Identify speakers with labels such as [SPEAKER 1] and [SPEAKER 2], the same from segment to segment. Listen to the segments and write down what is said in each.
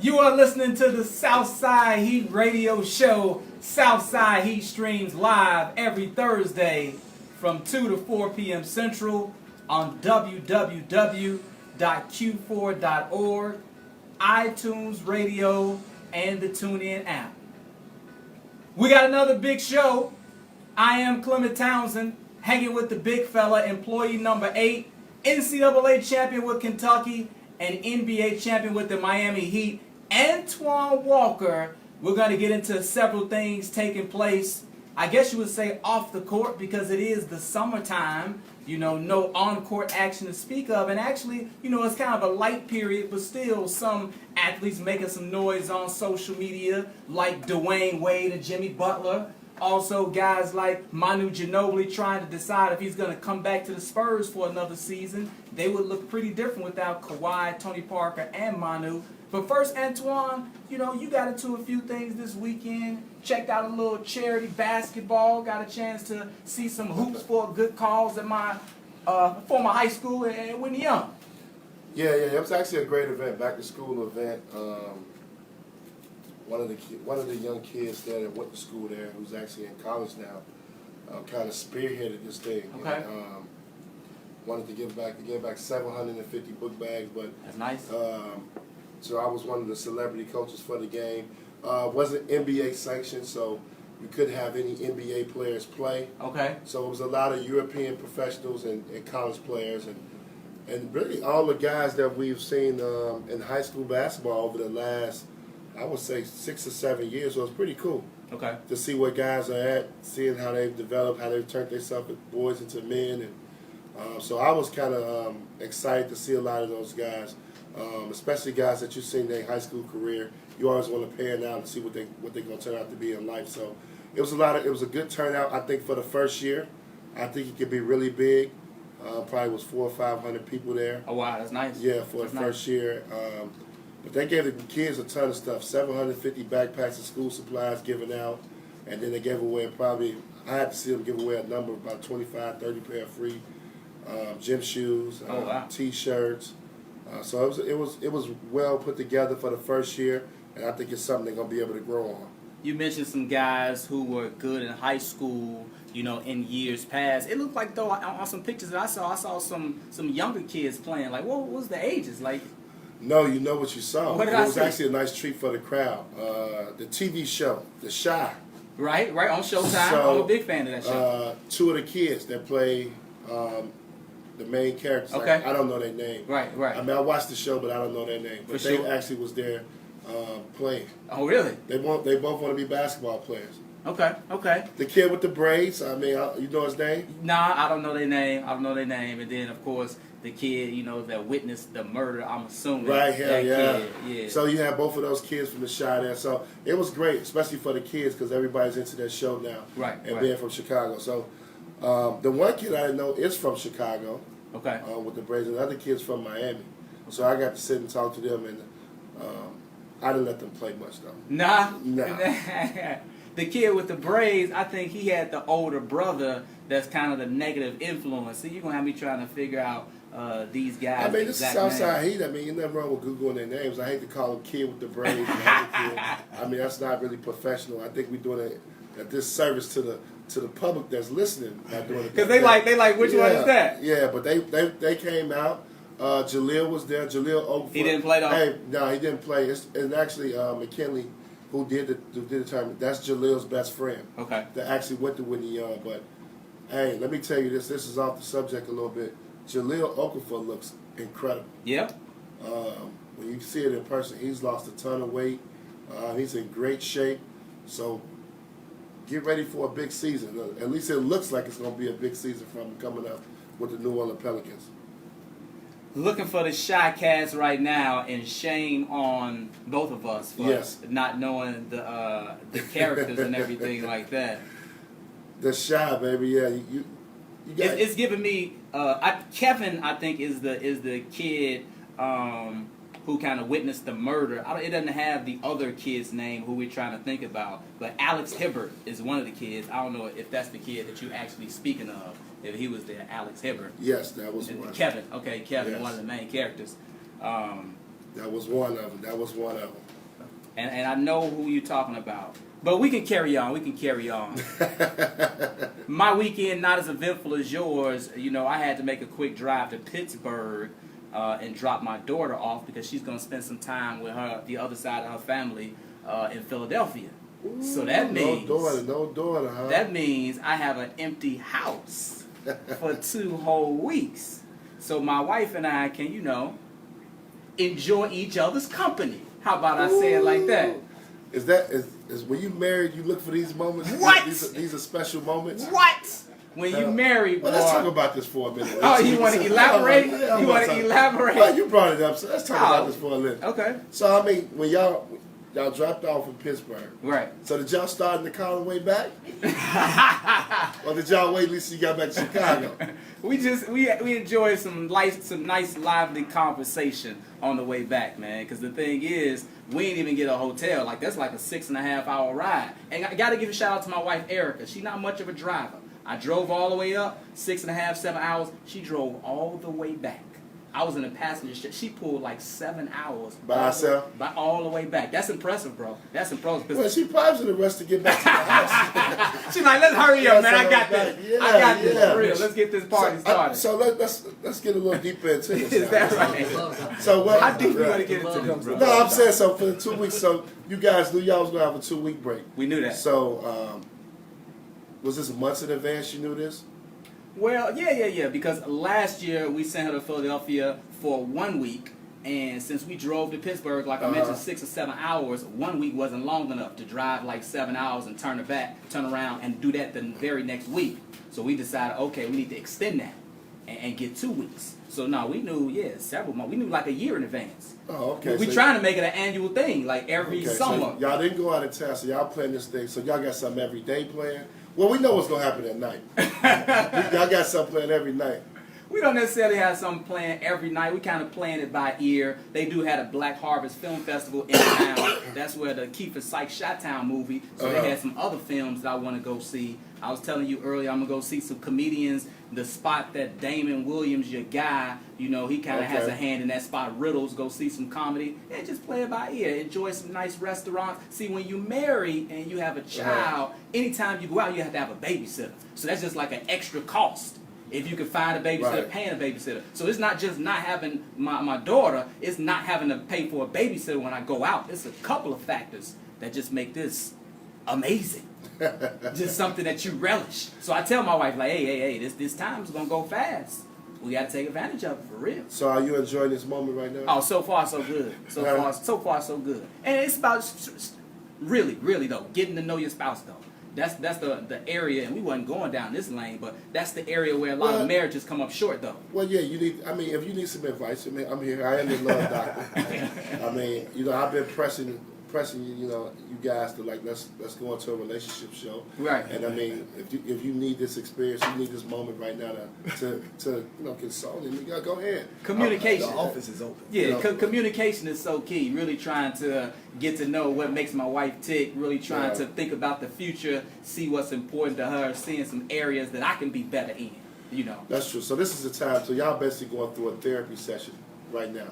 [SPEAKER 1] You are listening to the Southside Heat radio show. Southside Heat streams live every Thursday from 2 to 4 p.m. Central on www.q4.org, iTunes Radio, and the TuneIn app. We got another big show. I am Clement Townsend, hanging with the big fella, employee number 8, NCAA champion with Kentucky, and NBA champion with the Miami Heat, Antoine Walker. We're going to get into several things taking place, I guess you would say off the court, because it is the summertime. You know, no on-court action to speak of. And actually, you know, it's kind of a light period, but still some athletes making some noise on social media, like Dwayne Wade and Jimmy Butler. Also, guys like Manu Ginobili trying to decide if he's going to come back to the Spurs for another season. They would look pretty different without Kawhi, Tony Parker, and Manu. But first, Antoine, you know, you got into a few things this weekend. Checked out a little charity basketball. Got a chance to see some hoops for a good cause at my former high school in Whitney Young.
[SPEAKER 2] Yeah, it was actually a great event, back to school event. One of the young kids there that went to school there, who's actually in college now, kind of spearheaded this thing.
[SPEAKER 1] Okay.
[SPEAKER 2] And, wanted to give back 750 book bags, but
[SPEAKER 1] that's nice.
[SPEAKER 2] So I was one of the celebrity coaches for the game. Wasn't NBA sanctioned, so we couldn't have any NBA players play.
[SPEAKER 1] Okay.
[SPEAKER 2] So it was a lot of European professionals and college players, and really all the guys that we've seen in high school basketball over the last, I would say, 6 or 7 years. So it's pretty cool.
[SPEAKER 1] Okay.
[SPEAKER 2] To see where guys are at, seeing how they've developed, how they've turned themselves as boys into men, and so I was kind of excited to see a lot of those guys, especially guys that you've seen their high school career. You always want to pan out and see what they're going to turn out to be in life. So it was a good turnout. I think for the first year, I think it could be really big. Probably was 400 or 500 people there.
[SPEAKER 1] Oh wow, that's nice.
[SPEAKER 2] Yeah, for the first year. But they gave the kids a ton of stuff. 750 backpacks of school supplies given out, and then they gave away I had to see them give away a number, about 25, 30 pair of free gym shoes, T-shirts. So it was well put together for the first year, and I think it's something they're gonna be able to grow on.
[SPEAKER 1] You mentioned some guys who were good in high school, you know, in years past. It looked like, though, on some pictures that I saw some younger kids playing. Like, what was the ages? Like,
[SPEAKER 2] no, you know what you saw.
[SPEAKER 1] What did
[SPEAKER 2] it
[SPEAKER 1] I
[SPEAKER 2] was
[SPEAKER 1] see?
[SPEAKER 2] actually a nice treat for the crowd. The TV show, The Shy.
[SPEAKER 1] Right, on Showtime.
[SPEAKER 2] So,
[SPEAKER 1] I'm a big fan of that show.
[SPEAKER 2] 2 of the kids that play the main characters.
[SPEAKER 1] Okay.
[SPEAKER 2] I don't know their name.
[SPEAKER 1] Right.
[SPEAKER 2] I mean, I watched the show, but I don't know their name. But they actually was there playing.
[SPEAKER 1] Oh, really?
[SPEAKER 2] They both want to be basketball players.
[SPEAKER 1] Okay.
[SPEAKER 2] The kid with the braids, I mean, you know his name?
[SPEAKER 1] Nah, I don't know their name. And then, of course, the kid, you know, that witnessed the murder, I'm assuming.
[SPEAKER 2] Right here, yeah.
[SPEAKER 1] Kid, yeah.
[SPEAKER 2] So you have both of those kids from The Shy there. So it was great, especially for the kids, because everybody's into that show now.
[SPEAKER 1] Right.
[SPEAKER 2] Being from Chicago. So the one kid I didn't know is from Chicago.
[SPEAKER 1] Okay.
[SPEAKER 2] With the braids, and the other kids from Miami. So I got to sit and talk to them, and I didn't let them play much, though.
[SPEAKER 1] Nah.
[SPEAKER 2] Nah.
[SPEAKER 1] The kid with the braids, I think he had the older brother that's kind of the negative influence. So you're going to have me trying to figure out these guys.
[SPEAKER 2] I mean, this is Southside Heat. I mean, you're never wrong with Googling their names. I hate to call them kid with the braids and the other kid. I mean, that's not really professional. I think we're doing a disservice to the public that's listening by doing it.
[SPEAKER 1] Because they like which one is that?
[SPEAKER 2] Yeah, but they came out. Jaleel was there. Jaleel Okafor.
[SPEAKER 1] He didn't play though?
[SPEAKER 2] Hey, no, he didn't play. It's actually McKinley who did the tournament. That's Jaleel's best friend. Okay. That actually went to Whitney Young. But hey, let me tell you this. This is off the subject a little bit. Jaleel Okafor looks incredible. Yep. When you see it in person, he's lost a ton of weight. He's in great shape. So get ready for a big season. At least it looks like it's going to be a big season from him coming up with the New Orleans Pelicans.
[SPEAKER 1] Looking for the Shy Cats right now, and shame on both of us for not knowing the characters and everything like that.
[SPEAKER 2] The Shy, baby, yeah. You got
[SPEAKER 1] it's giving me Kevin, I think, is the kid who kind of witnessed the murder. It doesn't have the other kid's name who we're trying to think about, but Alex Hibbert is one of the kids. I don't know if that's the kid that you're actually speaking of. If he was there, Alex Hibbert.
[SPEAKER 2] Yes, that was one.
[SPEAKER 1] Kevin, okay, Kevin, yes. One of the main characters.
[SPEAKER 2] That was one of them.
[SPEAKER 1] And I know who you're talking about. But we can carry on. My weekend, not as eventful as yours. You know, I had to make a quick drive to Pittsburgh and drop my daughter off because she's going to spend some time with the other side of her family in Philadelphia.
[SPEAKER 2] Ooh,
[SPEAKER 1] so that means
[SPEAKER 2] no daughter, huh?
[SPEAKER 1] That means I have an empty house for 2 whole weeks. So my wife and I can, enjoy each other's company. How about I say it like that?
[SPEAKER 2] Is when you married, you look for these moments?
[SPEAKER 1] What?
[SPEAKER 2] These are special moments?
[SPEAKER 1] What? When you married,
[SPEAKER 2] well, let's talk about this for a minute.
[SPEAKER 1] Oh, you want to elaborate? You want to elaborate?
[SPEAKER 2] Well, you brought it up, so let's talk about this for a minute.
[SPEAKER 1] Okay.
[SPEAKER 2] So, I mean, when y'all dropped off in Pittsburgh.
[SPEAKER 1] Right. So
[SPEAKER 2] did y'all start in the car on the way back? Or did y'all wait at least you got back to Chicago?
[SPEAKER 1] We enjoyed some nice lively conversation on the way back, man. Because the thing is, we didn't even get a hotel. Like, that's like a 6.5 hour ride. And I got to give a shout out to my wife, Erica. She's not much of a driver. I drove all the way up, 6.5, 7 hours. She drove all the way back. I was in a passenger seat. She pulled like 7 hours.
[SPEAKER 2] By herself?
[SPEAKER 1] All the way back. That's impressive, bro. That's impressive.
[SPEAKER 2] Well, she probably should have rushed to get back to the house.
[SPEAKER 1] She's like, let's hurry up, man. I got this.
[SPEAKER 2] Yeah,
[SPEAKER 1] I got this for real. Let's get this party started.
[SPEAKER 2] So let's get a little deeper into this.
[SPEAKER 1] Is that right?
[SPEAKER 2] So what?
[SPEAKER 1] How deep you want to get into this, bro?
[SPEAKER 2] No, I'm saying so for the 2 weeks. So you guys knew y'all was gonna have a 2-week break.
[SPEAKER 1] We knew that.
[SPEAKER 2] So was this months in advance? You knew this?
[SPEAKER 1] Well, yeah. Because last year we sent her to Philadelphia for 1 week, and since we drove to Pittsburgh, like I mentioned, 6 or 7 hours, 1 week wasn't long enough to drive like 7 hours and turn around, and do that the very next week. So we decided, okay, we need to extend that and get 2 weeks. So no, we knew, several months. We knew like a year in advance.
[SPEAKER 2] Oh, okay.
[SPEAKER 1] We're trying to make it an annual thing, like every summer.
[SPEAKER 2] So y'all didn't go out of town, so y'all planning this thing. So y'all got something every day planned. Well, we know what's gonna happen at night. Y'all got something planned every night.
[SPEAKER 1] We don't necessarily have something planned every night. We kind of plan it by ear. They do have a Black Harvest Film Festival in town. That's where the Kiefer Sykes Chi-Town movie. So they had some other films that I want to go see. I was telling you earlier, I'm going to go see some comedians. The spot that Damon Williams, your guy, he kind of has a hand in that spot. Riddles, go see some comedy. And just play it by ear. Enjoy some nice restaurants. See, when you marry and you have a child, anytime you go out, you have to have a babysitter. So that's just like an extra cost. If you can find a babysitter, paying a babysitter. So it's not just not having my daughter, it's not having to pay for a babysitter when I go out. It's a couple of factors that just make this amazing. Just something that you relish. So I tell my wife, like, hey, this time is going to go fast. We got to take advantage of it, for real.
[SPEAKER 2] So are you enjoying this moment right now?
[SPEAKER 1] Oh, so far, so good. So far, so good. And it's about, really, though, getting to know your spouse, though. That's the area, and we wasn't going down this lane, but that's the area where a lot of marriages come up short, though.
[SPEAKER 2] Well, yeah, if you need some advice, I'm here. I am the love doctor. I've been pressing you guys to let's go into a relationship show.
[SPEAKER 1] Right.
[SPEAKER 2] And if you need this experience, you need this moment right now to consult, and you gotta go ahead.
[SPEAKER 1] Communication.
[SPEAKER 3] The office is open.
[SPEAKER 1] Yeah, communication is so key. Really trying to get to know what makes my wife tick. Really trying to think about the future, see what's important to her, seeing some areas that I can be better in.
[SPEAKER 2] That's true. So this is the time. So y'all basically going through a therapy session right now.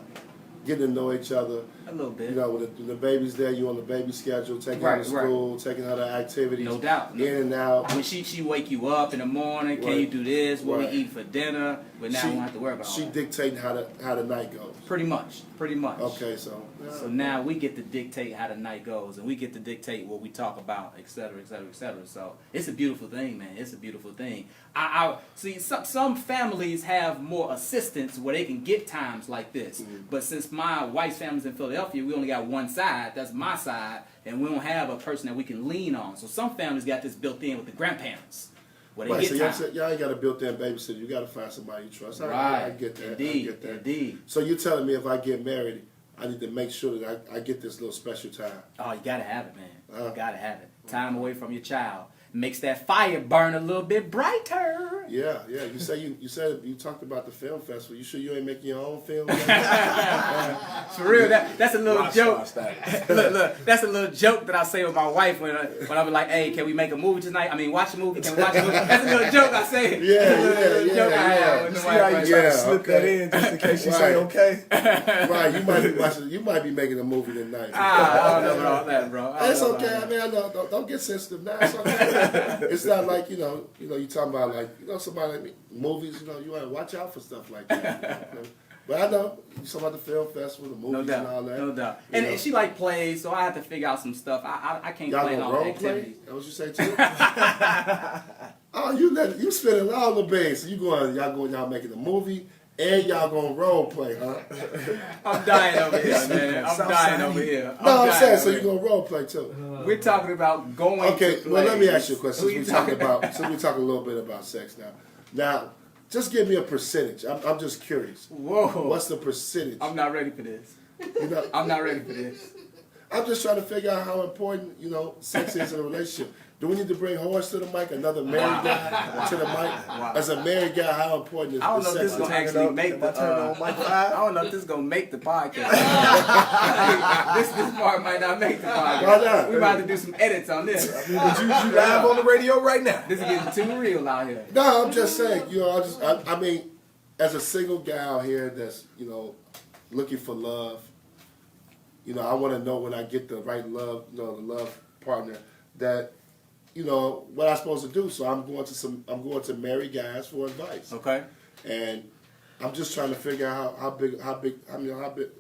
[SPEAKER 2] Getting to know each other.
[SPEAKER 1] A little bit.
[SPEAKER 2] When the baby's there, you on the baby schedule, taking her to school, taking her to activities.
[SPEAKER 1] No doubt.
[SPEAKER 2] In and out.
[SPEAKER 1] When she wake you up in the morning, can you do this? What we eat for dinner? But now we don't have to worry about
[SPEAKER 2] she
[SPEAKER 1] all that.
[SPEAKER 2] dictating how the night goes.
[SPEAKER 1] Pretty much.
[SPEAKER 2] Okay, so.
[SPEAKER 1] So now we get to dictate how the night goes, and we get to dictate what we talk about, et cetera, et cetera, et cetera. So it's a beautiful thing, man. It's a beautiful thing. I see some families have more assistance where they can get times like this. Mm-hmm. But since my wife's family's in Philadelphia, we only got one side. That's my side, and we don't have a person that we can lean on. So some families got this built in with the grandparents. Where they get time.
[SPEAKER 2] Y'all ain't got a built-in babysitter. You got to find somebody you trust.
[SPEAKER 1] Right.
[SPEAKER 2] I get that.
[SPEAKER 1] Indeed.
[SPEAKER 2] So you're telling me if I get married, I need to make sure that I get this little special time.
[SPEAKER 1] Oh, you got to have it, man. You got to have it. Time away from your child. makes that fire burn a little bit brighter.
[SPEAKER 2] Yeah. You said you talked about the film festival. You sure you ain't making your own film?
[SPEAKER 1] For real, that's a little joke. look, that's a little joke that I say with my wife when I be like, "Hey, can we make a movie tonight? I mean, watch a movie. Can we watch a movie?" That's a little joke I say. Joke I have with the wife.
[SPEAKER 3] Right, you try to slip that in just in case you say okay.
[SPEAKER 2] Right, you might be making a movie tonight.
[SPEAKER 1] I don't know about all that, bro.
[SPEAKER 2] It's okay. I mean, I know. Don't get sensitive now. It's okay. It's not like you talking about like somebody like me, movies. You want to watch out for stuff like that. But I know you talking about the film festival, the movies, and all that.
[SPEAKER 1] No doubt. And she like plays, so I have to figure out some stuff. I can't
[SPEAKER 2] Y'all
[SPEAKER 1] play
[SPEAKER 2] gonna
[SPEAKER 1] all the
[SPEAKER 2] role
[SPEAKER 1] activities.
[SPEAKER 2] play? That what you say too? Oh, you spending all the base. Y'all making a movie. And y'all gonna role play, huh?
[SPEAKER 1] I'm dying over here, man. I'm dying over here.
[SPEAKER 2] I'm saying, so you gonna role play too.
[SPEAKER 1] We're talking about going to play.
[SPEAKER 2] Well, let me ask you a question. Since we talking a little bit about sex now. Now, just give me a percentage. I'm just curious.
[SPEAKER 1] Whoa.
[SPEAKER 2] What's the percentage?
[SPEAKER 1] I'm not ready for this. I'm not ready for this.
[SPEAKER 2] I'm just trying to figure out how important, sex is in a relationship. Do we need to bring Horace to the mic, another married guy to the mic?
[SPEAKER 1] Wow.
[SPEAKER 2] As a married guy, how important is
[SPEAKER 1] I don't know if
[SPEAKER 2] sex?
[SPEAKER 1] this is going to actually make the I don't know if this is going to make the podcast. this part might not make the podcast.
[SPEAKER 2] Why not?
[SPEAKER 1] We might have to do some edits on this.
[SPEAKER 3] You live on the radio right now.
[SPEAKER 1] This is getting too real out here.
[SPEAKER 2] No, I'm just saying, I mean, as a single guy out here that's, looking for love, I want to know when I get the right love, the love partner that, what I'm supposed to do. So I'm going to married guys for advice.
[SPEAKER 1] Okay.
[SPEAKER 2] And I'm just trying to figure out how big,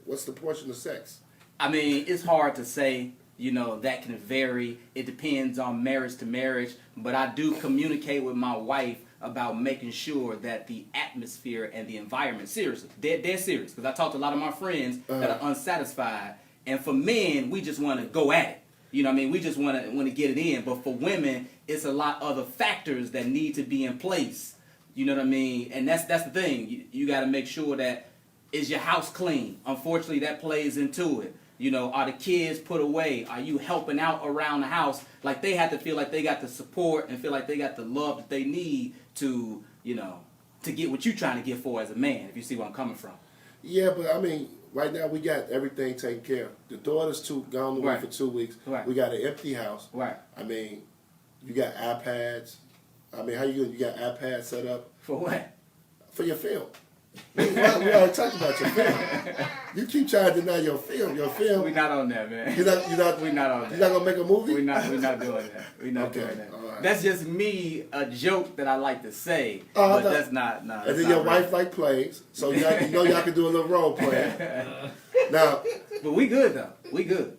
[SPEAKER 2] what's the portion of sex?
[SPEAKER 1] I mean, it's hard to say, that can vary. It depends on marriage to marriage, but I do communicate with my wife about making sure that the atmosphere and the environment, seriously, they're serious. Because I talk to a lot of my friends that are unsatisfied, and for men, we just want to go at it. You know what I mean? We just want to get it in. But for women, it's a lot of other factors that need to be in place. You know what I mean? And that's the thing. You got to make sure that is your house clean. Unfortunately, that plays into it. Are the kids put away? Are you helping out around the house? Like they have to feel like they got the support and feel like they got the love that they need to, to get what you're trying to get for as a man, if you see where I'm coming from.
[SPEAKER 2] Yeah, but I mean, right now we got everything taken care of. The daughter's gone away for 2 weeks.
[SPEAKER 1] Right.
[SPEAKER 2] We got an empty house.
[SPEAKER 1] Right.
[SPEAKER 2] I mean, you got iPads. I mean, how you got iPads set up?
[SPEAKER 1] For what?
[SPEAKER 2] For your film. We already talked about your film. You keep trying to deny your film.
[SPEAKER 1] We're not on that, man.
[SPEAKER 2] We're not on that. You're not gonna make a movie?
[SPEAKER 1] We're not doing that. We're not doing that. Right. That's just me, a joke that I like to say. But that's not. No,
[SPEAKER 2] and then your wife like plays, so y'all can do a little role play. Now,
[SPEAKER 1] but we good though. We good.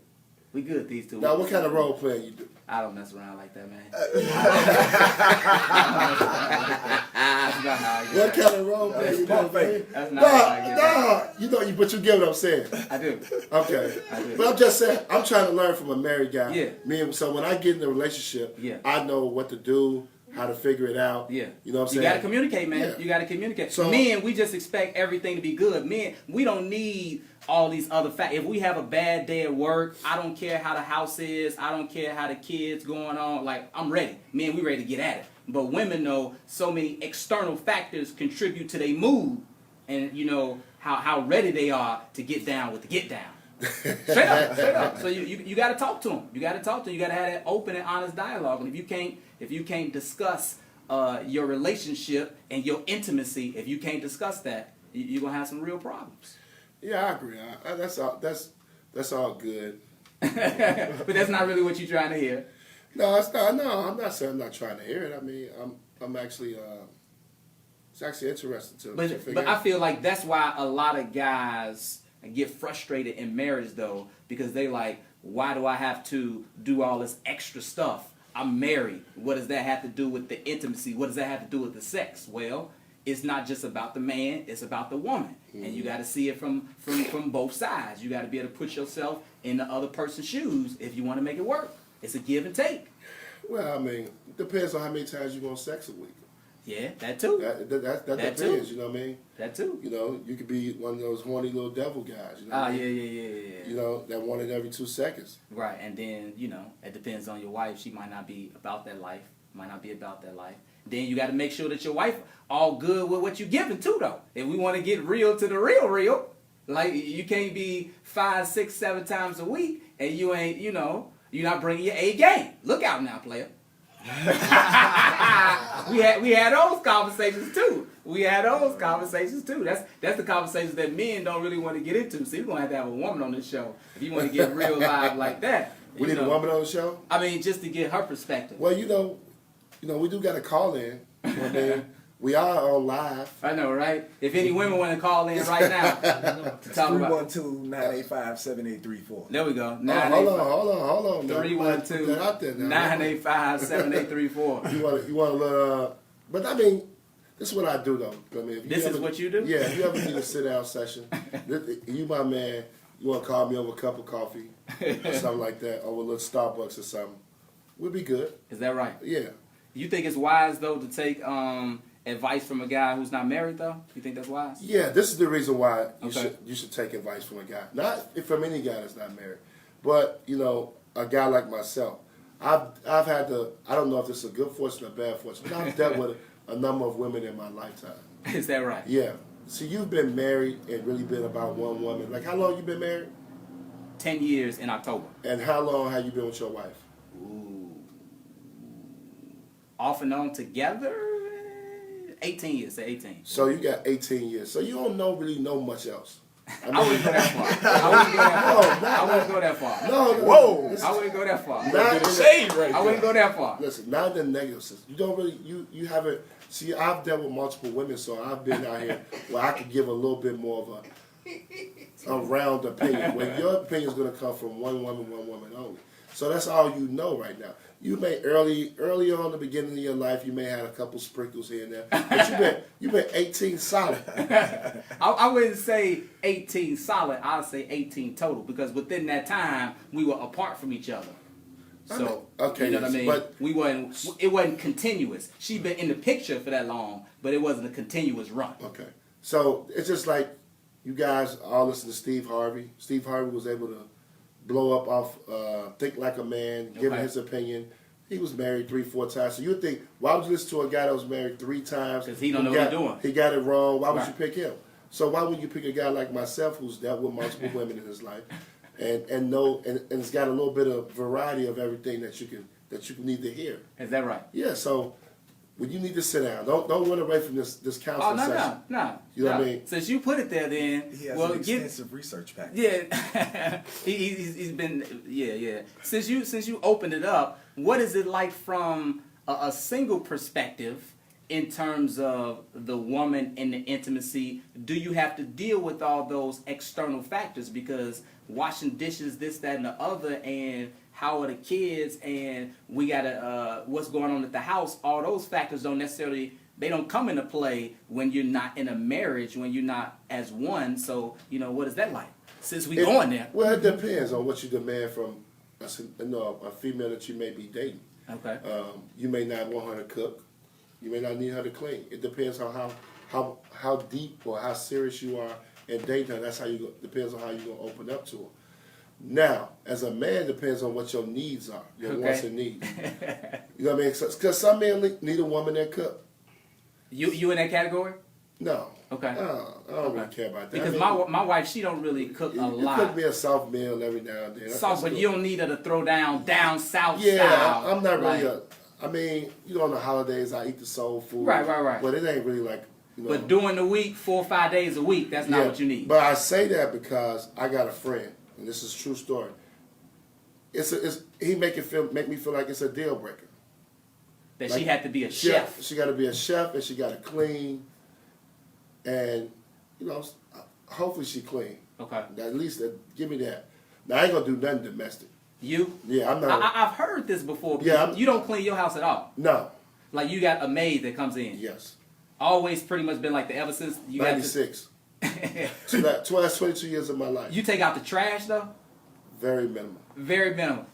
[SPEAKER 1] These two.
[SPEAKER 2] Now, what kind of role play you do?
[SPEAKER 1] I don't mess around like that, man.
[SPEAKER 2] What kind of role play you do?
[SPEAKER 1] That's not how I get
[SPEAKER 2] that. But you get what I'm saying.
[SPEAKER 1] I do.
[SPEAKER 2] Okay.
[SPEAKER 1] I do.
[SPEAKER 2] But I'm just saying, I'm trying to learn from a married guy.
[SPEAKER 1] Yeah.
[SPEAKER 2] So when I get in a relationship, I know what to do, how to figure it out.
[SPEAKER 1] Yeah.
[SPEAKER 2] You know what I'm saying?
[SPEAKER 1] You got to communicate, man.
[SPEAKER 2] Yeah.
[SPEAKER 1] You got to communicate.
[SPEAKER 2] So,
[SPEAKER 1] men, we just expect everything to be good. Men, we don't need all these other facts. If we have a bad day at work, I don't care how the house is. I don't care how the kids going on. Like, I'm ready. Men, we ready to get at it. But women know so many external factors contribute to their mood and, how ready they are to get down with the get down. Straight up. So you got to talk to them. You got to talk to them. You got to have that open and honest dialogue. And if you can't discuss your relationship and your intimacy, if you can't discuss that, you're gonna have some real problems.
[SPEAKER 2] Yeah, I agree. That's all good.
[SPEAKER 1] But that's not really what you're trying to hear.
[SPEAKER 2] No, it's not. No, I'm not saying I'm not trying to hear it. I mean, I'm actually. It's actually interesting to figure
[SPEAKER 1] But
[SPEAKER 2] out.
[SPEAKER 1] I feel like that's why a lot of guys get frustrated in marriage, though, because they like, why do I have to do all this extra stuff? I'm married. What does that have to do with the intimacy? What does that have to do with the sex? Well, it's not just about the man, it's about the woman. Mm-hmm. And you got to see it from both sides. You got to be able to put yourself in the other person's shoes if you want to make it work. It's a give and take.
[SPEAKER 2] Well, I mean, it depends on how many times you want sex a week.
[SPEAKER 1] Yeah, that too.
[SPEAKER 2] That depends,
[SPEAKER 1] too.
[SPEAKER 2] You know what I mean?
[SPEAKER 1] That too.
[SPEAKER 2] You could be one of those horny little devil guys. You know what I mean?
[SPEAKER 1] Yeah.
[SPEAKER 2] That want it every 2 seconds.
[SPEAKER 1] Right, and then, it depends on your wife. She might not be about that life. Might not be about that life. Then you got to make sure that your wife all good with what you giving too, though. If we want to get real to the real, like you can't be 5, 6, 7 times a week and you ain't, you're not bringing your A game. Look out now, player. we had those conversations too. That's the conversations that men don't really want to get into. See, we're gonna have to have a woman on this show if you want to get real live like that.
[SPEAKER 2] We need a woman on the show?
[SPEAKER 1] I mean, just to get her perspective.
[SPEAKER 2] Well, we do got a call in. I mean, we are on live.
[SPEAKER 1] I know, right? If any women want to call in right now to talk about
[SPEAKER 3] 312-985-7834.
[SPEAKER 1] There we go.
[SPEAKER 2] Hold on.
[SPEAKER 1] 312-985-7834.
[SPEAKER 2] You want to but I mean, this is what I do though. I mean,
[SPEAKER 1] this is what you do?
[SPEAKER 2] Yeah, if you ever need a sit-down session, you my man, you want to call me over a cup of coffee or something like that, or a little Starbucks or something, we'll be good.
[SPEAKER 1] Is that right?
[SPEAKER 2] Yeah.
[SPEAKER 1] You think it's wise, though, to take advice from a guy who's not married, though? You think that's wise?
[SPEAKER 2] Yeah, this is the reason why you should take advice from a guy. Not from any guy that's not married, but, a guy like myself. I've had I don't know if this is a good fortune or bad fortune, but I've dealt with a number of women in my lifetime.
[SPEAKER 1] Is that right?
[SPEAKER 2] Yeah. So you've been married and really been about one woman. Like, how long you been married?
[SPEAKER 1] 10 years in October.
[SPEAKER 2] And how long have you been with your wife?
[SPEAKER 1] Ooh. Off and on together? 18 years, say 18.
[SPEAKER 2] So you got 18 years. So you don't really know much else.
[SPEAKER 1] I wouldn't go that far. I wouldn't go that far.
[SPEAKER 2] No.
[SPEAKER 3] Whoa.
[SPEAKER 1] I wouldn't go that far.
[SPEAKER 3] I
[SPEAKER 1] wouldn't go that far.
[SPEAKER 2] Listen, not the negative sense. You don't really, you haven't, see, I've dealt with multiple women, so I've been out here where I could give a little bit more of a round opinion, where your opinion is going to come from one woman only. So that's all you know right now. You may early on in the beginning of your life, you may have a couple sprinkles here and there, but you've been 18 solid.
[SPEAKER 1] I wouldn't say 18 solid. I'd say 18 total, because within that time we were apart from each other. So
[SPEAKER 2] okay,
[SPEAKER 1] you know what I mean.
[SPEAKER 2] But
[SPEAKER 1] it wasn't continuous. She'd been in the picture for that long, but it wasn't a continuous run.
[SPEAKER 2] Okay, so it's just like you guys all listen to Steve Harvey. Steve Harvey was able to blow up off Think Like a Man, giving his opinion. He was married 3-4 times. So you would think, why would you listen to a guy that was married 3 times?
[SPEAKER 1] Because he don't know what he's doing.
[SPEAKER 2] He got it wrong. Why would you pick him? So why would you pick a guy like myself who's dealt with multiple women in his life and it's got a little bit of variety of everything that you need to hear?
[SPEAKER 1] Is that right?
[SPEAKER 2] Yeah, so when you need to sit down, don't run away from this counseling session.
[SPEAKER 1] No.
[SPEAKER 2] You know what I mean?
[SPEAKER 1] Since you put it there, then
[SPEAKER 3] he has an extensive research package.
[SPEAKER 1] Yeah, he's been Since you opened it up, what is it like from a single perspective in terms of the woman and the intimacy? Do you have to deal with all those external factors, because washing dishes, this, that, and the other, and how are the kids, and we gotta what's going on at the house? All those factors don't come into play when you're not in a marriage, when you're not as one. So what is that like? Since we going there.
[SPEAKER 2] Well, it depends on what you demand from a female that you may be dating.
[SPEAKER 1] Okay.
[SPEAKER 2] You may not want her to cook. You may not need her to clean. It depends on how deep or how serious you are in dating her. That's depends on how you're gonna open up to her. Now, as a man, depends on what your needs are, your wants and needs. You know what I mean? Because some men need a woman that cook.
[SPEAKER 1] You in that category?
[SPEAKER 2] No.
[SPEAKER 1] Okay.
[SPEAKER 2] I don't really care about that.
[SPEAKER 1] Because my wife, she don't really cook a lot.
[SPEAKER 2] You cook me a soft meal every now and then.
[SPEAKER 1] Soft, but you don't need her to throw down south style.
[SPEAKER 2] Yeah, I'm not really I mean, on the holidays, I eat the soul food.
[SPEAKER 1] Right.
[SPEAKER 2] But it ain't really like,
[SPEAKER 1] But during the week, 4 or 5 days a week, that's not what you need.
[SPEAKER 2] But I say that because I got a friend, and this is a true story. He make me feel like it's a deal breaker.
[SPEAKER 1] That she had to be a chef.
[SPEAKER 2] She got to be a chef, and she got to clean, and hopefully she clean.
[SPEAKER 1] Okay.
[SPEAKER 2] At least give me that. Now I ain't gonna do nothing domestic.
[SPEAKER 1] You?
[SPEAKER 2] Yeah, I'm not.
[SPEAKER 1] I've heard this before.
[SPEAKER 2] Yeah,
[SPEAKER 1] you don't clean your house at all.
[SPEAKER 2] No.
[SPEAKER 1] Like you got a maid that comes in.
[SPEAKER 2] Yes.
[SPEAKER 1] Always pretty much been like that ever since you
[SPEAKER 2] 96. So that's 22 years of my life.
[SPEAKER 1] You take out the trash though?
[SPEAKER 2] Very minimal.
[SPEAKER 1] Very minimal.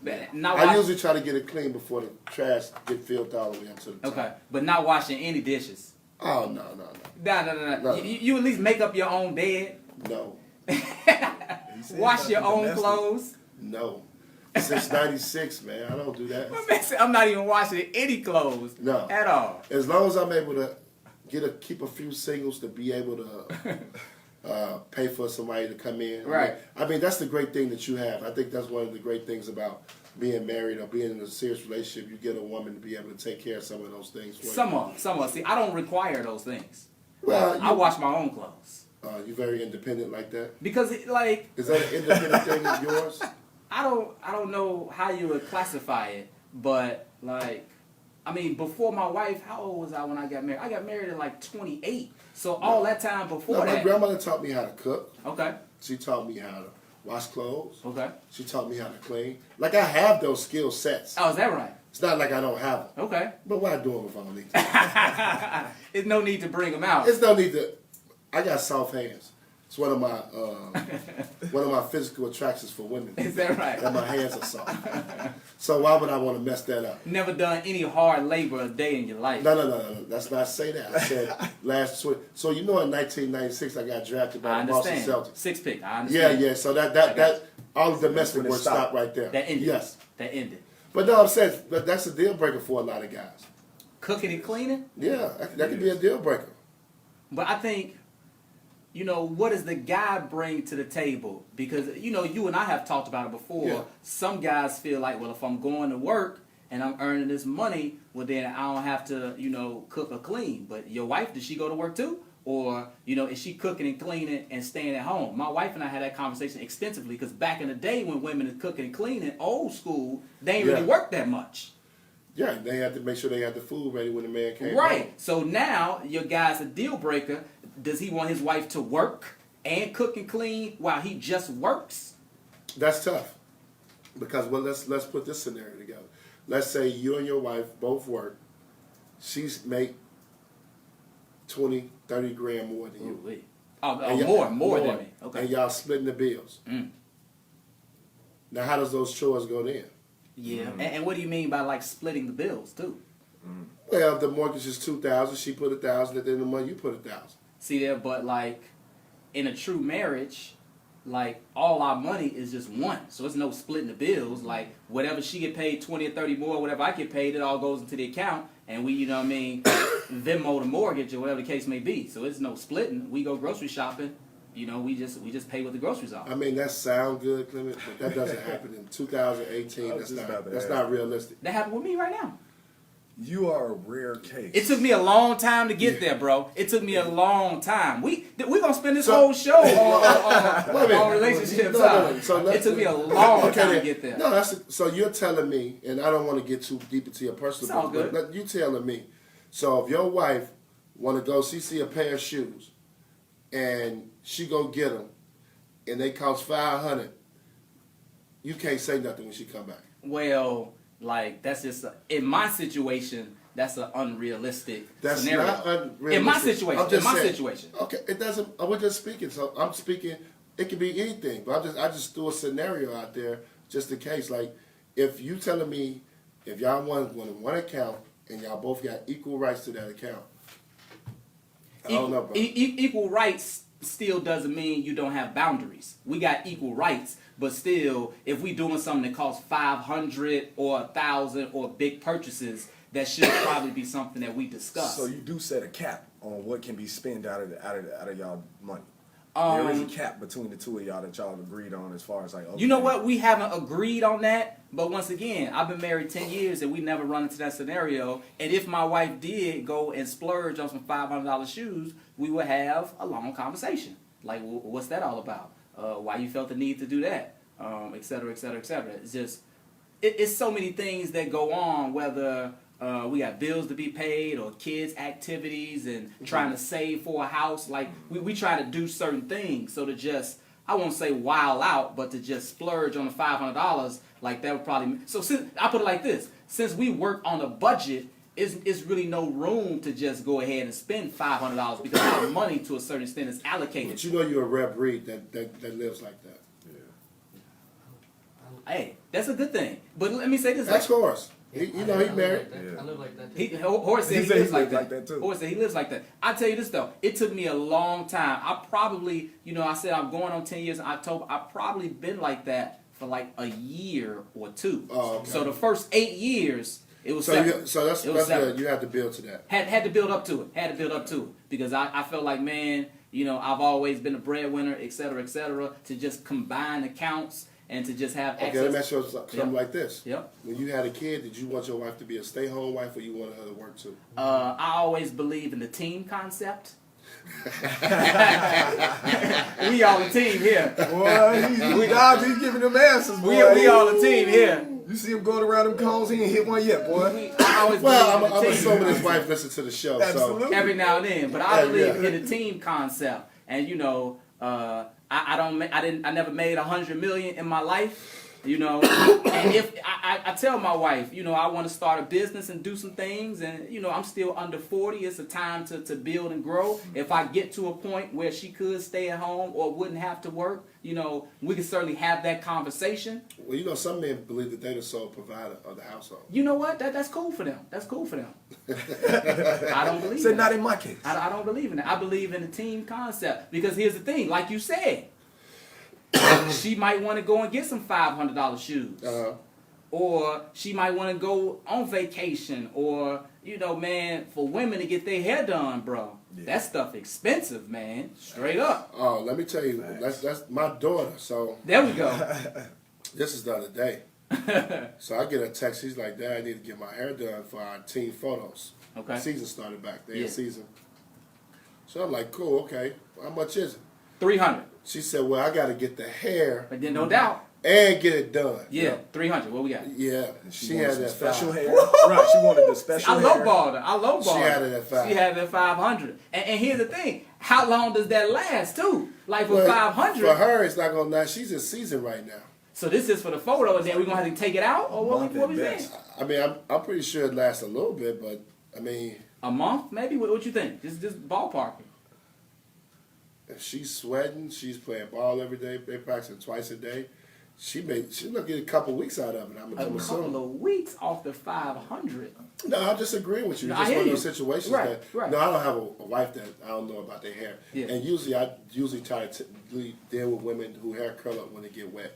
[SPEAKER 2] I usually try to get it clean before the trash get filled all the way up to the top.
[SPEAKER 1] Okay, but not washing any dishes.
[SPEAKER 2] Oh no.
[SPEAKER 1] No. You at least make up your own bed.
[SPEAKER 2] No.
[SPEAKER 1] Wash your own clothes.
[SPEAKER 2] No. Since '96, man. I don't do that.
[SPEAKER 1] My man said I'm not even washing any clothes.
[SPEAKER 2] No.
[SPEAKER 1] At all.
[SPEAKER 2] As long as I'm able to keep a few singles to be able to pay for somebody to come in.
[SPEAKER 1] Right.
[SPEAKER 2] I mean, that's the great thing that you have. I think that's one of the great things about being married or being in a serious relationship. You get a woman to be able to take care of some of those things for you.
[SPEAKER 1] Some of them. See, I don't require those things.
[SPEAKER 2] Well,
[SPEAKER 1] I wash my own clothes.
[SPEAKER 2] You're very independent like that?
[SPEAKER 1] Because,
[SPEAKER 2] Is that an independent thing of yours?
[SPEAKER 1] I don't know how you would classify it, but, I mean, before my wife, how old was I when I got married? I got married at like 28. So all that time before that.
[SPEAKER 2] My grandmother taught me how to cook.
[SPEAKER 1] Okay.
[SPEAKER 2] She taught me how to wash clothes.
[SPEAKER 1] Okay.
[SPEAKER 2] She taught me how to clean. Like, I have those skill sets.
[SPEAKER 1] Oh, is that right?
[SPEAKER 2] It's not like I don't have them.
[SPEAKER 1] Okay.
[SPEAKER 2] But what I do them if I don't need to?
[SPEAKER 1] There's no need to bring them out.
[SPEAKER 2] There's no need to. I got soft hands. It's one of my physical attractions for women.
[SPEAKER 1] Is that right?
[SPEAKER 2] That my hands are soft. So why would I want to mess that up?
[SPEAKER 1] Never done any hard labor a day in your life.
[SPEAKER 2] No. That's not say that. I said last. So in 1996 I got drafted by the Boston Celtics.
[SPEAKER 1] Six pick. I understand.
[SPEAKER 2] Yeah. So that all the domestic work stopped right there.
[SPEAKER 1] That ended.
[SPEAKER 2] Yes.
[SPEAKER 1] That ended.
[SPEAKER 2] But no, I'm saying that's a deal breaker for a lot of guys.
[SPEAKER 1] Cooking and cleaning?
[SPEAKER 2] Yeah, that could be a deal breaker.
[SPEAKER 1] But I think, what does the guy bring to the table? Because, you and I have talked about it before.
[SPEAKER 2] Yeah. Some
[SPEAKER 1] guys feel like, well, if I'm going to work and I'm earning this money, well, then I don't have to, cook or clean. But your wife, does she go to work too? Or, is she cooking and cleaning and staying at home? My wife and I had that conversation extensively because back in the day when women are cooking and cleaning, old school, they ain't really work that much.
[SPEAKER 2] Yeah, they had to make sure they had the food ready when the man came
[SPEAKER 1] Right.
[SPEAKER 2] home.
[SPEAKER 1] So now your guy's a deal breaker. Does he want his wife to work and cook and clean while he just works?
[SPEAKER 2] That's tough. Because let's put this scenario together. Let's say you and your wife both work. She's make 20, 30 grand more than you.
[SPEAKER 1] More than me. Okay.
[SPEAKER 2] And y'all splitting the bills.
[SPEAKER 1] Mm.
[SPEAKER 2] Now how does those chores go then?
[SPEAKER 1] Yeah. Mm-hmm. And what do you mean by splitting the bills too?
[SPEAKER 2] Mm. Well, if the mortgage is $2,000, she put $1,000. At the end of the month, you put $1,000.
[SPEAKER 1] See there, but in a true marriage, all our money is just one. So it's no splitting the bills. Whatever she get paid 20 or 30 more, whatever I get paid, it all goes into the account. And we, Venmo the mortgage or whatever the case may be. So it's no splitting. We go grocery shopping. We just pay what the groceries are.
[SPEAKER 2] I mean, that sound good, Clement, but that doesn't happen in 2018. That's not realistic.
[SPEAKER 1] That happened with me right now.
[SPEAKER 3] You are a rare case.
[SPEAKER 1] It took me a long time to get there, bro. It took me a long time. We're gonna spend this whole show on relationships.
[SPEAKER 2] No.
[SPEAKER 1] So it took me a long time to get there.
[SPEAKER 2] No, so you're telling me, and I don't want to get too deep into your personal business, but you telling me. So if your wife want to go, she see a pair of shoes, and she go get them, and they cost $500, you can't say nothing when she come back.
[SPEAKER 1] Well, that's just in my situation. That's an unrealistic scenario.
[SPEAKER 2] That's not unrealistic.
[SPEAKER 1] In my situation.
[SPEAKER 2] Okay, it doesn't. I was just speaking. So I'm speaking. It could be anything, but I just threw a scenario out there just in case. If you telling me if y'all want one account and y'all both got equal rights to that account, I don't know.
[SPEAKER 1] Equal rights still doesn't mean you don't have boundaries. We got equal rights, but still, if we doing something that costs $500 or $1,000 or big purchases, that should probably be something that we discuss.
[SPEAKER 3] So you do set a cap on what can be spent out of y'all money. There is a cap between the two of y'all that y'all have agreed on as far as okay.
[SPEAKER 1] You know what? We haven't agreed on that, but once again, I've been married 10 years and we never run into that scenario. And if my wife did go and splurge on some $500 shoes, we would have a long conversation. What's that all about? Why you felt the need to do that? Et cetera, et cetera, et cetera. It's just, it's so many things that go on, whether we got bills to be paid or kids' activities and trying to save for a house. We try to do certain things. So to just, I won't say wild out, but to just splurge on the $500, that would probably... So I put it like this. Since we work on a budget, it's really no room to just go ahead and spend $500 because our money to a certain extent is allocated.
[SPEAKER 2] But you're a rare breed that lives like that.
[SPEAKER 1] Yeah. Hey, that's a good thing. But let me say this.
[SPEAKER 2] Of course. He married.
[SPEAKER 4] I live like that.
[SPEAKER 1] Horace said he lives like that
[SPEAKER 3] too.
[SPEAKER 1] Horace said he lives like that. I tell you this though, it took me a long time. I probably, I said I'm going on 10 years in October. I've probably been like that for like a year or two.
[SPEAKER 2] Oh, okay.
[SPEAKER 1] So the first 8 years, it was
[SPEAKER 2] so
[SPEAKER 1] separate.
[SPEAKER 2] that's good. You had to build to that.
[SPEAKER 1] Had to build up to it. Had to build up to it because I felt like, man, you know, I've always been a breadwinner, et cetera, to just combine accounts and to just have access.
[SPEAKER 2] Okay, let me ask you something like this.
[SPEAKER 1] Yep.
[SPEAKER 2] When you had a kid, did you want your wife to be a stay-home wife or you wanted her to work too?
[SPEAKER 1] I always believe in the team concept. We all a team here.
[SPEAKER 3] Boy, he's giving them answers, boy.
[SPEAKER 1] We all a team here.
[SPEAKER 3] You see him going around them cones, he ain't hit one yet, boy.
[SPEAKER 1] I always
[SPEAKER 2] Well,
[SPEAKER 1] believe
[SPEAKER 2] I'm
[SPEAKER 1] in the team.
[SPEAKER 2] assuming his wife listens to the show.
[SPEAKER 3] Absolutely.
[SPEAKER 2] So.
[SPEAKER 1] Every now and then, but I believe
[SPEAKER 2] Yeah.
[SPEAKER 1] in the team concept. And you know, I never made 100 million in my life. You know, and if I tell my wife, you know, I want to start a business and do some things, and you know, I'm still under 40. It's a time to build and grow. If I get to a point where she could stay at home or wouldn't have to work, you know, we could certainly have that conversation.
[SPEAKER 2] Well, you know, some men believe that they're the sole provider of the household.
[SPEAKER 1] You know what? That's cool for them. That's cool for them. I don't believe
[SPEAKER 3] Said
[SPEAKER 1] in
[SPEAKER 3] not
[SPEAKER 1] that.
[SPEAKER 3] in my case.
[SPEAKER 1] I don't believe in that. I believe in the team concept because here's the thing, like you said, she might want to go and get some $500 shoes, or she might want to go on vacation, or you know, man, for women to get their hair done, bro, that stuff expensive, man, straight up.
[SPEAKER 2] Oh, let me tell you, that's my daughter. So
[SPEAKER 1] There we go.
[SPEAKER 2] this is the other day. So I get a text. She's like, "Dad, I need to get my hair done for our team photos."
[SPEAKER 1] Okay.
[SPEAKER 2] Season started back. They
[SPEAKER 1] Yeah.
[SPEAKER 2] in season. So I'm like, "Cool, okay. How much is it?"
[SPEAKER 1] 300,
[SPEAKER 2] She said, "Well, I got to get the hair
[SPEAKER 1] but then no doubt,
[SPEAKER 2] and get it done."
[SPEAKER 1] yeah, 300. What we got?
[SPEAKER 2] Yeah, she had
[SPEAKER 3] wanted
[SPEAKER 2] that
[SPEAKER 3] some special
[SPEAKER 2] 5.
[SPEAKER 3] hair. Right, she wanted the special
[SPEAKER 1] I
[SPEAKER 3] hair.
[SPEAKER 1] lowballed her. I lowballed
[SPEAKER 2] She
[SPEAKER 1] her.
[SPEAKER 2] had it at 5.
[SPEAKER 1] She had it at 500. And here's the thing: how long does that last, too? Like with
[SPEAKER 2] Well,
[SPEAKER 1] 500.
[SPEAKER 2] For her, it's not gonna last. She's in season right now.
[SPEAKER 1] So this is for the photo, and then we're gonna have to take it out, or what we
[SPEAKER 3] Month at
[SPEAKER 1] think?
[SPEAKER 3] best.
[SPEAKER 2] I mean, I'm pretty sure it lasts a little bit, but I mean,
[SPEAKER 1] A month, maybe. What you think? Just ballparking.
[SPEAKER 2] if she's sweating, she's playing ball every day. They practicing twice a day. She'll get a couple weeks out of it. I'm
[SPEAKER 1] A couple
[SPEAKER 2] assuming.
[SPEAKER 1] of weeks off the 500.
[SPEAKER 2] No, I'm just agreeing with you.
[SPEAKER 1] No,
[SPEAKER 2] It's
[SPEAKER 1] I
[SPEAKER 2] just
[SPEAKER 1] hear
[SPEAKER 2] one of those
[SPEAKER 1] you.
[SPEAKER 2] situations
[SPEAKER 1] Right,
[SPEAKER 2] that
[SPEAKER 1] right.
[SPEAKER 2] no, I don't have a wife that I don't know about their hair.
[SPEAKER 1] Yeah.
[SPEAKER 2] And I usually try to deal with women who hair curl up when they get wet.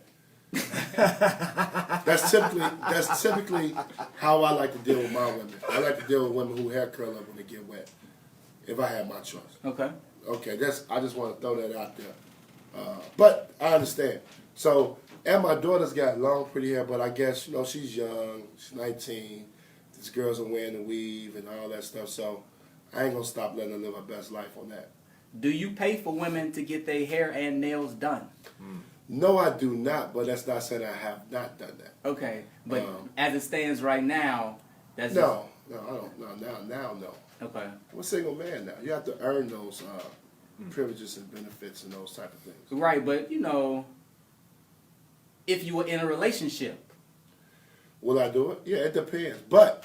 [SPEAKER 2] That's typically how I like to deal with my women. I like to deal with women who hair curl up when they get wet. If I have my choice.
[SPEAKER 1] Okay.
[SPEAKER 2] Okay, I just want to throw that out there. But I understand. So, and my daughter's got long, pretty hair, but I guess, you know, she's young. She's 19. These girls are wearing the weave and all that stuff. So, I ain't going to stop letting her live her best life on that.
[SPEAKER 1] Do you pay for women to get their hair and nails done?
[SPEAKER 2] No, I do not, but that's not saying I have not done that.
[SPEAKER 1] Okay. But as it stands right now, that's just...
[SPEAKER 2] No, I don't. No, now, no.
[SPEAKER 1] Okay.
[SPEAKER 2] I'm a single man now. You have to earn those privileges and benefits and those type of things.
[SPEAKER 1] Right, but, you know, if you were in a relationship.
[SPEAKER 2] Will I do it? Yeah, it depends. But,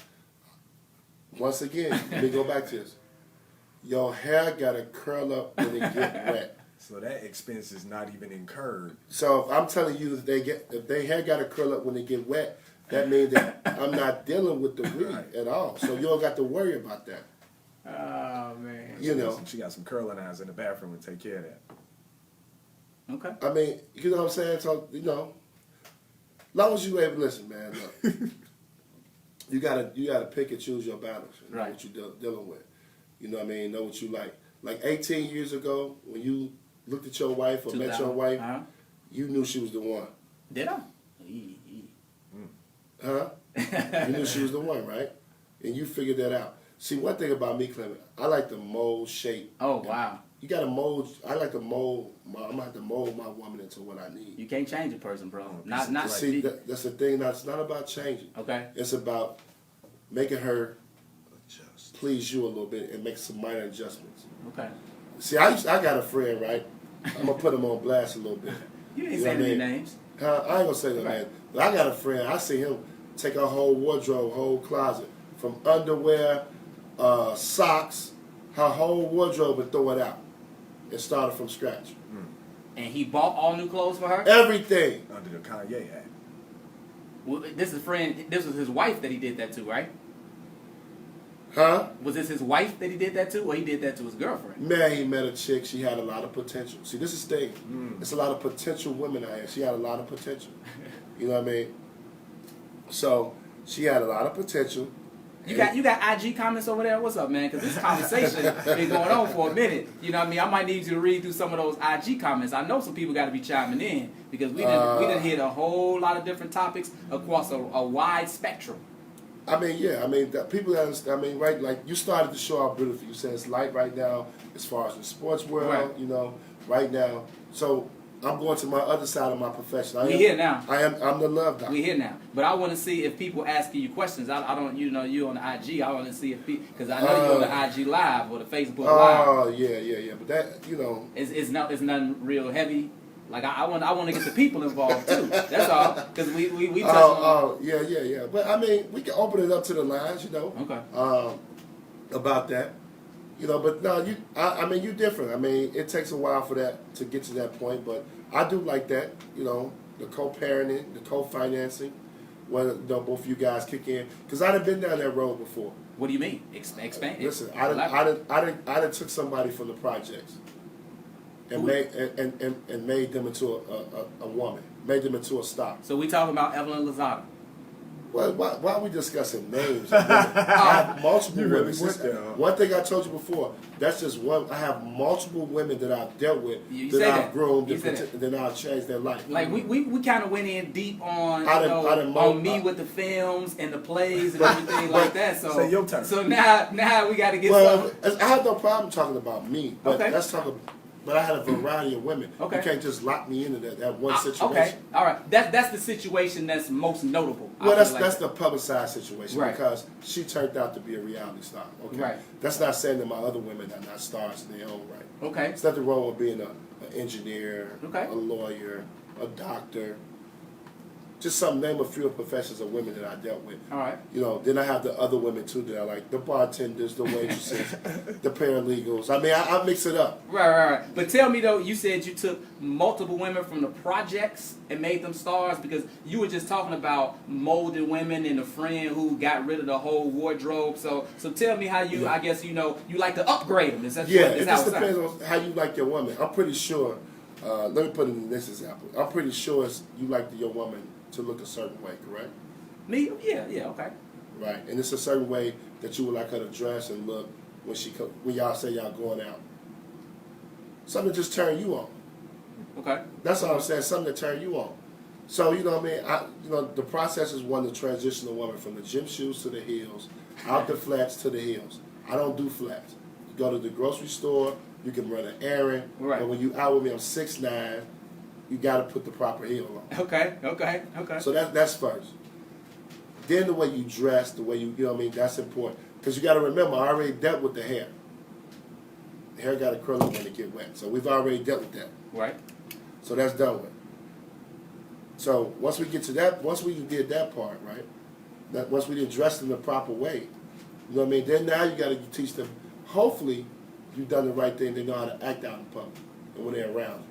[SPEAKER 2] once again, let me go back to this. Your hair got to curl up when it get wet.
[SPEAKER 3] So that expense is not even incurred.
[SPEAKER 2] So if I'm telling you that if they hair got to curl up when they get wet, that means that I'm not dealing with the weed at all. So you don't got to worry about that.
[SPEAKER 1] Oh, man.
[SPEAKER 2] You know.
[SPEAKER 3] She got some curling irons in the bathroom to take care of that.
[SPEAKER 1] Okay.
[SPEAKER 2] I mean, you know what I'm saying? So, you know, as long as you able to listen, man, look, you gotta pick and choose your battles. And know what you're dealing with. You know what I mean? Know what you like. Like 18 years ago, when you looked at your wife or met your wife, you knew she was the one.
[SPEAKER 1] Did I?
[SPEAKER 2] Huh? You knew she was the one, right? And you figured that out. See, one thing about me, Clement, I like to mold, shape.
[SPEAKER 1] Oh, wow.
[SPEAKER 2] You got to mold. I like to mold. I'm going to have to mold my woman into what I need.
[SPEAKER 1] You can't change a person, bro.
[SPEAKER 2] See, that's the thing. It's not about changing.
[SPEAKER 1] Okay.
[SPEAKER 2] It's about making her please you a little bit and make some minor adjustments.
[SPEAKER 1] Okay.
[SPEAKER 2] See, I got a friend, right? I'm going to put him on blast a little bit.
[SPEAKER 1] You ain't saying any names.
[SPEAKER 2] I ain't going to say no names. But I got a friend. I see him take a whole wardrobe, whole closet, from underwear, socks, her whole wardrobe, and throw it out. And started from scratch.
[SPEAKER 1] And he bought all new clothes for her?
[SPEAKER 2] Everything.
[SPEAKER 3] Under the Kanye Act.
[SPEAKER 1] Well, this was his wife that he did that to, right?
[SPEAKER 2] Huh?
[SPEAKER 1] Was this his wife that he did that to, or he did that to his girlfriend?
[SPEAKER 2] Man, he met a chick. She had a lot of potential. See, this is the thing. It's a lot of potential women out here. She had a lot of potential. You know what I mean? So she had a lot of potential.
[SPEAKER 1] You got IG comments over there? What's up, man? Because this conversation been going on for a minute. You know what I mean? I might need you to read through some of those IG comments. I know some people got to be chiming in because we done hit a whole lot of different topics across a wide spectrum.
[SPEAKER 2] I mean, yeah. I mean, people that understand. I mean, right? Like you started the show out beautifully. You said it's light right now as far as the sports world.
[SPEAKER 1] Right.
[SPEAKER 2] You know, right now. So I'm going to my other side of my profession.
[SPEAKER 1] We here now.
[SPEAKER 2] I'm the love doctor.
[SPEAKER 1] We here now. But I want to see if people asking you questions. I don't, you know, you on the IG. I want to see if people, because I know you on the IG Live or the Facebook Live.
[SPEAKER 2] Oh yeah. But that, you know,
[SPEAKER 1] it's nothing real heavy. Like I want to get the people involved too. That's all. Because we touch on.
[SPEAKER 2] Yeah. But I mean, we can open it up to the lines, you know.
[SPEAKER 1] Okay.
[SPEAKER 2] About that, you know. But no, I mean, you're different. I mean, it takes a while for that to get to that point, but I do like that. You know, the co-parenting, the co-financing, when both of you guys kick in. Because I've been down that road before.
[SPEAKER 1] What do you mean? Expand.
[SPEAKER 2] Listen, I done took somebody from the projects. And made them into a woman, made them into a star.
[SPEAKER 1] So we talking about Evelyn Lozada.
[SPEAKER 2] Well, why are we discussing names? I have multiple women. One thing I told you before, that's just one. I have multiple women that I've dealt with, that I've groomed, that I've changed their life.
[SPEAKER 1] Like we kind of went in deep on on me with the films and the plays and everything like that. So
[SPEAKER 3] say your turn.
[SPEAKER 1] So now we got to get.
[SPEAKER 2] Well, I have no problem talking about me, but let's talk about. But I had a variety of women.
[SPEAKER 1] Okay.
[SPEAKER 2] You can't just lock me into that one situation.
[SPEAKER 1] Okay, all right. That's the situation that's most notable.
[SPEAKER 2] Well, that's the publicized situation,
[SPEAKER 1] right?
[SPEAKER 2] Because she turned out to be a reality star. Okay,
[SPEAKER 1] right.
[SPEAKER 2] That's not saying that my other women are not stars in their own right.
[SPEAKER 1] Okay,
[SPEAKER 2] it's nothing wrong with being an engineer,
[SPEAKER 1] okay,
[SPEAKER 2] a lawyer, a doctor. Just name a few professions of women that I dealt with.
[SPEAKER 1] All right.
[SPEAKER 2] You know, then I have the other women too that I like, the bartenders, the waitresses, the paralegals. I mean, I mix it up.
[SPEAKER 1] Right. But tell me though, you said you took multiple women from the projects and made them stars because you were just talking about molded women and a friend who got rid of the whole wardrobe. So tell me how you, I guess, you know, you like to upgrade them. It
[SPEAKER 2] just depends on how you like your woman. I'm pretty sure, let me put it in this example. I'm pretty sure you like your woman to look a certain way, correct?
[SPEAKER 1] Me? Yeah, okay.
[SPEAKER 2] Right, and it's a certain way that you would like her to dress and look when y'all say y'all going out. Something to just turn you on.
[SPEAKER 1] Okay.
[SPEAKER 2] That's all I'm saying. Something to turn you on. So you know what I mean. The process is one to transition a woman from the gym shoes to the heels, out the flats to the heels. I don't do flats. You go to the grocery store. You can run an errand.
[SPEAKER 1] Right.
[SPEAKER 2] But when you out with me, I'm 6'9". You got to put the proper heel on.
[SPEAKER 1] Okay.
[SPEAKER 2] So that's first. Then the way you dress, the way you know what I mean, that's important. Because you got to remember, I already dealt with the hair. The hair got to curl up when it get wet. So we've already dealt with that.
[SPEAKER 1] Right.
[SPEAKER 2] So that's done with. So once we get to that, once we did that part, right? That once we did dress in the proper way, you know what I mean? Then now you got to teach them, hopefully, you've done the right thing. They know how to act out in public and when they're around you.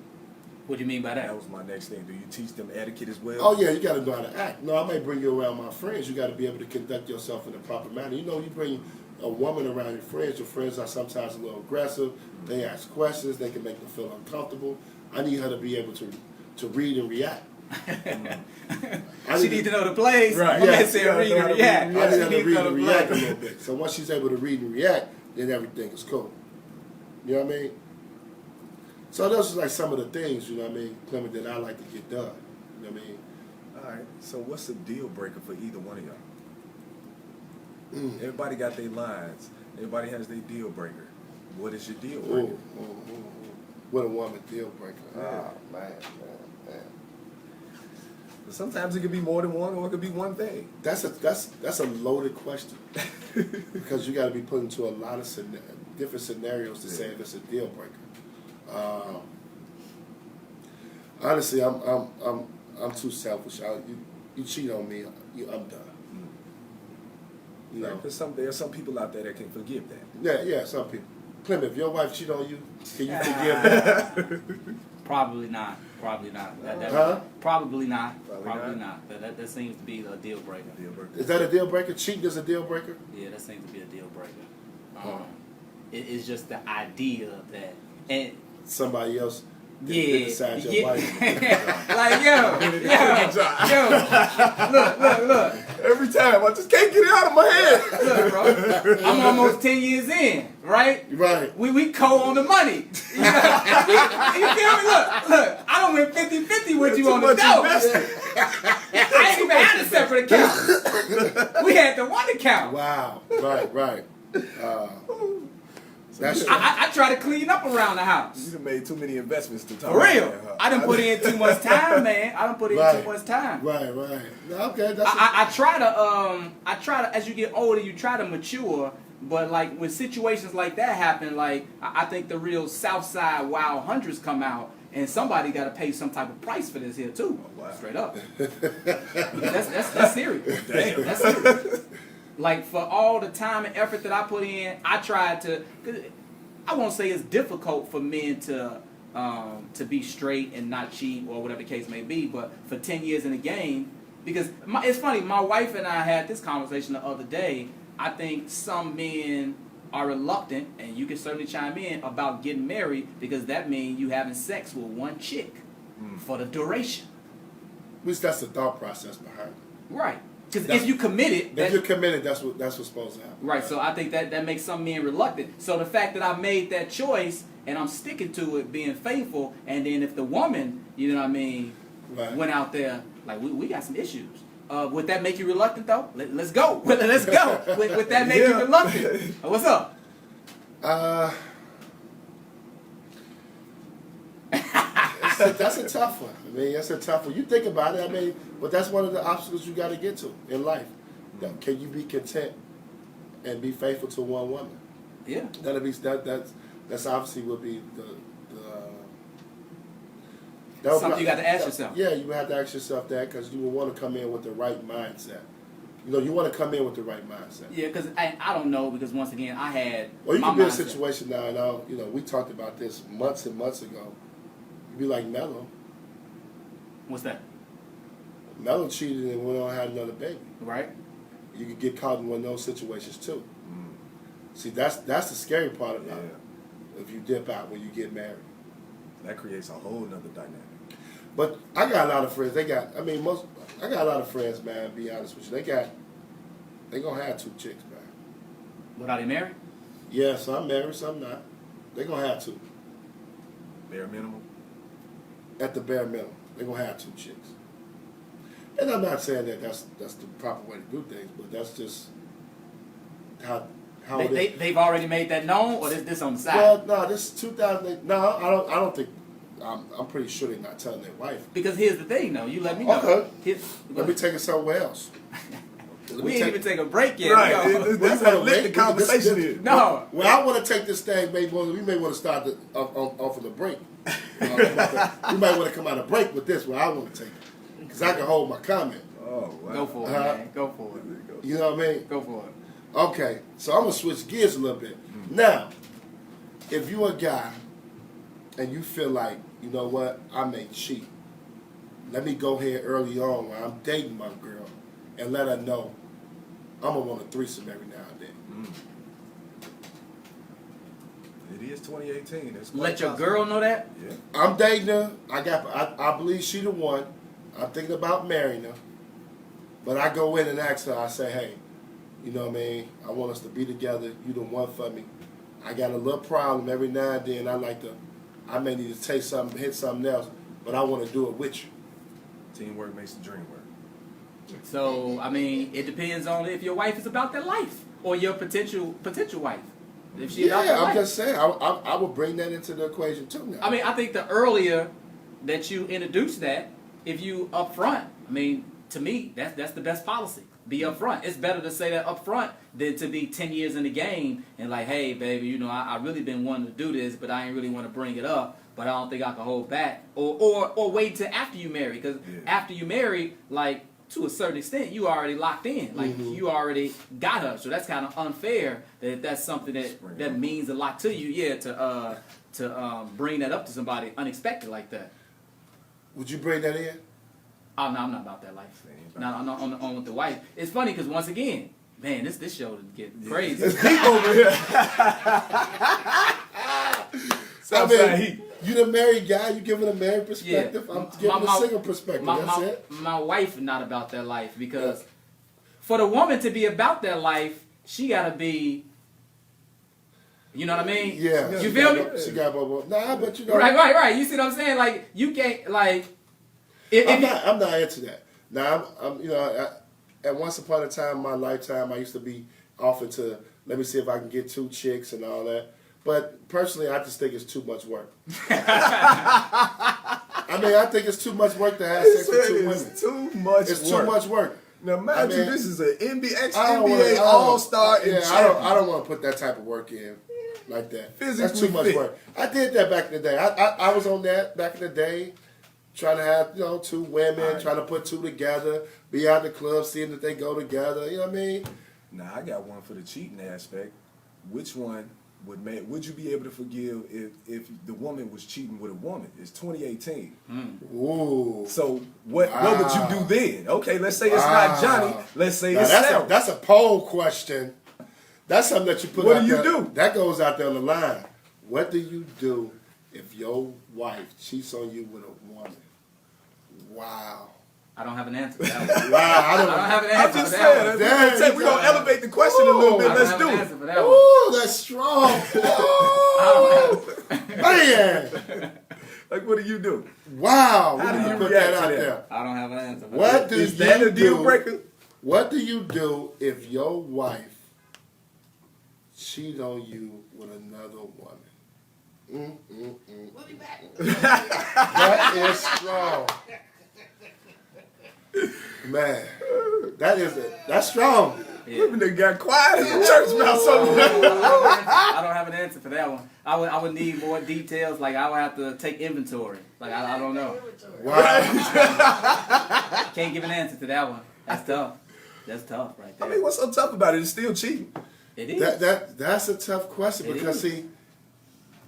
[SPEAKER 1] What do you mean by that?
[SPEAKER 3] That was my next thing. Do you teach them etiquette as well?
[SPEAKER 2] Oh, yeah, you got to know how to act. No, I may bring you around my friends. You got to be able to conduct yourself in a proper manner. You know, you bring a woman around your friends are sometimes a little aggressive. They ask questions. They can make them feel uncomfortable. I need her to be able to read and react.
[SPEAKER 1] She needs to know the plays.
[SPEAKER 3] Right.
[SPEAKER 1] Yeah. Read and react.
[SPEAKER 2] I need her to read and react a little bit. So once she's able to read and react, then everything is cool. You know what I mean? So those are like some of the things, you know what I mean, Clement, that I like to get done. You know what I mean?
[SPEAKER 3] All right. So what's the deal breaker for either one of y'all? Everybody got their lines. Everybody has their deal breaker. What is your deal breaker?
[SPEAKER 2] What a woman deal breaker.
[SPEAKER 3] Yeah.
[SPEAKER 2] Oh, man.
[SPEAKER 3] But sometimes it could be more than one, or it could be one thing.
[SPEAKER 2] That's a loaded question because you got to be put into a lot of different scenarios to say if it's a deal breaker. Honestly, I'm too selfish. You cheat on me, I'm done. You know,
[SPEAKER 3] Because there are some people out there that can forgive that.
[SPEAKER 2] Yeah, some people. Clement, if your wife cheat on you, can you forgive her?
[SPEAKER 1] Probably not. Probably not.
[SPEAKER 2] Huh?
[SPEAKER 1] Probably not. Probably not. That seems to be a deal breaker.
[SPEAKER 2] Is that a deal breaker? Cheating is a deal breaker?
[SPEAKER 1] Yeah, that seems to be a deal breaker. It's just the idea that and
[SPEAKER 2] somebody else.
[SPEAKER 1] Yeah,
[SPEAKER 2] Decide your
[SPEAKER 1] yeah.
[SPEAKER 2] wife.
[SPEAKER 1] Like yo, look.
[SPEAKER 3] Every time, I just can't get it out of my head.
[SPEAKER 1] Look, bro, I'm almost 10 years in, right?
[SPEAKER 2] Right.
[SPEAKER 1] We co on the money. You know? You feel me? Look, I don't went 50-50 with you on the dough. I ain't even had a separate account. We had the one account.
[SPEAKER 2] Wow. Right. That's
[SPEAKER 1] I try to clean up around the house.
[SPEAKER 3] You done made too many investments to talk
[SPEAKER 1] For real.
[SPEAKER 3] about that, huh?
[SPEAKER 1] I done put in too much time, man. I done put in too much time.
[SPEAKER 2] Right. Okay. That's
[SPEAKER 1] I try to, as you get older, you try to mature, but like when situations like that happen, like I think the real Southside Wild Hundreds come out, and somebody got to pay some type of price for this here too. Oh, wow. Straight up. That's serious.
[SPEAKER 3] Damn.
[SPEAKER 1] That's serious. Like for all the time and effort that I put in, I tried to. I won't say it's difficult for men to be straight and not cheat or whatever the case may be, but for 10 years in the game, because it's funny. My wife and I had this conversation the other day. I think some men are reluctant, and you can certainly chime in about getting married because that means you having sex with one chick for the duration.
[SPEAKER 2] At least that's the thought process behind it.
[SPEAKER 1] Right. Because if you committed,
[SPEAKER 2] if you're committed, that's what's supposed to happen.
[SPEAKER 1] Right. So I think that makes some men reluctant. So the fact that I made that choice and I'm sticking to it, being faithful, and then if the woman, you know what I mean, went out there like we got some issues. Would that make you reluctant though? Let's go. Let's go. Would that make you reluctant? What's up?
[SPEAKER 2] That's a tough one. I mean, that's a tough one. You think about it. I mean, but that's one of the obstacles you got to get to in life. Can you be content and be faithful to one woman?
[SPEAKER 1] Yeah.
[SPEAKER 2] That's obviously would be
[SPEAKER 1] something you got to ask yourself.
[SPEAKER 2] Yeah, you have to ask yourself that because you will want to come in with the right mindset. You know, you want to come in with the right mindset.
[SPEAKER 1] Yeah, because I don't know, because once again, I had.
[SPEAKER 2] Well, you can be in a situation now, you know, we talked about this months and months ago. You'd be like Mello.
[SPEAKER 1] What's that?
[SPEAKER 2] Mello cheated and went on and had another baby.
[SPEAKER 1] Right.
[SPEAKER 2] You could get caught in one of those situations too. See, that's the scary part about it. If you dip out when you get married.
[SPEAKER 3] That creates a whole nother dynamic.
[SPEAKER 2] But I got a lot of friends. I got a lot of friends, man, to be honest with you. They gonna have two chicks, man.
[SPEAKER 1] But are they married?
[SPEAKER 2] Yeah, some married, some not. They gonna have two.
[SPEAKER 3] Bare minimum?
[SPEAKER 2] At the bare minimum. They gonna have two chicks. And I'm not saying that that's the proper way to do things, but that's just how
[SPEAKER 1] they've already made that known, or this on the side?
[SPEAKER 2] Well, no, this is 2008. No, I don't think. I'm pretty sure they're not telling their wife.
[SPEAKER 1] Because here's the thing, though. You let me know.
[SPEAKER 2] Okay. Let me take it somewhere else.
[SPEAKER 1] We ain't even take a break yet.
[SPEAKER 3] Right. That's how lit the conversation is.
[SPEAKER 1] No.
[SPEAKER 2] Well, I want to take this thing. We may want to start off of the break. We might want to come out of break with this one. I want to take it because I can hold my comment.
[SPEAKER 3] Oh, wow.
[SPEAKER 1] Go for it, man. Go for it.
[SPEAKER 2] You know what I mean?
[SPEAKER 1] Go for it.
[SPEAKER 2] Okay, so I'm gonna switch gears a little bit. Now, if you're a guy and you feel like, you know what, I may cheat, let me go ahead early on when I'm dating my girl and let her know I'm gonna want a threesome every now and then.
[SPEAKER 3] It is 2018.
[SPEAKER 1] Let your girl know that?
[SPEAKER 3] Yeah.
[SPEAKER 2] I'm dating her. I believe she the one. I'm thinking about marrying her. But I go in and ask her, I say, hey, you know what I mean? I want us to be together. You the one for me. I got a little problem every now and then. I may need to take something, hit something else, but I want to do it with you.
[SPEAKER 3] Teamwork makes the dream work.
[SPEAKER 1] So, I mean, it depends on if your wife is about that life or your potential wife. If she's about that
[SPEAKER 2] I'm
[SPEAKER 1] life.
[SPEAKER 2] just saying. I would bring that into the equation too now.
[SPEAKER 1] I mean, I think the earlier that you introduce that, if you upfront, I mean, to me, that's the best policy. Be upfront. It's better to say that upfront than to be 10 years in the game and like, hey, baby, you know, I really been wanting to do this, but I ain't really want to bring it up. But I don't think I can hold back. Or wait till after you marry, because after you marry, like to a certain extent, you already locked in. Like, you already got her. So that's kind of unfair that if that's something that means a lot to you, to bring that up to somebody unexpected like that.
[SPEAKER 2] Would you bring that in?
[SPEAKER 1] Oh, no, I'm not about that life. No, I'm not on with the wife. It's funny because, once again, man, this show is getting crazy.
[SPEAKER 3] It's deep over here. SouthSideHeat.
[SPEAKER 2] You the married guy, you giving a married perspective. I'm giving a single perspective. That's it.
[SPEAKER 1] My wife not about that life because for the woman to be about that life, she gotta be. You know what I mean?
[SPEAKER 2] Yeah.
[SPEAKER 1] You feel me?
[SPEAKER 2] She got nah, but you know.
[SPEAKER 1] Right. You see what I'm saying? Like, you can't
[SPEAKER 2] I'm not into that. Now I'm at once upon a time in my lifetime I used to be offered to let me see if I can get 2 chicks and all that. But personally, I just think it's too much work. I think it's too much work to have sex with 2 women.
[SPEAKER 3] It's too much
[SPEAKER 2] It's too much work.
[SPEAKER 3] Now, mind you, this is an NBA All-Star and champion.
[SPEAKER 2] I don't want to put that type of work in like that.
[SPEAKER 3] Physically
[SPEAKER 2] That's too much
[SPEAKER 3] fit.
[SPEAKER 2] work. I did that back in the day. I was on that back in the day, trying to have 2 women, trying to put 2 together, be out the club, seeing that they go together. You know what I mean?
[SPEAKER 3] Now, I got one for the cheating aspect. Which one would you be able to forgive if the woman was cheating with a woman? It's 2018.
[SPEAKER 2] Ooh.
[SPEAKER 3] So what would you do then? Okay, let's say it's not Johnny. Let's say it's Sarah.
[SPEAKER 2] That's a poll question. That's something that you put out there.
[SPEAKER 3] What do you do?
[SPEAKER 2] That goes out there on the line. What do you do if your wife cheats on you with a woman? Wow.
[SPEAKER 1] I don't have an answer for that one.
[SPEAKER 2] Wow.
[SPEAKER 1] I don't have an answer for that one.
[SPEAKER 3] We're going to elevate the question a little bit. Let's do it.
[SPEAKER 2] Ooh, that's strong. Man.
[SPEAKER 3] Like, what do you do?
[SPEAKER 2] Wow.
[SPEAKER 3] How do you
[SPEAKER 2] put
[SPEAKER 3] react
[SPEAKER 2] that out
[SPEAKER 3] to that?
[SPEAKER 2] there?
[SPEAKER 1] I don't have an answer for
[SPEAKER 2] What
[SPEAKER 1] that.
[SPEAKER 2] do
[SPEAKER 3] Is that
[SPEAKER 2] you
[SPEAKER 3] a deal
[SPEAKER 2] do?
[SPEAKER 3] breaker?
[SPEAKER 2] What do you do if your wife cheat on you with another woman?
[SPEAKER 4] We'll be back.
[SPEAKER 2] That is strong. Man, that's strong.
[SPEAKER 1] Yeah.
[SPEAKER 3] Women that got quiet in the church mouse over there.
[SPEAKER 1] I don't have an answer for that one. I would need more details. Like, I would have to take inventory. Like, I don't know.
[SPEAKER 2] Wow.
[SPEAKER 1] Can't give an answer to that one. That's tough. That's tough right there.
[SPEAKER 3] I mean, what's so tough about it? It's still cheating.
[SPEAKER 1] It is.
[SPEAKER 2] That's a tough question because see,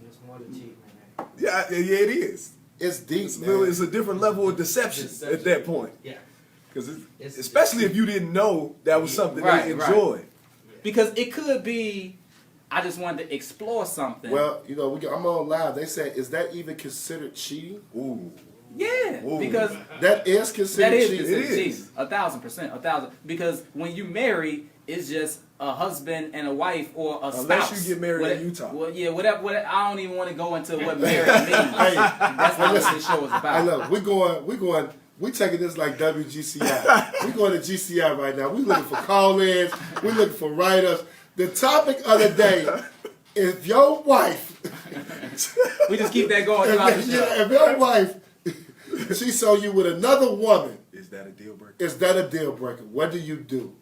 [SPEAKER 4] It's more than cheating, man.
[SPEAKER 3] Yeah, it is.
[SPEAKER 2] it's deep.
[SPEAKER 3] It's a different level of deception at that point.
[SPEAKER 4] Yeah.
[SPEAKER 3] Because especially if you didn't know that was something they enjoyed.
[SPEAKER 1] Because it could be, I just wanted to explore something.
[SPEAKER 2] Well, I'm on live. They say, is that even considered cheating?
[SPEAKER 3] Ooh.
[SPEAKER 1] Yeah,
[SPEAKER 3] Ooh.
[SPEAKER 1] because
[SPEAKER 2] That is considered cheating.
[SPEAKER 3] It is.
[SPEAKER 1] cheating. 1,000%. Because when you marry, it's just a husband and a wife or a spouse.
[SPEAKER 3] Unless you get married in Utah.
[SPEAKER 1] Well, yeah, whatever. I don't even want to go into what marriage means. That's not what this show is about.
[SPEAKER 2] Hey, look, we taking this like WGCI. We going to GCI right now. We looking for call-ins. We looking for writers. The topic of the day is your wife.
[SPEAKER 1] We just keep that going throughout the show.
[SPEAKER 2] If your wife she saw you with another woman,
[SPEAKER 3] Is that a deal breaker?
[SPEAKER 2] is that a deal breaker? What do you do?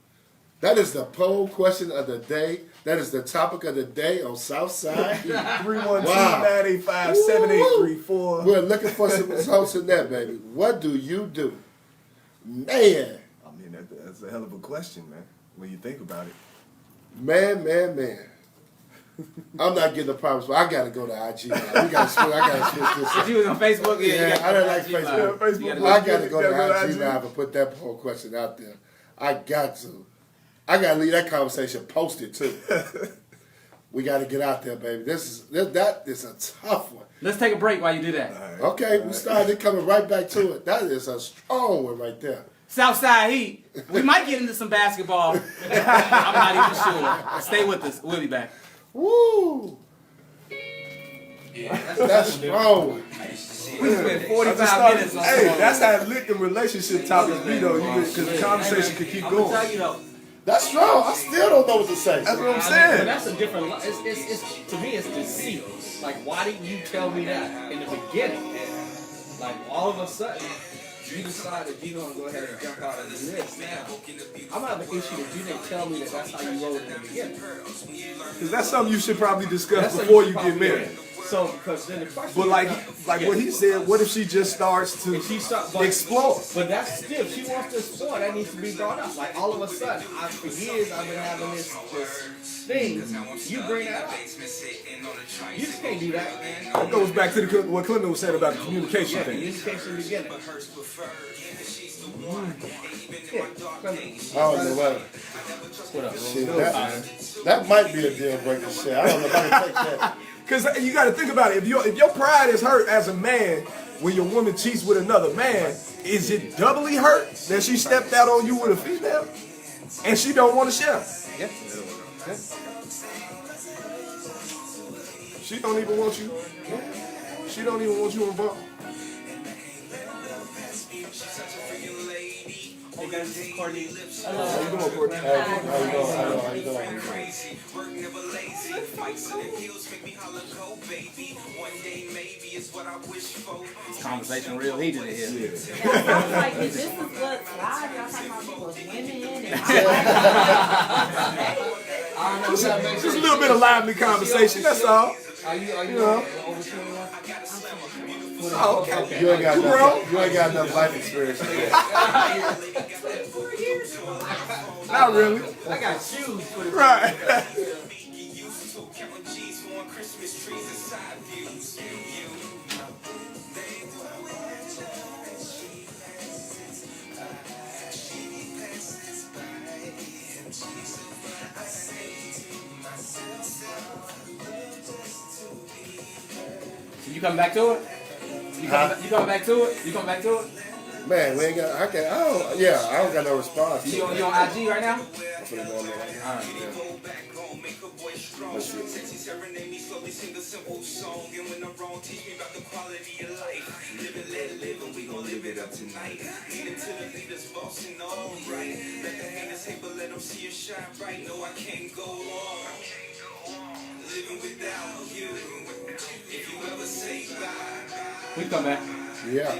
[SPEAKER 2] That is the poll question of the day. That is the topic of the day on Southside.
[SPEAKER 3] 312-985-7834.
[SPEAKER 2] We're looking for some results in that, baby. What do you do? Man.
[SPEAKER 3] I mean, that's a hell of a question, man, when you think about it.
[SPEAKER 2] Man. I'm not getting a promise, but I got to go to IG now. I got to switch this
[SPEAKER 1] If
[SPEAKER 2] up.
[SPEAKER 1] you was on Facebook,
[SPEAKER 2] Yeah, I don't like Facebook.
[SPEAKER 3] Facebook.
[SPEAKER 2] I got to go to
[SPEAKER 3] IG.
[SPEAKER 2] IG Live and put that poll question out there. I got to. I got to leave that conversation posted, too. We got to get out there, baby. That is a tough one.
[SPEAKER 1] let's take a break while you do that.
[SPEAKER 2] Okay, we started coming right back to it. That is a strong one right there.
[SPEAKER 1] SouthSideHeat. We might get into some basketball. I'm not even sure. Stay with us. We'll be back.
[SPEAKER 2] Woo! That's strong.
[SPEAKER 1] We spent 45 minutes on
[SPEAKER 3] Hey, that's how lit the relationship topics be, though. Because the conversation could keep
[SPEAKER 4] I'm gonna tell
[SPEAKER 3] going.
[SPEAKER 4] you though.
[SPEAKER 2] That's strong. I still don't know what to say.
[SPEAKER 3] That's what I'm
[SPEAKER 4] But
[SPEAKER 3] saying.
[SPEAKER 4] that's a different. It's to me, it's deceit. Like, why didn't you tell me that in the beginning? Like, all of a sudden, you decided you're gonna go ahead and jump out of this now. I'm gonna have an issue that you didn't tell me that that's how you rolled in the beginning.
[SPEAKER 3] Because that's something you should probably discuss
[SPEAKER 4] That's
[SPEAKER 3] before
[SPEAKER 4] something
[SPEAKER 3] you get married.
[SPEAKER 4] So, because then the question.
[SPEAKER 3] But like what he said, what if she just starts to explore?
[SPEAKER 4] But that's still, if she wants to explore, that needs to be brought up. Like all of a sudden, for years I've been having this thing. You bring that up. You just can't do that, man.
[SPEAKER 3] It goes back to what Clement was saying about the communication thing.
[SPEAKER 4] Communication beginning.
[SPEAKER 2] I don't know what.
[SPEAKER 4] What up,
[SPEAKER 2] Shit, that might be a deal breaker. Shit, I don't know if I can take that.
[SPEAKER 3] Because you got to think about it. If your pride is hurt as a man when your woman cheats with another man, is it doubly hurt that she stepped out on you with a female and she don't want to share?
[SPEAKER 4] Yeah.
[SPEAKER 3] She don't even want you. She don't even want you involved.
[SPEAKER 4] Hey guys, this is Courtney.
[SPEAKER 3] How you doing, Courtney?
[SPEAKER 2] How you doing?
[SPEAKER 1] This conversation real heated in here.
[SPEAKER 5] Yeah, I was like, this is what live y'all talking about people's women and
[SPEAKER 3] Just a little bit of lively conversation, that's all.
[SPEAKER 4] Are you
[SPEAKER 3] You know.
[SPEAKER 4] over 21?
[SPEAKER 3] Oh, okay.
[SPEAKER 2] You ain't got enough life experience yet.
[SPEAKER 3] Not really.
[SPEAKER 4] I got shoes for the
[SPEAKER 3] Right.
[SPEAKER 1] You coming back to it? You coming back to it? You coming back to it?
[SPEAKER 2] Man, we ain't got. I don't got no response.
[SPEAKER 1] You on IG right now?
[SPEAKER 2] I'm finna go on there right now.
[SPEAKER 1] All right.
[SPEAKER 2] Let's see.
[SPEAKER 1] We come back.
[SPEAKER 2] Yeah.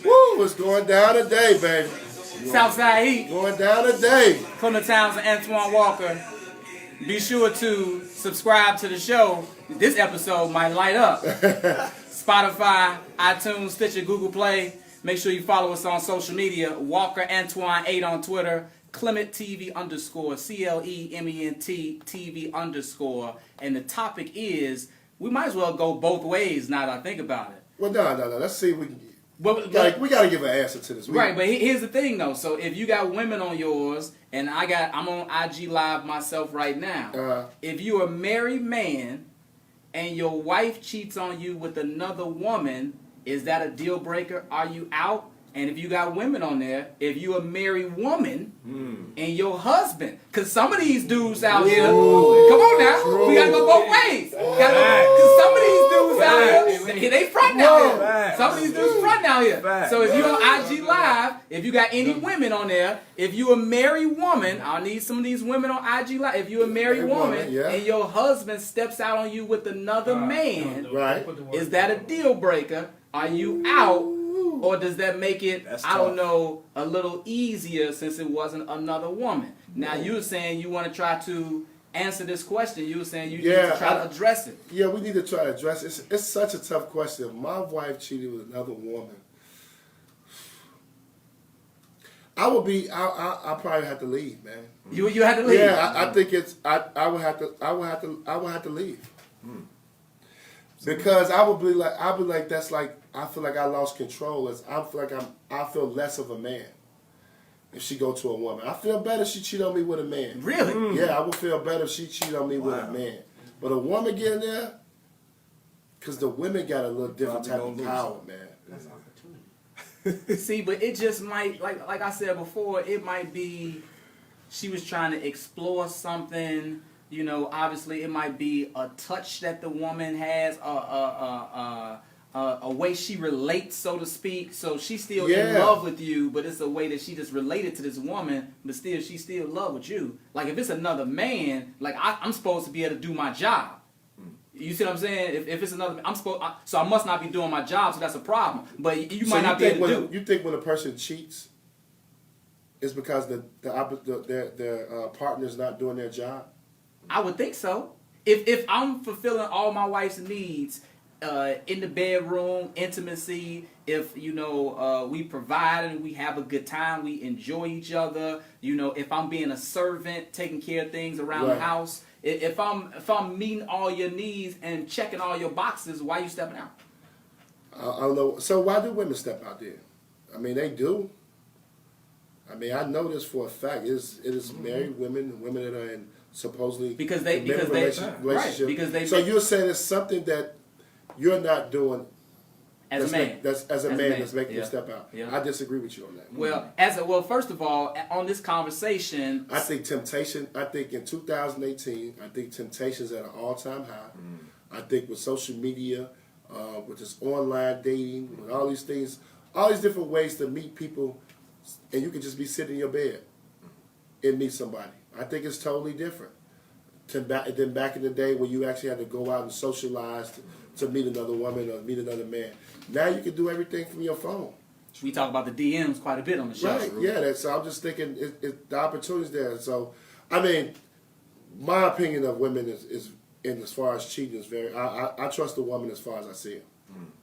[SPEAKER 2] Woo, it's going down today, baby.
[SPEAKER 1] Southside Heat.
[SPEAKER 2] Going down today.
[SPEAKER 1] Clement Townsend, Antoine Walker. Be sure to subscribe to the show. This episode might light up. Spotify, iTunes, Stitcher, Google Play. Make sure you follow us on social media. Walker Antoine 8 on Twitter. Clement TV _, CLEMENT TV _. And the topic is, we might as well go both ways now that I think about it.
[SPEAKER 2] Well, no. Let's see if we can.
[SPEAKER 1] But
[SPEAKER 2] We gotta give an answer to this.
[SPEAKER 1] Right, but here's the thing though. So if you got women on yours, and I'm on IG Live myself right now. If you're a married man and your wife cheats on you with another woman, is that a deal breaker? Are you out? And if you got women on there, if you're a married woman and your husband, because some of these dudes out here, come on now, we gotta go both ways. Because some of these dudes out here, they front out here. Some of these dudes front out here. So if you're on IG Live, if you got any women on there, if you're a married woman, I need some of these women on IG Live. If you're a married woman and your husband steps out on you with another man,
[SPEAKER 2] right?
[SPEAKER 1] Is that a deal breaker? Are you out? Or does that make it, I don't know, a little easier since it wasn't another woman? Now, you were saying you want to try to answer this question. You were saying you need to try to address it.
[SPEAKER 2] Yeah, we need to try to address it. It's such a tough question. If my wife cheated with another woman, I probably have to leave, man.
[SPEAKER 1] You had to leave?
[SPEAKER 2] Yeah, I think it's, I would have to leave. Because I would be like, that's like, I feel like I lost control. I feel like I feel less of a man if she go to a woman. I feel better if she cheat on me with a man.
[SPEAKER 1] Really?
[SPEAKER 2] Yeah, I would feel better if she cheat on me with a man. But a woman getting there, because the women got a little different type of power, man.
[SPEAKER 4] That's opportunity.
[SPEAKER 1] See, but it just might, like I said before, it might be she was trying to explore something. You know, obviously it might be a touch that the woman has, a way she relates, so to speak. So she's still in love with you, but it's a way that she just related to this woman, but still she's still in love with you. Like if it's another man, like I'm supposed to be able to do my job. You see what I'm saying? If it's another, so I must not be doing my job, so that's a problem. But you might not be able to do.
[SPEAKER 2] You think when a person cheats, it's because their partner's not doing their job?
[SPEAKER 1] I would think so. If I'm fulfilling all my wife's needs in the bedroom, intimacy, if we provide and we have a good time, we enjoy each other. If I'm being a servant, taking care of things around the house, if I'm meeting all your needs and checking all your boxes, why are you stepping out?
[SPEAKER 2] I don't know. So why do women step out there? I mean, they do. I mean, I know this for a fact. It is married women that are in supposedly relationship. So you're saying it's something that you're not doing
[SPEAKER 1] as a man.
[SPEAKER 2] That's making you step out.
[SPEAKER 1] Yeah.
[SPEAKER 2] I disagree with you on that.
[SPEAKER 1] Well, first of all, on this conversation,
[SPEAKER 2] I think temptation. I think in 2018, I think temptation's at an all-time high. I think with social media, with this online dating, with all these things, all these different ways to meet people, and you can just be sitting in your bed and meet somebody. I think it's totally different than back in the day when you actually had to go out and socialize to meet another woman or meet another man. Now you can do everything from your phone.
[SPEAKER 1] We talk about the DMs quite a bit on the show.
[SPEAKER 2] Right, yeah. So I'm just thinking the opportunity's there. So, I mean, my opinion of women is and as far as cheating is very. I trust a woman as far as I see her.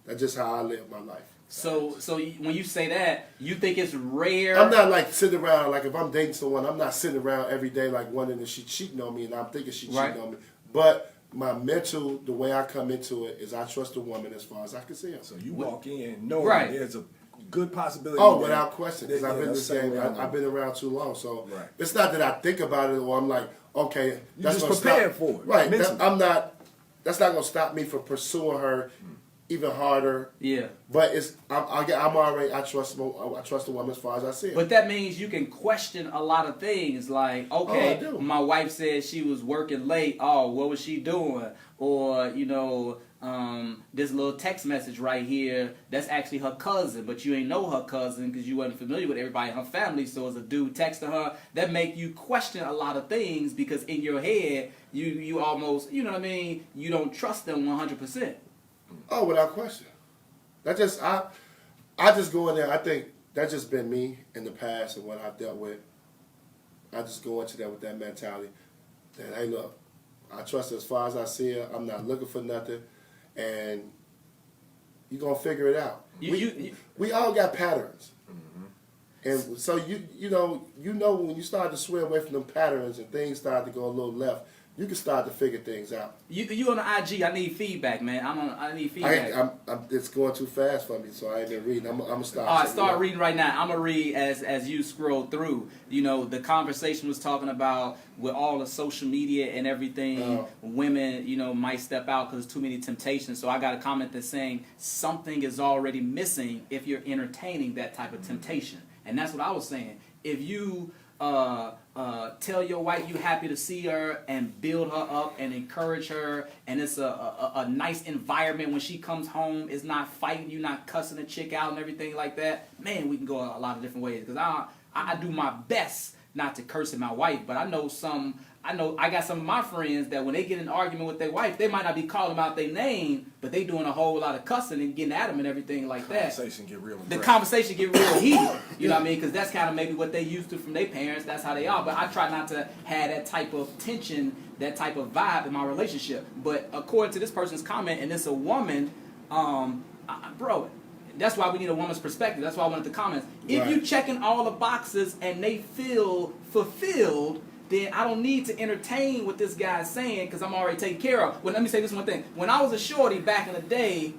[SPEAKER 2] That's just how I live my life.
[SPEAKER 1] So when you say that, you think it's rare?
[SPEAKER 2] I'm not like sitting around like if I'm dating someone, I'm not sitting around every day like wondering if she's cheating on me and I'm thinking she's cheating on me. But my mental, the way I come into it is I trust a woman as far as I can see her.
[SPEAKER 3] So you walk in knowing there's a good possibility.
[SPEAKER 2] Oh, without question, because I've been this game. I've been around too long, so it's not that I think about it or I'm like, okay, that's
[SPEAKER 3] just prepared for it.
[SPEAKER 2] Right, I'm not. That's not gonna stop me from pursuing her even harder.
[SPEAKER 1] Yeah.
[SPEAKER 2] But I'm already. I trust the woman as far as I see her.
[SPEAKER 1] But that means you can question a lot of things. Like, okay, my wife said she was working late. Oh, what was she doing? Or this little text message right here, that's actually her cousin, but you ain't know her cousin because you wasn't familiar with everybody in her family. So as a dude texting her, that make you question a lot of things because in your head, you almost, you don't trust them 100%.
[SPEAKER 2] Oh, without question. That just I just go in there. I think that's just been me in the past and what I've dealt with. I just go into that with that mentality. That hey, look, I trust her as far as I see her. I'm not looking for nothing, and you're gonna figure it out. We all got patterns, and so you know when you start to sway away from them patterns and things start to go a little left, you can start to figure things out.
[SPEAKER 1] You on the IG? I need feedback, man. I need feedback.
[SPEAKER 2] It's going too fast for me, so I ain't been reading. I'm gonna start.
[SPEAKER 1] All right, start reading right now. I'm gonna read as you scroll through. The conversation was talking about with all the social media and everything, women, might step out because there's too many temptations. So I got a comment that's saying something is already missing if you're entertaining that type of temptation, and that's what I was saying. If you tell your wife you happy to see her and build her up and encourage her, and it's a nice environment when she comes home. It's not fighting, you not cussing a chick out and everything like that. Man, we can go a lot of different ways because I do my best not to curse at my wife, but I got some of my friends that when they get in an argument with their wife, they might not be calling out their name, but they doing a whole lot of cussing and getting at them and everything like that. The conversation get real heated. You know what I mean? Because that's kind of maybe what they used to from their parents. That's how they are. But I try not to have that type of tension, that type of vibe in my relationship. But according to this person's comment, and it's a woman, bro, that's why we need a woman's perspective. That's why I wanted the comments. If you checking all the boxes and they feel fulfilled, then I don't need to entertain what this guy's saying because I'm already taken care of. Well, let me say this one thing. When I was a shorty back in the day,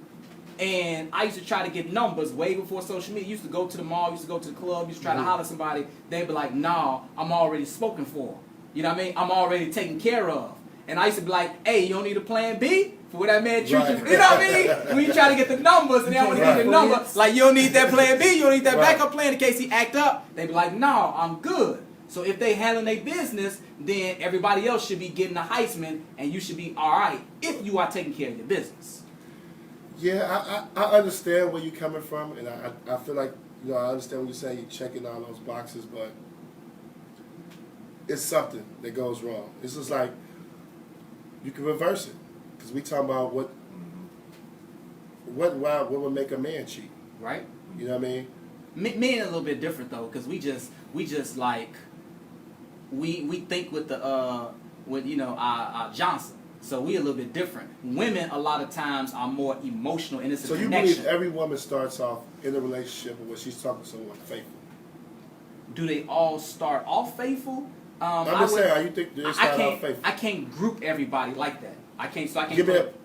[SPEAKER 1] and I used to try to get numbers way before social media, used to go to the mall, used to go to the club, used to try to holler at somebody, they'd be like, nah, I'm already spoken for. You know what I mean? I'm already taken care of. And I used to be like, hey, you don't need a plan B? For what that man treats you, you know what I mean? When you try to get the numbers and they don't need the number, like you don't need that plan B, you don't need that backup plan in case he act up. They be like, no, I'm good. So if they handling their business, then everybody else should be getting a Heisman, and you should be all right if you are taking care of your business.
[SPEAKER 2] Yeah, I understand where you're coming from, and I feel like I understand what you're saying. You're checking all those boxes, but it's something that goes wrong. It's just like you can reverse it. Because we talking about what would make a man cheat.
[SPEAKER 1] Right.
[SPEAKER 2] You know what I mean?
[SPEAKER 1] Men a little bit different though, because we just like we think with the with our Johnson. So we a little bit different. Women a lot of times are more emotional, and it's a
[SPEAKER 2] so
[SPEAKER 1] connection.
[SPEAKER 2] You believe every woman starts off in a relationship when she's talking to someone faithful?
[SPEAKER 1] Do they all start off faithful?
[SPEAKER 2] I'm just saying, how you think they start off faithful?
[SPEAKER 1] I can't group everybody like that. I can't.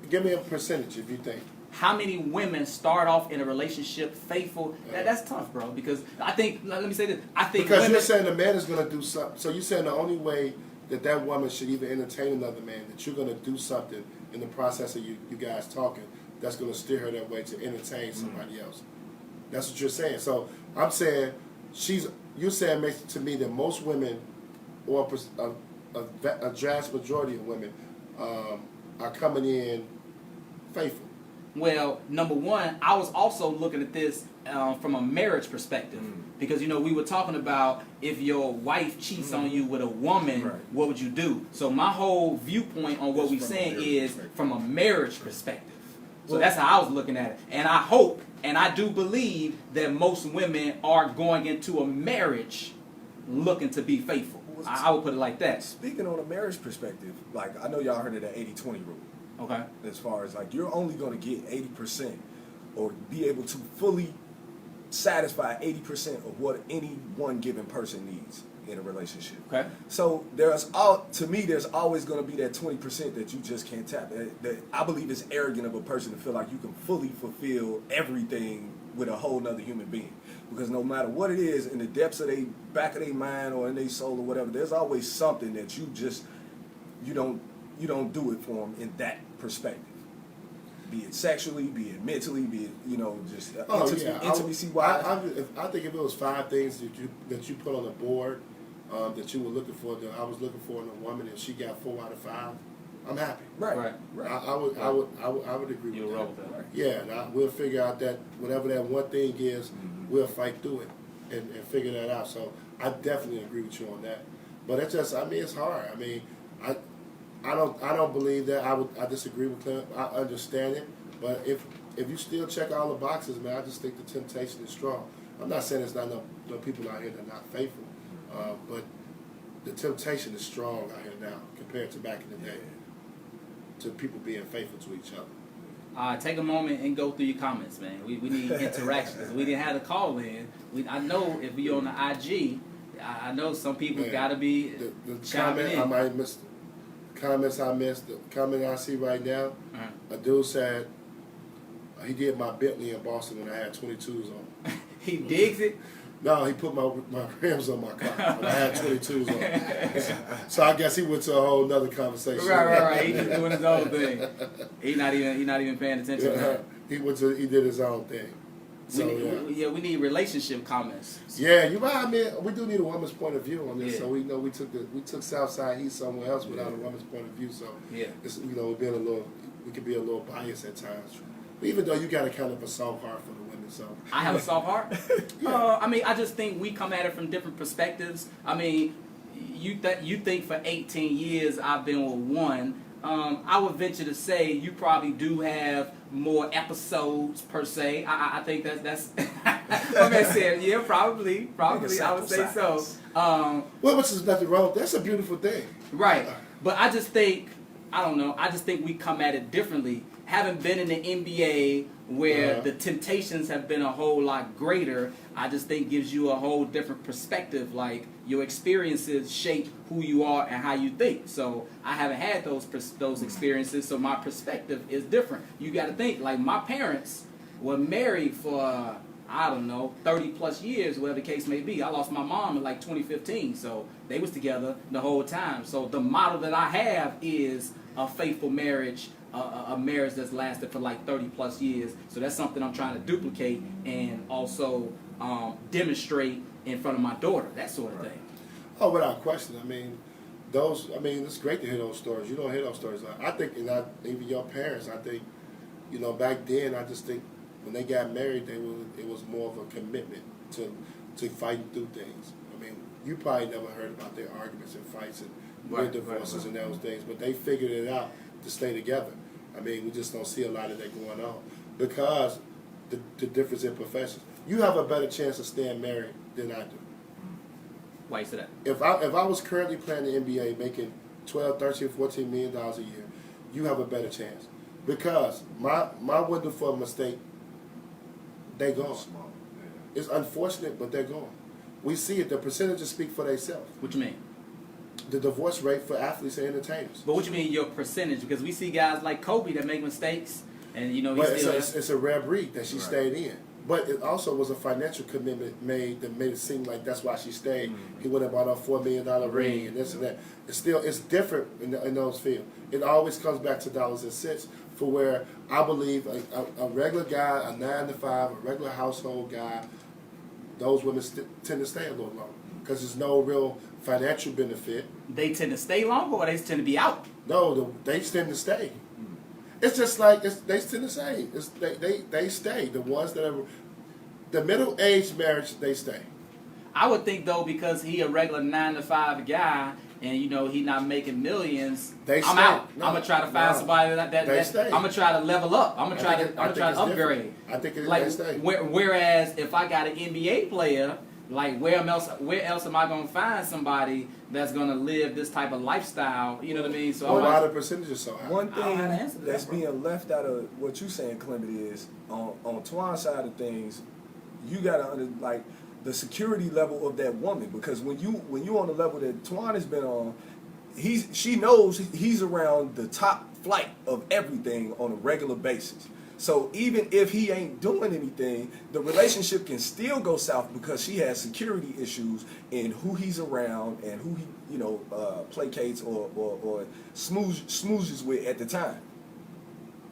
[SPEAKER 2] Give me a percentage if you think.
[SPEAKER 1] How many women start off in a relationship faithful? That's tough, bro. Because I think, let me say this. I think
[SPEAKER 2] because you're saying the man is going to do something. So you're saying the only way that woman should even entertain another man, that you're going to do something in the process of you guys talking that's going to steer her that way to entertain somebody else. That's what you're saying. So I'm saying you're saying to me that most women, or a vast majority of women, are coming in faithful.
[SPEAKER 1] Well, number one, I was also looking at this from a marriage perspective. Because, we were talking about if your wife cheats on you with a woman, what would you do? So my whole viewpoint on what we're saying is from a marriage perspective. So that's how I was looking at it. And I hope, and I do believe that most women are going into a marriage looking to be faithful. I would put it like that.
[SPEAKER 3] Speaking on a marriage perspective, like I know y'all heard of that 80-20 rule.
[SPEAKER 1] Okay.
[SPEAKER 3] As far as like you're only going to get 80% or be able to fully satisfy 80% of what any one given person needs in a relationship.
[SPEAKER 1] Okay.
[SPEAKER 3] So there's always going to be that 20% that you just can't tap. That I believe is arrogant of a person to feel like you can fully fulfill everything with a whole nother human being. Because no matter what it is, in the depths of their back of their mind or in their soul or whatever, there's always something that you don't do it for them in that perspective. Be it sexually, be it mentally, be it just intimacy wise.
[SPEAKER 2] I think if it was 5 things that you put on the board that you were looking for, that I was looking for in a woman, and she got 4 out of 5, I'm happy.
[SPEAKER 3] Right.
[SPEAKER 2] I would agree with that.
[SPEAKER 1] With that.
[SPEAKER 3] Right.
[SPEAKER 2] Yeah, we'll figure out that whatever that one thing is, we'll fight through it and figure that out. So I definitely agree with you on that. But it's just, it's hard. I don't believe that. I disagree with Clement. I understand it, but if you still check all the boxes, man, I just think the temptation is strong. I'm not saying there's not no people out here that are not faithful, but the temptation is strong out here now compared to back in the day, to people being faithful to each other.
[SPEAKER 1] Take a moment and go through your comments, man. We need interaction because we didn't have the call in. I know if you're on the IG, I know some people got to be
[SPEAKER 2] the
[SPEAKER 1] chiming
[SPEAKER 2] comment
[SPEAKER 1] in.
[SPEAKER 2] I might miss. Comments I missed. The comment I see right now, a dude said he did my Bentley in Boston when I had 22s on.
[SPEAKER 1] He digs it?
[SPEAKER 2] No, he put my rims on my car when I had 22s on. So I guess he went to a whole nother conversation.
[SPEAKER 1] Right. He just doing his own thing. He not even paying attention to that.
[SPEAKER 2] He did his own thing. So,
[SPEAKER 1] we need relationship comments.
[SPEAKER 2] Yeah, you right. We do need a woman's point of view on this. Yeah. So we know we took SouthSideHeat somewhere else without a woman's point of view. So it's, we could be a little biased at times. But even though you got a kind of a soft heart for the women, so
[SPEAKER 1] I have a soft heart.
[SPEAKER 2] Yeah.
[SPEAKER 1] I just think we come at it from different perspectives. You think for 18 years I've been with one. I would venture to say you probably do have more episodes per se. I think that's. My man said, yeah, probably. I would say so.
[SPEAKER 2] Which is nothing wrong. That's a beautiful thing.
[SPEAKER 1] Right, but I just think we come at it differently. Having been in the NBA where the temptations have been a whole lot greater, I just think gives you a whole different perspective. Like your experiences shape who you are and how you think. So I haven't had those experiences, so my perspective is different. You got to think like my parents were married for 30 plus years, whatever the case may be. I lost my mom in like 2015, so they was together the whole time. So the model that I have is a faithful marriage. A marriage that's lasted for like 30 plus years. So that's something I'm trying to duplicate and also demonstrate in front of my daughter, that sort of thing.
[SPEAKER 2] Oh, without question. It's great to hear those stories. You don't hear those stories. I think, even your parents, I think, back then, I just think when they got married, it was more of a commitment to fighting through things. You probably never heard about their arguments and fights and their divorces and those things, but they figured it out to stay together. We just don't see a lot of that going on because the difference in professions. you have a better chance of staying married than I do.
[SPEAKER 1] Why you say that?
[SPEAKER 2] If I was currently playing the NBA making $12, $13, $14 million a year, you have a better chance. Because my window for a mistake, they gone. It's unfortunate, but they're gone. We see it. The percentages speak for themselves.
[SPEAKER 1] What you mean?
[SPEAKER 2] The divorce rate for athletes and entertainers.
[SPEAKER 1] But what you mean your percentage? Because we see guys like Kobe that make mistakes, and
[SPEAKER 2] But
[SPEAKER 1] he's still.
[SPEAKER 2] it's a rare breed that she stayed in. But it also was a financial commitment made that made it seem like that's why she stayed. Mm-hmm. He went and bought a $4 million ring and this and that. It's different in those fields. It always comes back to dollars and cents for where I believe a regular guy, a 9 to 5, a regular household guy, those women tend to stay a little longer because there's no real financial benefit.
[SPEAKER 1] They tend to stay longer, or they tend to be out.
[SPEAKER 2] No, they tend to stay. It's just like they tend to stay. They stay. The ones that are the middle-aged marriage, they stay.
[SPEAKER 1] I would think though, because he a regular 9 to 5 guy, and he not making millions. I'm out.
[SPEAKER 2] No,
[SPEAKER 1] I'm gonna try to find somebody that
[SPEAKER 2] stay.
[SPEAKER 1] I'm gonna try to level up. I'm gonna try to upgrade.
[SPEAKER 2] I think it's
[SPEAKER 1] like
[SPEAKER 2] they stay.
[SPEAKER 1] Whereas if I got an NBA player, like where else am I gonna find somebody that's gonna live this type of lifestyle? You know what I mean? So
[SPEAKER 2] why the percentages so high?
[SPEAKER 3] One thing that's being left out of what you're saying, Clement, is on Twan's side of things, you gotta the security level of that woman, because when you on the level that Twan has been on, she knows he's around the top flight of everything on a regular basis. So even if he ain't doing anything, the relationship can still go south because she has security issues in who he's around and who he placates or smoozes with at the time.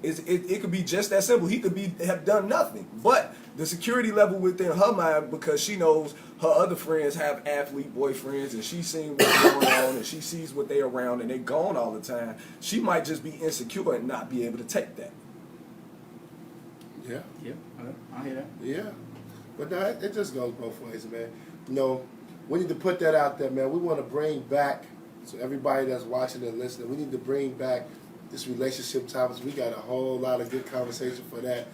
[SPEAKER 3] It could be just that simple. He could have done nothing, but the security level within her mind, because she knows her other friends have athlete boyfriends and she's seen what's going on and she sees what they're around and they're gone all the time. She might just be insecure and not be able to take that.
[SPEAKER 2] Yeah.
[SPEAKER 1] Yeah, I hear that.
[SPEAKER 2] Yeah. But no, it just goes both ways, man. We need to put that out there, man. We want to bring back, so everybody that's watching and listening, we need to bring back this relationship topics. We got a whole lot of good conversation for that.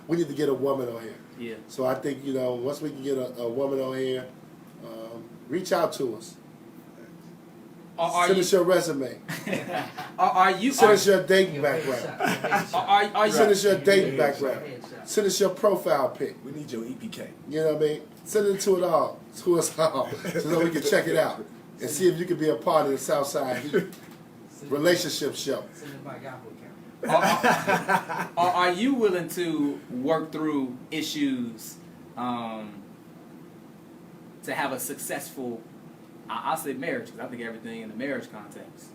[SPEAKER 2] We need to get a woman on here. Yeah. So I think, once we can get a woman on here, reach out to us. Send us your resume. Send us your dating background. Send us your dating background. Send us your profile pic.
[SPEAKER 3] We need your EPK.
[SPEAKER 2] You know what I mean? Send it to us all, so that we can check it out and see if you can be a part of the Southside Heat relationship show.
[SPEAKER 6] Send it by Yahoo account.
[SPEAKER 1] Are you willing to work through issues to have a successful, I'll say marriage, because I think everything in the marriage context.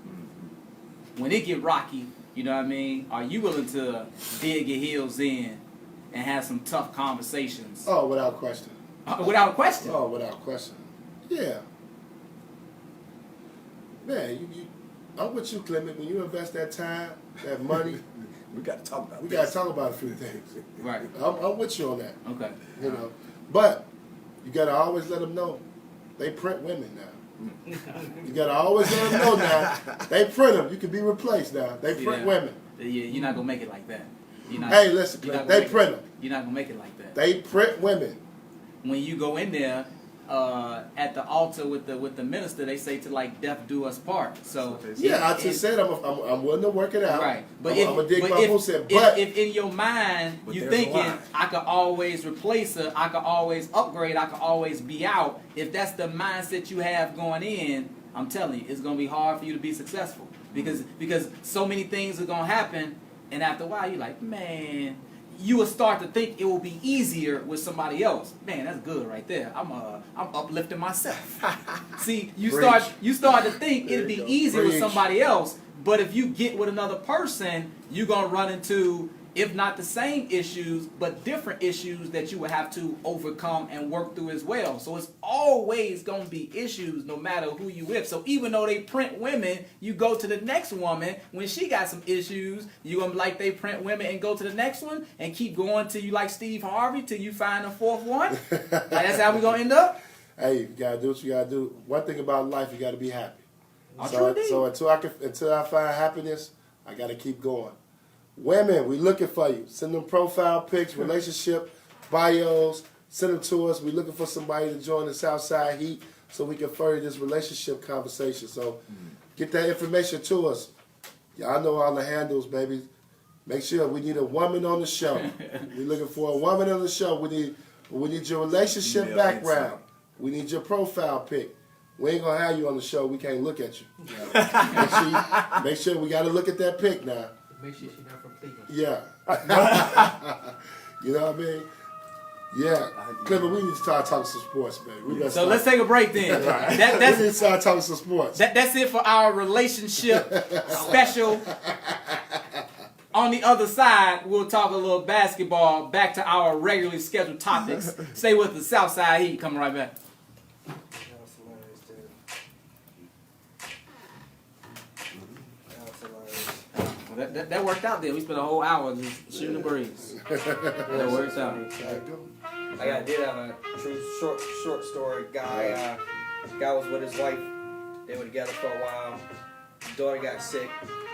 [SPEAKER 1] When it get rocky, you know what I mean? Are you willing to dig your heels in and have some tough conversations?
[SPEAKER 2] Oh, without question.
[SPEAKER 1] Without question?
[SPEAKER 2] Oh, without question. Yeah. Man, I'm with you, Clement. When you invest that time, that money,
[SPEAKER 3] we got to talk about.
[SPEAKER 2] We got to talk about a few things.
[SPEAKER 1] Right.
[SPEAKER 2] I'm with you on that.
[SPEAKER 1] Okay.
[SPEAKER 2] But you got to always let them know they print women now. You got to always let them know now they print them. You can be replaced now. They print women.
[SPEAKER 1] Yeah, you're not gonna make it like that.
[SPEAKER 2] Hey, listen, they print them.
[SPEAKER 1] You're not gonna make it like that.
[SPEAKER 2] They print women.
[SPEAKER 1] When you go in there at the altar with the minister, they say to like death do us part. So
[SPEAKER 2] yeah, I just said I'm willing to work it out.
[SPEAKER 1] Right, but if in your mind you thinking I could always replace her, I could always upgrade, I could always be out. If that's the mindset you have going in, I'm telling you, it's gonna be hard for you to be successful because so many things are gonna happen, and after a while you're like, man. You will start to think it will be easier with somebody else. Man, that's good right there. I'm uplifting myself. See, you start to think it'd be easier with somebody else, but if you get with another person, you're gonna run into, if not the same issues, but different issues that you will have to overcome and work through as well. So it's always gonna be issues no matter who you with. So even though they print women, you go to the next woman, when she got some issues, you're gonna be like they print women and go to the next one and keep going till you like Steve Harvey till you find a fourth one. Like that's how we gonna end up.
[SPEAKER 2] Hey, you gotta do what you gotta do. One thing about life, you gotta be happy.
[SPEAKER 1] So
[SPEAKER 2] until I find happiness, I gotta keep going. Women, we looking for you. Send them profile pics, relationship bios. send them to us. We're looking for somebody to join the Southside Heat so we can further this relationship conversation. So get that information to us. Y'all know all the handles, baby. Make sure we need a woman on the show. We're looking for a woman on the show. We need your relationship
[SPEAKER 3] Email
[SPEAKER 2] background.
[SPEAKER 3] inside.
[SPEAKER 2] We need your profile pic. We ain't gonna have you on the show. We can't look at you. Make sure we gotta look at that pic now.
[SPEAKER 6] Make sure she's not from Cleveland.
[SPEAKER 2] Yeah. You know what I mean? Yeah. Clement, we need to start talking some sports, baby.
[SPEAKER 1] So let's take a break then.
[SPEAKER 2] we need to start talking some sports.
[SPEAKER 1] That's it for our relationship special. On the other side, we'll talk a little basketball. Back to our regularly scheduled topics. Stay with the Southside Heat. Coming right back. Well, that worked out there. We spent a whole hour just shooting the breeze. That works out.
[SPEAKER 4] I did have a true short story. Guy was with his wife. They were together for a while. Daughter got sick.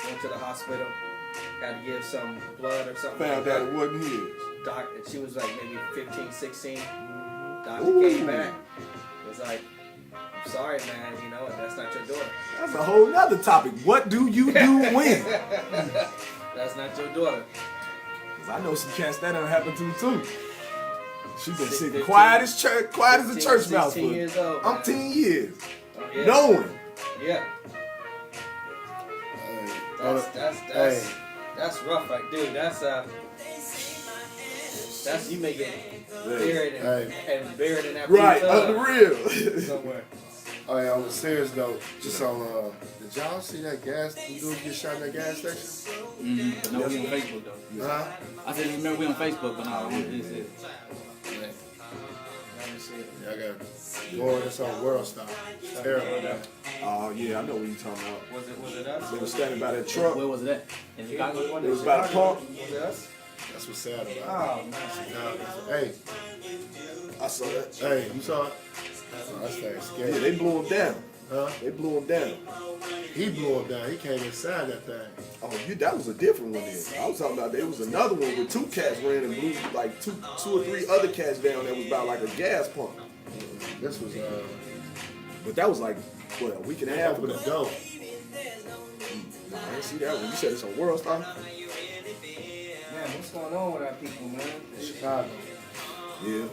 [SPEAKER 4] Went to the hospital. Had to give some blood or something.
[SPEAKER 3] Found
[SPEAKER 4] like
[SPEAKER 3] out it wasn't his.
[SPEAKER 4] She was like maybe 15, 16. Doctor came back. Was like, I'm sorry, man. You know, that's not your daughter.
[SPEAKER 3] That's a whole nother topic. What do you do when?
[SPEAKER 4] That's not your daughter.
[SPEAKER 3] Because I know some cats that done happened to too. She been sitting
[SPEAKER 4] 15,
[SPEAKER 3] quiet as a church mouse.
[SPEAKER 4] 16 years old.
[SPEAKER 3] I'm 10 years.
[SPEAKER 4] Oh, yeah.
[SPEAKER 3] Knowing.
[SPEAKER 4] Yeah. That's rough, right, dude. That's you may get buried and buried in that
[SPEAKER 3] right,
[SPEAKER 4] tub
[SPEAKER 3] on the real.
[SPEAKER 4] somewhere.
[SPEAKER 2] Oh yeah, on a serious note, just on did y'all see that dude get shot in that gas station?
[SPEAKER 1] Mm-hmm. No, we on Facebook though.
[SPEAKER 2] Huh?
[SPEAKER 1] I said, remember we on Facebook, but no, this is it.
[SPEAKER 2] Yeah, I got Lord, it's on World Star. It's terrible.
[SPEAKER 3] Oh yeah, I know what you're talking about.
[SPEAKER 4] Was it us?
[SPEAKER 3] They were standing by that truck.
[SPEAKER 1] Where was it at? In Chicago?
[SPEAKER 3] It was by the park.
[SPEAKER 4] Was it us?
[SPEAKER 2] That's what's sad about it.
[SPEAKER 4] Oh, man.
[SPEAKER 2] Hey,
[SPEAKER 3] I saw that.
[SPEAKER 2] hey, you saw it? Oh, that's very scary.
[SPEAKER 3] Yeah, they blew him down.
[SPEAKER 2] Huh?
[SPEAKER 3] They blew him down.
[SPEAKER 2] He blew him down. He came inside that thing.
[SPEAKER 3] Oh, that was a different one then. I was talking about there was another one where two cats ran and blew like two or three other cats down that was about like a gas pump.
[SPEAKER 2] This was
[SPEAKER 3] But that was like, what, a week and a half
[SPEAKER 2] open
[SPEAKER 3] ago?
[SPEAKER 2] the door.
[SPEAKER 3] No, I didn't see that one. You said it's on World Star?
[SPEAKER 4] Man, what's going on with our people, man?
[SPEAKER 2] Chicago.
[SPEAKER 3] Yeah.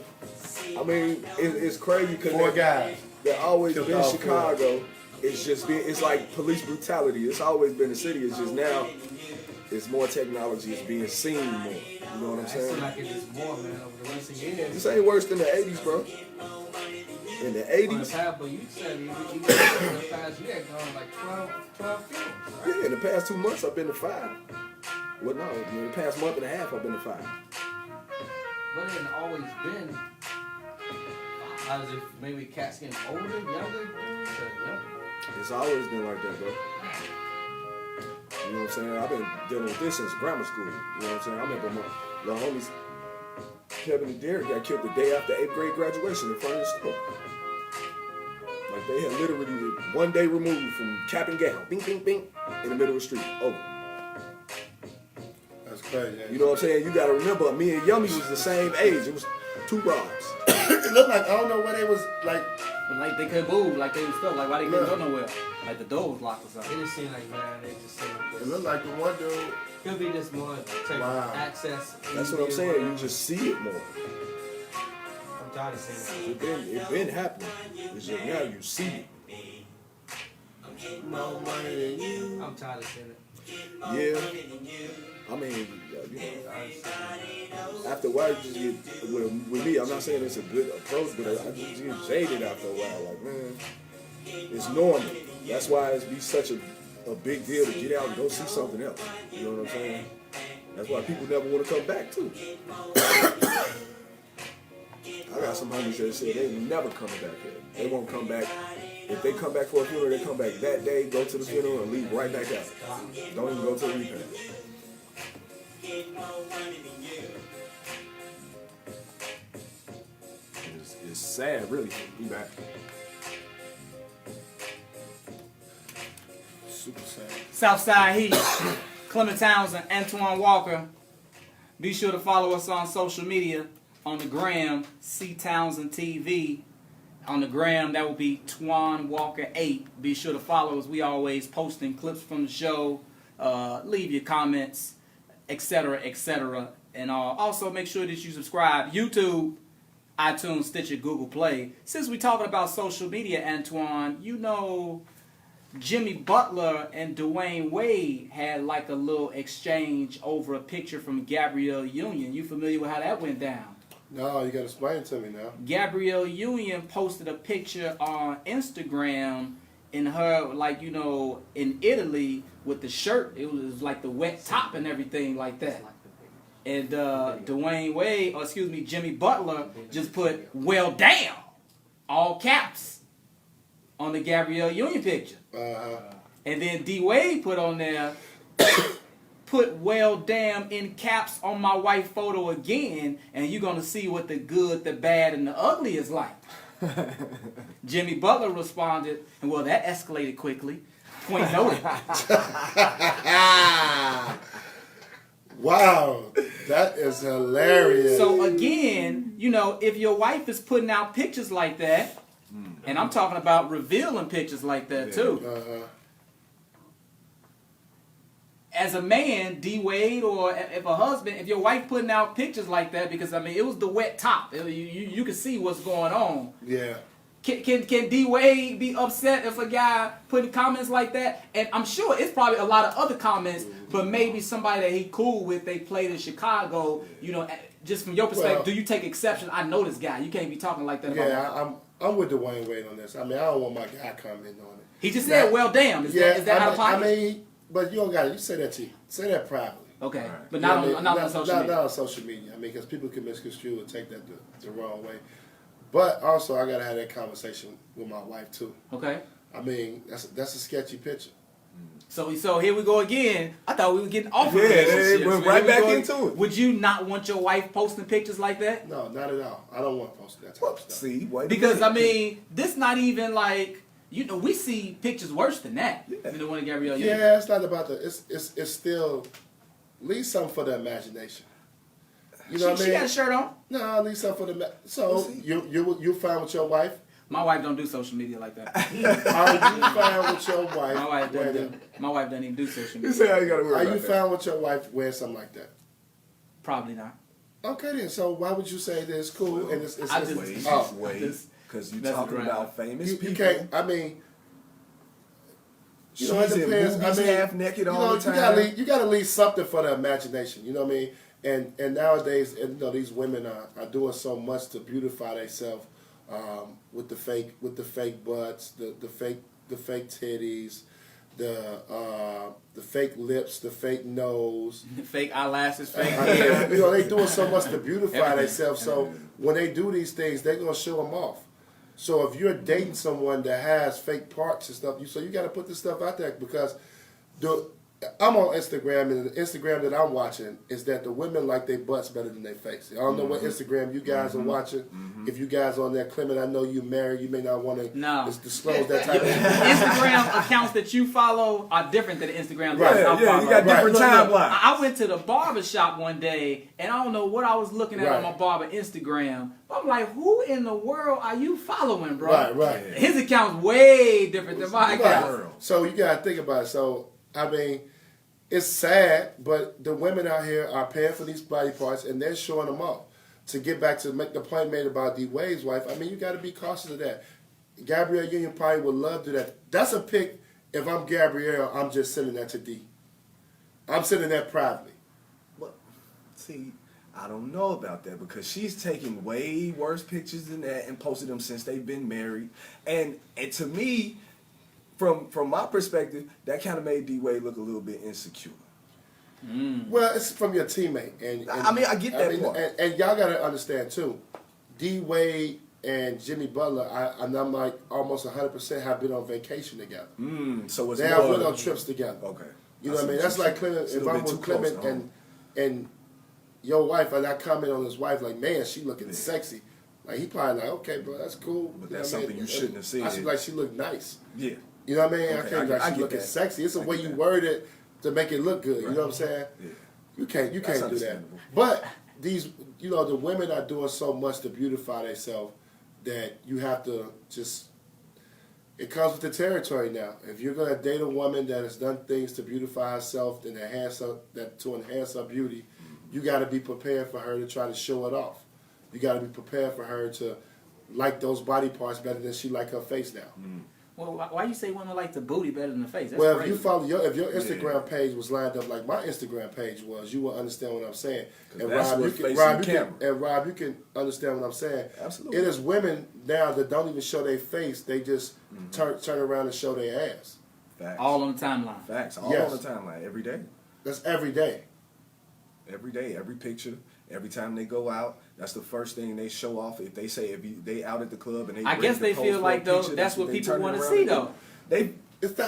[SPEAKER 3] I mean, it's crazy because
[SPEAKER 2] Four guys.
[SPEAKER 3] they're always
[SPEAKER 2] Killed
[SPEAKER 3] been
[SPEAKER 2] all
[SPEAKER 3] Chicago. It's just been, it's like police brutality. It's always been the city. It's just now, it's more technology. It's being seen more. You know what I'm
[SPEAKER 6] I feel
[SPEAKER 3] saying?
[SPEAKER 6] like it's just more, man, over the recent years.
[SPEAKER 3] This ain't worse than the 80s, bro. In the
[SPEAKER 6] On the
[SPEAKER 3] 80s,
[SPEAKER 6] past, but you said you in the past year gone like 12 films, right?
[SPEAKER 3] yeah, in the past 2 months, I've been to 5. Well, no, in the past month and a half, I've been to 5.
[SPEAKER 6] But it hasn't always been. As if maybe cats getting older, younger dudes, or younger.
[SPEAKER 3] It's always been like that, bro. You know what I'm saying? I've been dealing with this since grammar school. You know what I'm saying? I remember my little homies, Kevin and Derek, got killed the day after 8th grade graduation in front of the store. Like they had literally one day removed from cap and gown, bing, bing, bing, in the middle of the street. Over.
[SPEAKER 2] That's crazy.
[SPEAKER 3] You know what I'm saying? You gotta remember, me and Yummy was the same age. It was 2 robs.
[SPEAKER 2] It looked like, I don't know where they was, like,
[SPEAKER 1] But like they couldn't move, like they was stuck, like why they couldn't go nowhere? Like the door was locked or
[SPEAKER 6] It
[SPEAKER 1] something.
[SPEAKER 6] just seemed like, man, they just seem like
[SPEAKER 2] it
[SPEAKER 6] this.
[SPEAKER 2] looked like the one dude.
[SPEAKER 6] Could be just more take
[SPEAKER 2] Wow.
[SPEAKER 6] access.
[SPEAKER 3] That's what I'm saying. You just see it more.
[SPEAKER 6] I'm tired of seeing
[SPEAKER 3] It been happening. It's just now you see it.
[SPEAKER 2] No money than you.
[SPEAKER 6] it. I'm tired of seeing it.
[SPEAKER 3] Yeah. I mean, you know, after a while, you just get, with me, I'm not saying it's a good approach, but I just get jaded after a while. Like, man, it's normal. That's why it's be such a big deal to get out and go see something else. You know what I'm saying? That's why people never want to come back, too. I got some homies that said they never coming back here. They won't come back. If they come back for a funeral, they come back that day, go to the funeral, and leave right back out. Don't even go to the repast. It's sad, really, to be back.
[SPEAKER 2] Super sad.
[SPEAKER 1] Southside Heat, Clement Townsend, Antoine Walker. Be sure to follow us on social media, On the gram, C Townsend TV. On the gram, that will be Twan Walker 8. Be sure to follow us. We always posting clips from the show. Leave your comments, etc., etc. And also make sure that you subscribe. YouTube, iTunes, Stitcher, Google Play. Since we're talking about social media, Antoine, you know Jimmy Butler and Dwayne Wade had like a little exchange over a picture from Gabrielle Union. You familiar with how that went down?
[SPEAKER 2] No, you got to explain it to me now.
[SPEAKER 1] Gabrielle Union posted a picture on Instagram in her, like, you know, in Italy with the shirt. It was like the wet top and everything like that. And Jimmy Butler just put, well, damn, all caps on the Gabrielle Union picture. And then D Wade put on there, put well damn in caps on my wife photo again, and you're going to see what the good, the bad, and the ugly is like. Jimmy Butler responded, and well, that escalated quickly. Point noted.
[SPEAKER 2] Wow, that is hilarious.
[SPEAKER 1] So again, you know, if your wife is putting out pictures like that, and I'm talking about revealing pictures like that too. As a man, D Wade, or if a husband, if your wife putting out pictures like that, because I mean it was the wet top, you can see what's going on.
[SPEAKER 2] Yeah.
[SPEAKER 1] Can D Wade be upset if a guy putting comments like that? And I'm sure it's probably a lot of other comments, but maybe somebody that he cool with, they played in Chicago. You know, just from your perspective, do you take exception? I know this guy. You can't be talking like that about him.
[SPEAKER 2] I'm with Dwayne Wade on this. I mean, I don't want my guy commenting on it.
[SPEAKER 1] He just said, "Well, damn." Is that out of pocket?
[SPEAKER 2] I mean, but you don't got it. You say that to you. Say that privately.
[SPEAKER 1] Okay,
[SPEAKER 2] right.
[SPEAKER 1] But not on social media.
[SPEAKER 2] Not on social media. I mean, because people can misconstrue and take that the wrong way. But also, I gotta have that conversation with my wife too.
[SPEAKER 1] Okay.
[SPEAKER 2] I mean, that's a sketchy picture.
[SPEAKER 1] So here we go again. I thought we were getting off.
[SPEAKER 3] It went right back into it.
[SPEAKER 1] Would you not want your wife posting pictures like that?
[SPEAKER 2] No, not at all. I don't want to post that type of stuff.
[SPEAKER 3] See,
[SPEAKER 1] because I mean, this not even like, you know, we see pictures worse than that. Yeah. Than the one of Gabrielle.
[SPEAKER 2] Yeah, it's not about the. It's still leave something for the imagination. You know what I mean?
[SPEAKER 1] She got a shirt on.
[SPEAKER 2] No, leave something for the. So you fine with your wife?
[SPEAKER 1] My wife don't do social media like that.
[SPEAKER 2] Are you fine with your wife?
[SPEAKER 1] My wife doesn't even do social media.
[SPEAKER 3] You say how you gotta worry
[SPEAKER 2] Are
[SPEAKER 3] about
[SPEAKER 2] you
[SPEAKER 3] that.
[SPEAKER 2] fine with your wife wearing something like that?
[SPEAKER 1] Probably not.
[SPEAKER 2] Okay then. So why would you say that it's cool and it's
[SPEAKER 3] Because you're talking about famous people.
[SPEAKER 2] You can't. I mean. You know, it
[SPEAKER 3] She's in
[SPEAKER 2] depends.
[SPEAKER 3] movies,
[SPEAKER 2] I mean,
[SPEAKER 3] half naked all the time.
[SPEAKER 2] You gotta leave something for the imagination. You know what I mean? And nowadays, you know, these women are doing so much to beautify themselves with the fake butts, the fake titties, the fake lips, the fake nose,
[SPEAKER 1] fake eyelashes, fake
[SPEAKER 2] hair. You know, they doing so much to beautify themselves. So when they do these things, they're gonna show them off. So if you're dating someone that has fake parts and stuff, you got to put this stuff out there because I'm on Instagram, and the Instagram that I'm watching is that the women like their butts better than their face. I don't know what Instagram you guys are watching. If you guys on there, Clement, I know you married. You may not want to disclose that type of
[SPEAKER 1] Instagram accounts that you follow are different than the Instagram
[SPEAKER 2] that
[SPEAKER 1] I follow.
[SPEAKER 3] You got different timelines.
[SPEAKER 1] I went to the barber shop one day, and I don't know what I was looking at on my barber Instagram. I'm like, who in the world are you following, bro?
[SPEAKER 2] Right.
[SPEAKER 1] His account's way different than my account.
[SPEAKER 2] So you got to think about it. So, I mean, it's sad, but the women out here are paying for these body parts, and they're showing them off. To get back to make the point made about D. Wade's wife, I mean, you got to be cautious of that. Gabrielle Union probably would love to do that. That's a pic. If I'm Gabrielle, I'm just sending that to D. I'm sending that privately.
[SPEAKER 3] Well, see, I don't know about that because she's taken way worse pictures than that and posted them since they've been married. And to me, from my perspective, that kind of made D. Wade look a little bit insecure.
[SPEAKER 2] Well, it's from your teammate, and
[SPEAKER 3] I mean, I get that part.
[SPEAKER 2] And y'all got to understand too, D. Wade and Jimmy Butler, I'm like almost 100% have been on vacation together.
[SPEAKER 3] So it's
[SPEAKER 2] they have went on trips together.
[SPEAKER 3] Okay,
[SPEAKER 2] you know what I mean? That's like Clement. If I'm with Clement and your wife, and I comment on his wife, like, man, she looking sexy. Like he probably like, okay, bro, that's cool.
[SPEAKER 3] But that's something you shouldn't have seen.
[SPEAKER 2] I should like she looked nice.
[SPEAKER 3] Yeah.
[SPEAKER 2] You know what I mean?
[SPEAKER 3] Okay,
[SPEAKER 2] I can't like she looking sexy. It's the way you word it to make it look good. You know what I'm saying?
[SPEAKER 3] Yeah.
[SPEAKER 2] You can't do that. But these, the women are doing so much to beautify themselves that you have to just. It comes with the territory now. If you're gonna date a woman that has done things to beautify herself and to enhance her beauty, you got to be prepared for her to try to show it off. You got to be prepared for her to like those body parts better than she like her face now.
[SPEAKER 1] Well, why you say women like the booty better than the face? That's
[SPEAKER 2] Well,
[SPEAKER 1] crazy.
[SPEAKER 2] if your Instagram page was lined up like my Instagram page was, you will understand what I'm saying. And
[SPEAKER 3] that's
[SPEAKER 2] Rob,
[SPEAKER 3] what
[SPEAKER 2] you can,
[SPEAKER 3] facing
[SPEAKER 2] Rob,
[SPEAKER 3] the
[SPEAKER 2] you can,
[SPEAKER 3] camera.
[SPEAKER 2] and Rob, you can understand what I'm saying.
[SPEAKER 3] Absolutely.
[SPEAKER 2] It is women now that don't even show their face; they just turn around and show their ass.
[SPEAKER 3] Facts.
[SPEAKER 1] all on the timeline.
[SPEAKER 3] Facts. All
[SPEAKER 2] Yes.
[SPEAKER 3] on the timeline every day.
[SPEAKER 2] That's every day.
[SPEAKER 3] Every day, every picture, every time they go out, that's the first thing they show off. If they say they out at the club and they,
[SPEAKER 1] I guess they feel like though that's what people want to see though.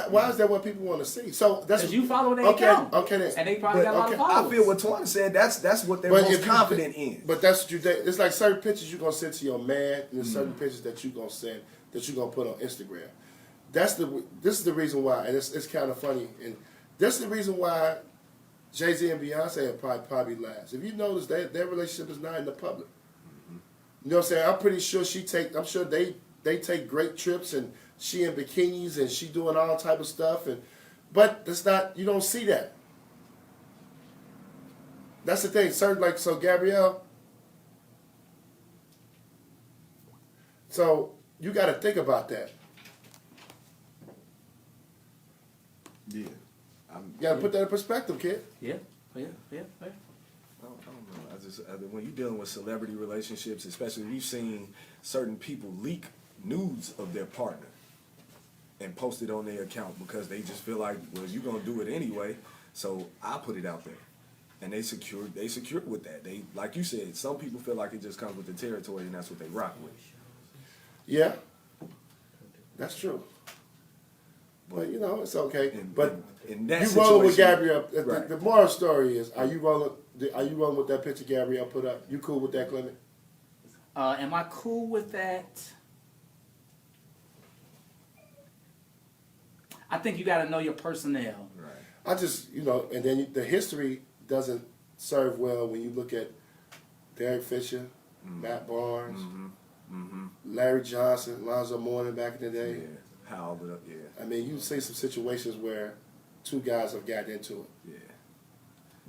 [SPEAKER 2] Why is that what people want to see? So that's
[SPEAKER 1] Because you follow their
[SPEAKER 2] okay.
[SPEAKER 1] account.
[SPEAKER 2] Okay, then.
[SPEAKER 1] And they probably got a lot of
[SPEAKER 3] I
[SPEAKER 1] followers.
[SPEAKER 3] feel what Twan said. That's what they're
[SPEAKER 2] But
[SPEAKER 3] most
[SPEAKER 2] if you-
[SPEAKER 3] confident in.
[SPEAKER 2] But that's what you think. It's like certain pictures you're gonna send to your man, and there's certain pictures that you're gonna send that you're gonna put on Instagram. This is the reason why, and it's kind of funny, and this is the reason why Jay-Z and Beyonce are probably last. If you notice, their relationship is not in the public. You know what I'm saying? I'm pretty sure I'm sure they take great trips, and she in bikinis, and she doing all type of stuff, but it's not. You don't see that. That's the thing. So Gabrielle. So you got to think about that.
[SPEAKER 3] Yeah.
[SPEAKER 2] You got to put that in perspective, kid.
[SPEAKER 1] Yeah.
[SPEAKER 3] I don't know. When you're dealing with celebrity relationships, especially we've seen certain people leak nudes of their partner and post it on their account because they just feel like, well, you're gonna do it anyway, so I put it out there, and they secure with that. They, like you said, some people feel like it just comes with the territory, and that's what they rock with.
[SPEAKER 2] Yeah, that's true. But it's okay. But
[SPEAKER 3] in that
[SPEAKER 2] you rolling with
[SPEAKER 3] situation-
[SPEAKER 2] Gabrielle.
[SPEAKER 3] Right.
[SPEAKER 2] The moral story is: Are you rolling with that picture Gabrielle put up? You cool with that, Clement?
[SPEAKER 1] Am I cool with that? I think you got to know your personnel.
[SPEAKER 3] Right.
[SPEAKER 2] I just, and then the history doesn't serve well when you look at Derek Fisher, Matt Barnes, Larry Johnson, Lonzo Mourning back in the day.
[SPEAKER 3] Yeah. How but yeah.
[SPEAKER 2] I mean, you see some situations where two guys have gotten into it.
[SPEAKER 3] Yeah.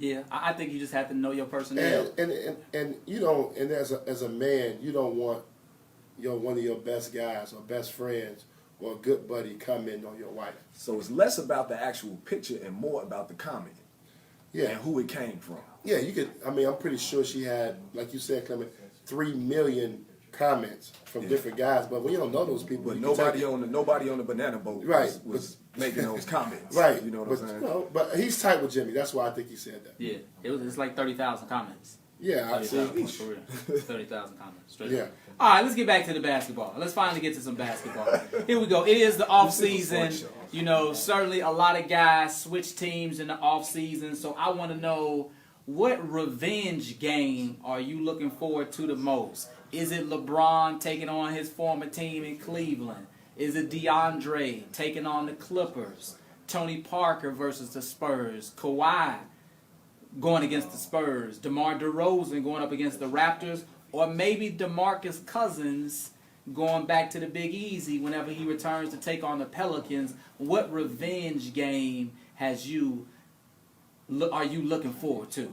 [SPEAKER 1] Yeah, I think you just have to know your personnel.
[SPEAKER 2] And you don't, and as a man, you don't want one of your best guys or best friends or a good buddy commenting on your wife.
[SPEAKER 3] So it's less about the actual picture and more about the comment.
[SPEAKER 2] Yeah.
[SPEAKER 3] And who it came from.
[SPEAKER 2] Yeah, you could. I mean, I'm pretty sure she had, like you said, Clement, 3 million comments from different guys. But we don't know those people.
[SPEAKER 3] But
[SPEAKER 2] You can
[SPEAKER 3] nobody
[SPEAKER 2] take-
[SPEAKER 3] on the banana boat
[SPEAKER 2] Right.
[SPEAKER 3] was making those comments.
[SPEAKER 2] Right.
[SPEAKER 3] You know what
[SPEAKER 2] but,
[SPEAKER 3] I'm saying?
[SPEAKER 2] but he's tight with Jimmy. That's why I think he said that.
[SPEAKER 1] Yeah, it's like 30,000 comments.
[SPEAKER 2] Yeah, I see.
[SPEAKER 1] 30,000 for real. 30,000 comments. Straight
[SPEAKER 2] Yeah.
[SPEAKER 1] up. All right, let's get back to the basketball. Let's finally get to some basketball. Here we go. It is the off season. Certainly a lot of guys switch teams in the off season. So I want to know, what revenge game are you looking forward to the most? Is it LeBron taking on his former team in Cleveland? Is it DeAndre taking on the Clippers? Tony Parker versus the Spurs? Kawhi going against the Spurs? DeMar DeRozan going up against the Raptors? Or maybe DeMarcus Cousins going back to the Big Easy whenever he returns to take on the Pelicans? What revenge game are you looking forward to?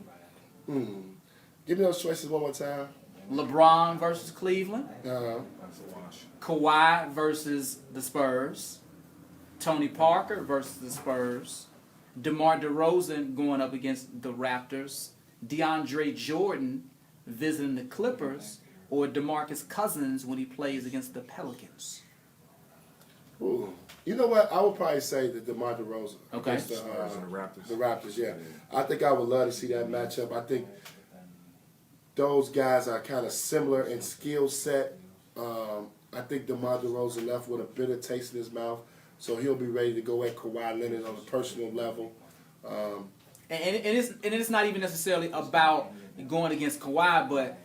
[SPEAKER 2] Give me those choices one more time.
[SPEAKER 1] LeBron versus Cleveland.
[SPEAKER 2] Uh-huh.
[SPEAKER 1] Kawhi versus the Spurs. Tony Parker versus the Spurs. DeMar DeRozan going up against the Raptors. DeAndre Jordan visiting the Clippers. Or DeMarcus Cousins when he plays against the Pelicans.
[SPEAKER 2] Ooh. You know what? I would probably say the DeMar DeRozan.
[SPEAKER 1] Okay.
[SPEAKER 2] Against the
[SPEAKER 3] Raptors.
[SPEAKER 2] The Raptors, yeah. I think I would love to see that matchup. I think those guys are kind of similar in skill set. I think DeMar DeRozan left with a bitter taste in his mouth, so he'll be ready to go at Kawhi Leonard on a personal level.
[SPEAKER 1] And it's not even necessarily about going against Kawhi, but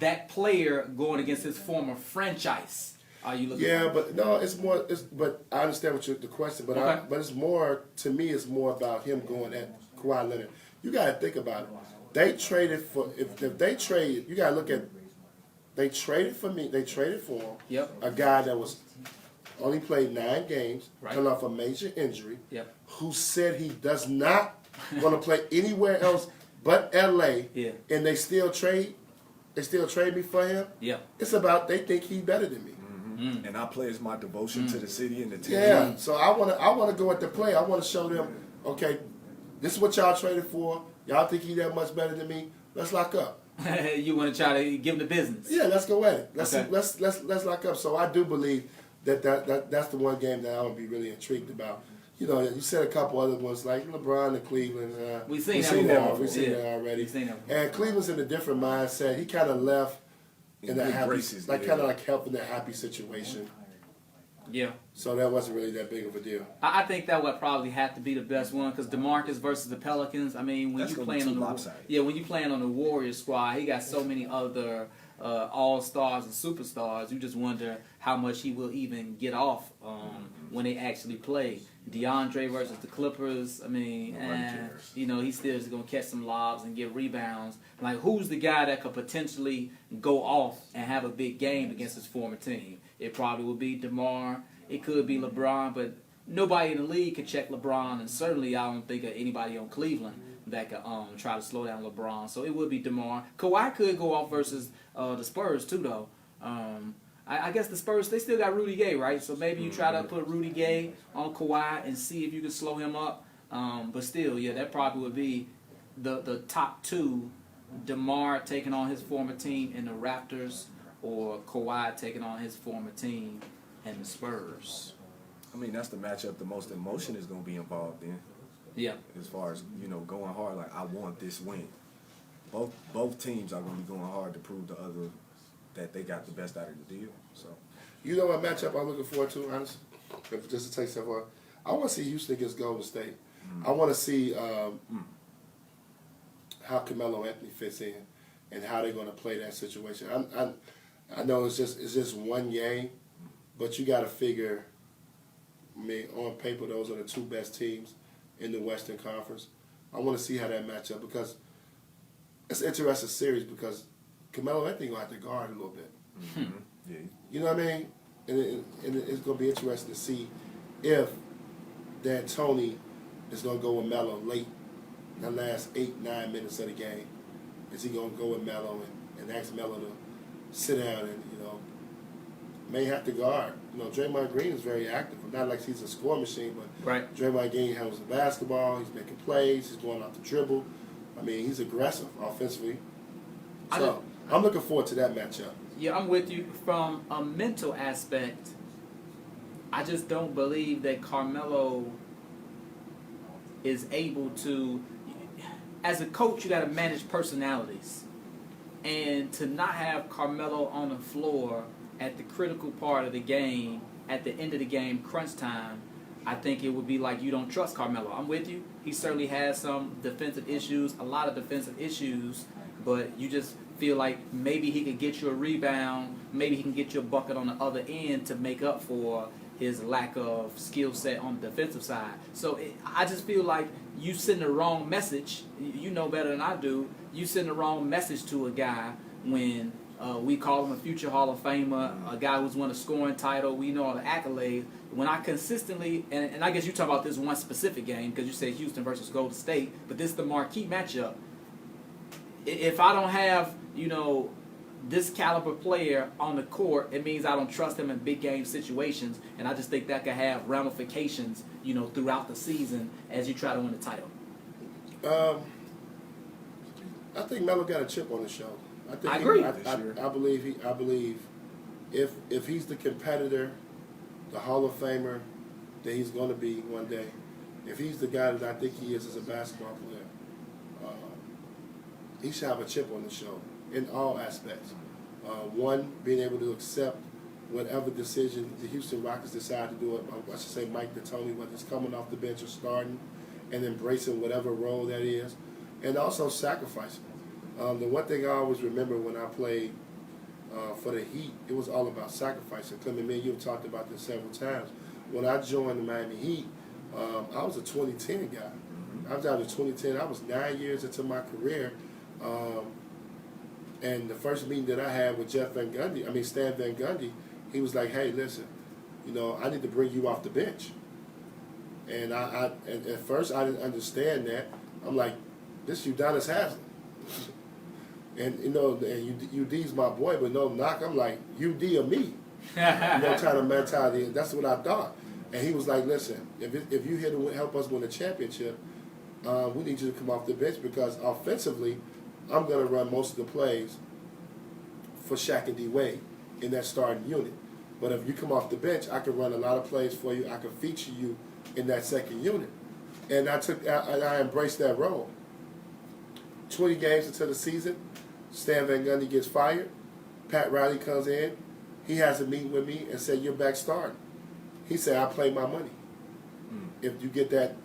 [SPEAKER 1] that player going against his former franchise. Are you looking?
[SPEAKER 2] Yeah, but no, it's more. But I understand the question, but
[SPEAKER 1] Okay.
[SPEAKER 2] but it's more, to me. It's more about him going at Kawhi Leonard. You got to think about it. they traded for if they trade, you gotta look at. They traded for me. They traded for him.
[SPEAKER 1] Yep.
[SPEAKER 2] A guy that was only played 9 games,
[SPEAKER 1] Right.
[SPEAKER 2] coming off a major injury.
[SPEAKER 1] Yep.
[SPEAKER 2] Who said he does not want to play anywhere else but L.A.
[SPEAKER 1] Yeah.
[SPEAKER 2] And they still trade. They still trade me for him.
[SPEAKER 1] Yep.
[SPEAKER 2] It's about they think he's better than me.
[SPEAKER 3] And I play as my devotion to the city and the team.
[SPEAKER 2] Yeah. So I wanna go at the play. I wanna show them, okay, this is what y'all traded for. Y'all think he that much better than me? Let's lock up.
[SPEAKER 1] You want to try to give him the business?
[SPEAKER 2] Yeah, let's go at it. Let's
[SPEAKER 1] Okay.
[SPEAKER 2] let's lock up. So I do believe that's the one game that I would be really intrigued about. You know, you said a couple other ones like LeBron and Cleveland.
[SPEAKER 1] We've seen that
[SPEAKER 2] that.
[SPEAKER 1] before.
[SPEAKER 2] We've seen
[SPEAKER 1] Yeah.
[SPEAKER 2] that already.
[SPEAKER 1] We've seen that before.
[SPEAKER 2] And Cleveland's in a different mindset. He kind of left in a
[SPEAKER 3] good
[SPEAKER 2] happy,
[SPEAKER 3] graces,
[SPEAKER 2] like
[SPEAKER 3] yeah.
[SPEAKER 2] kind of like helping a happy situation.
[SPEAKER 1] Yeah.
[SPEAKER 2] So that wasn't really that big of a deal.
[SPEAKER 1] I think that would probably have to be the best one because DeMarcus versus the Pelicans. I mean, when
[SPEAKER 3] That's
[SPEAKER 1] you
[SPEAKER 3] gonna
[SPEAKER 1] playing
[SPEAKER 3] be
[SPEAKER 1] on
[SPEAKER 3] too
[SPEAKER 1] the
[SPEAKER 3] lopsided.
[SPEAKER 1] when you playing on the Warriors squad, he got so many other all stars and superstars. You just wonder how much he will even get off when they actually play. DeAndre versus the Clippers. I mean,
[SPEAKER 3] cares.
[SPEAKER 1] you know, he still is gonna catch some lobs and get rebounds. Like, who's the guy that could potentially go off and have a big game against his former team? It probably would be DeMar. It could be LeBron, but nobody in the league could check LeBron, and certainly I don't think of anybody on Cleveland that could try to slow down LeBron. So it would be DeMar. Kawhi could go off versus the Spurs too, though. I guess the Spurs, they still got Rudy Gay, right? So maybe you try to put Rudy Gay on Kawhi and see if you can slow him up. But still, yeah, that probably would be the top two. DeMar taking on his former team in the Raptors, or Kawhi taking on his former team and the Spurs.
[SPEAKER 3] I mean, that's the matchup the most emotion is going to be involved in.
[SPEAKER 1] Yeah.
[SPEAKER 3] As far as, you know, going hard, like, I want this win. Both teams are going to be going hard to prove the other that they got the best out of the deal. So,
[SPEAKER 2] You know what matchup I'm looking forward to, honestly? Just to take stuff off. I want to see Houston against Golden State. I want to see how Carmelo Anthony fits in and how they're going to play that situation. I know it's just one game, but you got to figure. I mean, on paper, those are the two best teams in the Western Conference. I want to see how that match up because it's an interesting series because Carmelo Anthony gonna have to guard a little bit.
[SPEAKER 3] yeah.
[SPEAKER 2] You know what I mean? And it's gonna be interesting to see if D'Antoni is gonna go with Melo late in the last 8-9 minutes of the game. Is he gonna go with Melo and ask Melo to sit down and may have to guard? Draymond Green is very active. Not like he's a score machine, but
[SPEAKER 1] Right.
[SPEAKER 2] Draymond Green handles the basketball. He's making plays. He's going off the dribble. I mean, he's aggressive offensively. So I'm looking forward to that matchup.
[SPEAKER 1] Yeah, I'm with you. From a mental aspect, I just don't believe that Carmelo is able to. As a coach, you got to manage personalities, and to not have Carmelo on the floor at the critical part of the game, at the end of the game, crunch time, I think it would be like you don't trust Carmelo. I'm with you. He certainly has some defensive issues, a lot of defensive issues, but you just feel like maybe he could get you a rebound, maybe he can get you a bucket on the other end to make up for his lack of skill set on the defensive side. So I just feel like you send the wrong message. You know better than I do. You send the wrong message to a guy when we call him a future Hall of Famer, a guy who's won a scoring title. We know all the accolades. When I consistently, and I guess you talk about this one specific game because you said Houston versus Golden State, but this is the marquee matchup. If I don't have, this caliber player on the court, it means I don't trust him in big game situations, and I just think that could have ramifications, throughout the season as you try to win the title.
[SPEAKER 2] I think Melo got a chip on his shoulder.
[SPEAKER 1] I agree.
[SPEAKER 2] I believe if he's the competitor, the Hall of Famer that he's going to be one day, if he's the guy that I think he is as a basketball player, he should have a chip on his shoulder in all aspects. One, being able to accept whatever decision the Houston Rockets decide to do it. I should say Mike D'Antoni, whether it's coming off the bench or starting, and embracing whatever role that is, and also sacrificing. The one thing I always remember when I played for the Heat, it was all about sacrificing. Clement, you've talked about this several times. When I joined the Miami Heat, I was a 2010 guy. I was out of 2010. I was 9 years into my career And the first meeting that I had with Stan Van Gundy, he was like, "Hey, listen, I need to bring you off the bench." And and at first I didn't understand that. I'm like, "This Udonis Haslem." And and UD's my boy, but no knock. I'm like, UD or me, kind of mentality. That's what I thought. And he was like, "Listen, if you're here to help us win a championship, we need you to come off the bench because offensively, I'm going to run most of the plays for Shaq and D Wade in that starting unit. But if you come off the bench, I can run a lot of plays for you. I can feature you in that second unit." And I embraced that role. 20 games into the season, Stan Van Gundy gets fired. Pat Riley comes in. He has a meeting with me and said, "You're back starting." He said, "I play my money. If you get that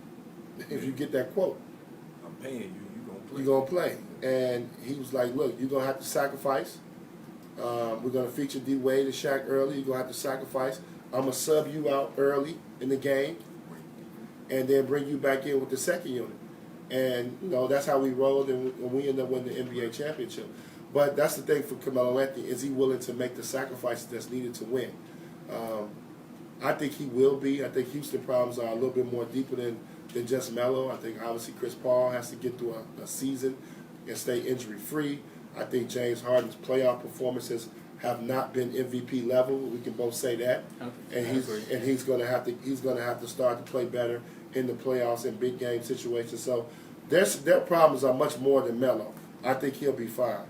[SPEAKER 2] quote,
[SPEAKER 3] I'm paying you.
[SPEAKER 2] You're gonna play." And he was like, "Look, you're gonna have to sacrifice. We're gonna feature D Wade and Shaq early. You're gonna have to sacrifice. I'm gonna sub you out early in the game, and then bring you back in with the second unit." And that's how we rolled, and we ended up winning the NBA championship. But that's the thing for Carmelo Anthony: is he willing to make the sacrifices that's needed to win? I think he will be. I think Houston problems are a little bit more deeper than just Melo. I think obviously Chris Paul has to get through a season and stay injury free. I think James Harden's playoff performances have not been MVP level. We can both say that. And he's going to have to start to play better in the playoffs in big game situations. So their problems are much more than Melo. I think he'll be fine.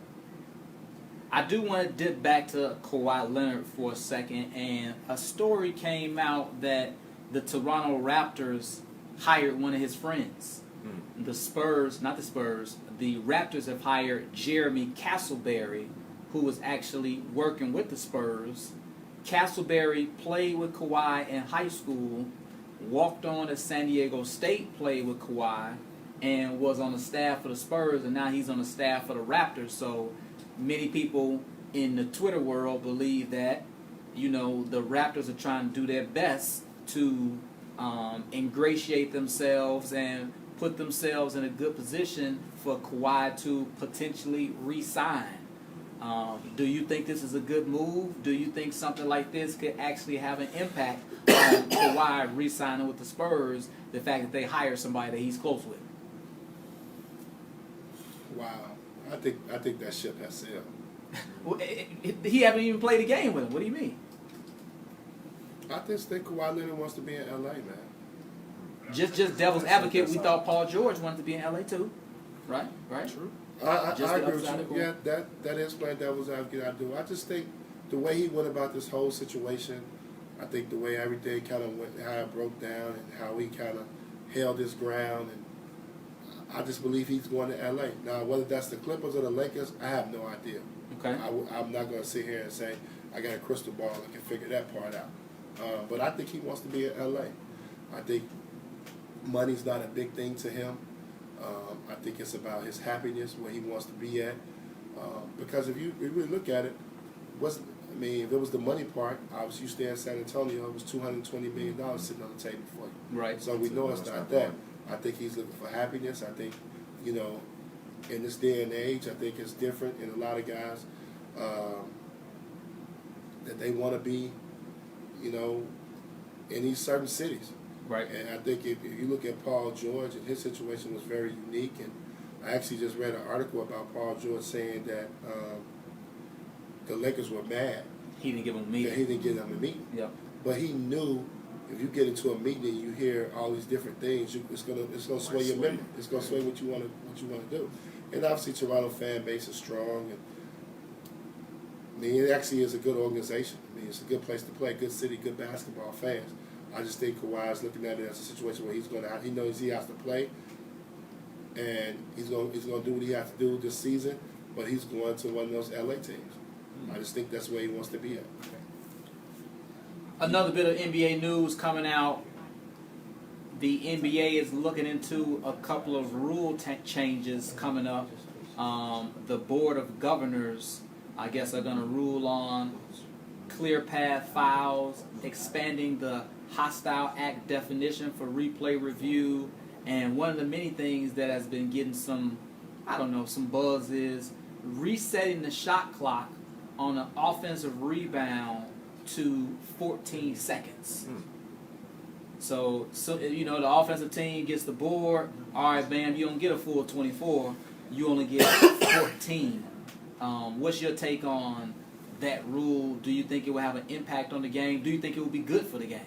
[SPEAKER 1] I do want to dip back to Kawhi Leonard for a second, and a story came out that the Toronto Raptors hired one of his friends. The Raptors have hired Jeremy Castleberry, who was actually working with the Spurs. Castleberry played with Kawhi in high school, walked on to San Diego State, played with Kawhi, and was on the staff for the Spurs, and now he's on the staff for the Raptors. So many people in the Twitter world believe that, the Raptors are trying to do their best to ingratiate themselves and put themselves in a good position for Kawhi to potentially re-sign. Do you think this is a good move? Do you think something like this could actually have an impact on Kawhi re-signing with the Spurs, the fact that they hire somebody that he's close with?
[SPEAKER 2] Wow. I think that ship has sailed.
[SPEAKER 1] Well, he haven't even played a game with him. What do you mean?
[SPEAKER 2] I just think Kawhi Leonard wants to be in LA, man.
[SPEAKER 1] Just devil's advocate, we thought Paul George wanted to be in LA too, right?
[SPEAKER 3] True.
[SPEAKER 2] I agree with you. Yeah, that is playing devil's advocate. I do. I just think the way he went about this whole situation, I think the way everything kind of went, how it broke down, and how he kind of held his ground, and I just believe he's going to LA. Now, whether that's the Clippers or the Lakers, I have no idea.
[SPEAKER 1] Okay.
[SPEAKER 2] I'm not going to sit here and say I got a crystal ball and can figure that part out. But I think he wants to be in LA. I think money's not a big thing to him. I think it's about his happiness, where he wants to be at. Because if you really look at it, if it was the money part, obviously you stay in San Antonio, it was $220 million sitting on the table for you.
[SPEAKER 1] Right.
[SPEAKER 2] So we know it's not that. I think he's looking for happiness. I think, in this day and age, I think it's different in a lot of guys that they want to be, in these certain cities.
[SPEAKER 1] Right.
[SPEAKER 2] And I think if you look at Paul George, and his situation was very unique, and I actually just read an article about Paul George saying that the Lakers were mad.
[SPEAKER 1] He didn't give him a meeting.
[SPEAKER 2] That he didn't give them a meeting.
[SPEAKER 1] Yeah.
[SPEAKER 2] But he knew if you get into a meeting and you hear all these different things, it's gonna sway your memory. It's gonna sway what you want to do. And obviously, Toronto fan base is strong, and it actually is a good organization. It's a good place to play, good city, good basketball fans. I just think Kawhi is looking at it as a situation where he knows he has to play, and he's gonna do what he has to do this season. But he's going to one of those LA teams. I just think that's where he wants to be at.
[SPEAKER 1] Another bit of NBA news coming out. The NBA is looking into a couple of rule changes coming up. The Board of Governors, I guess, are going to rule on clear path fouls, expanding the hostile act definition for replay review, and one of the many things that has been getting some I don't know, some buzz is resetting the shot clock on an offensive rebound to 14 seconds. So you know, the offensive team gets the board. All right, bam, you don't get a full 24. You only get 14. What's your take on that rule? Do you think it will have an impact on the game? Do you think it will be good for the game?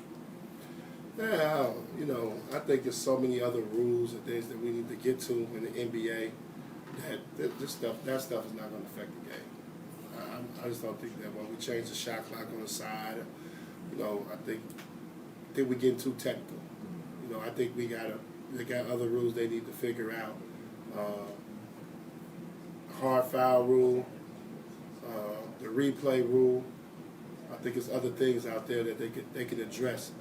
[SPEAKER 2] Yeah, you know, I think there's so many other rules and things that we need to get to in the NBA that stuff is not going to affect the game. I just don't think that when we change the shot clock on the side, you know, I think we're getting too technical. You know, I think they got other rules they need to figure out. Hard foul rule, the replay rule. I think there's other things out there that they can address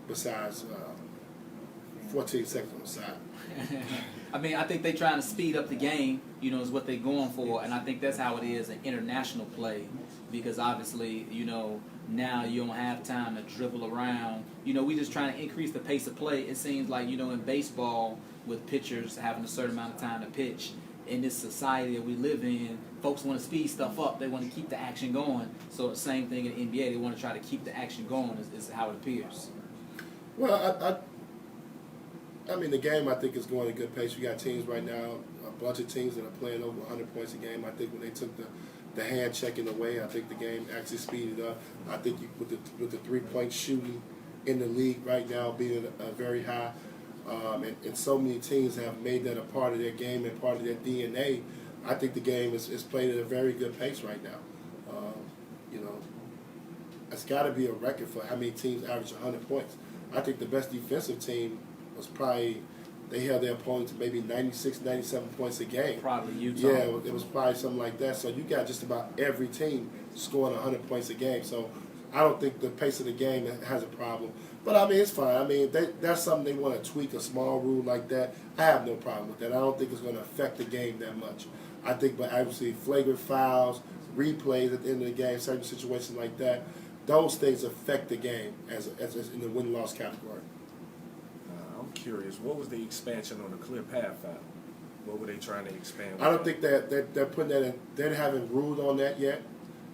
[SPEAKER 2] besides 14 seconds on the side.
[SPEAKER 1] I mean, I think they're trying to speed up the game, you know, is what they're going for. And I think that's how it is in international play because obviously, you know, now you don't have time to dribble around. You know, we just trying to increase the pace of play. It seems like, you know, in baseball with pitchers having a certain amount of time to pitch, in this society that we live in, folks want to speed stuff up. They want to keep the action going. So the same thing in the NBA, they want to try to keep the action going is how it appears.
[SPEAKER 2] Well, I mean, the game, I think, is going at a good pace. We got teams right now, a bunch of teams that are playing over 100 points a game. I think when they took the hand checking away, I think the game actually speeded up. I think with the three-point shooting in the league right now being very high, and so many teams have made that a part of their game and part of their DNA, I think the game is played at a very good pace right now. You know, it's got to be a record for how many teams average 100 points. I think the best defensive team was probably, they held their opponent to maybe 96, 97 points a game.
[SPEAKER 1] Probably Utah.
[SPEAKER 2] Yeah, it was probably something like that. So you got just about every team scoring 100 points a game. So I don't think the pace of the game has a problem. But, I mean, it's fine. I mean, that's something they want to tweak, a small rule like that. I have no problem with that. I don't think it's going to affect the game that much. I think, but obviously, flagrant fouls, replays at the end of the game, certain situations like that, those things affect the game as in the win-loss category.
[SPEAKER 3] I'm curious, what was the expansion on the clear path foul? What were they trying to expand?
[SPEAKER 2] I don't think that they're putting that in. They haven't ruled on that yet.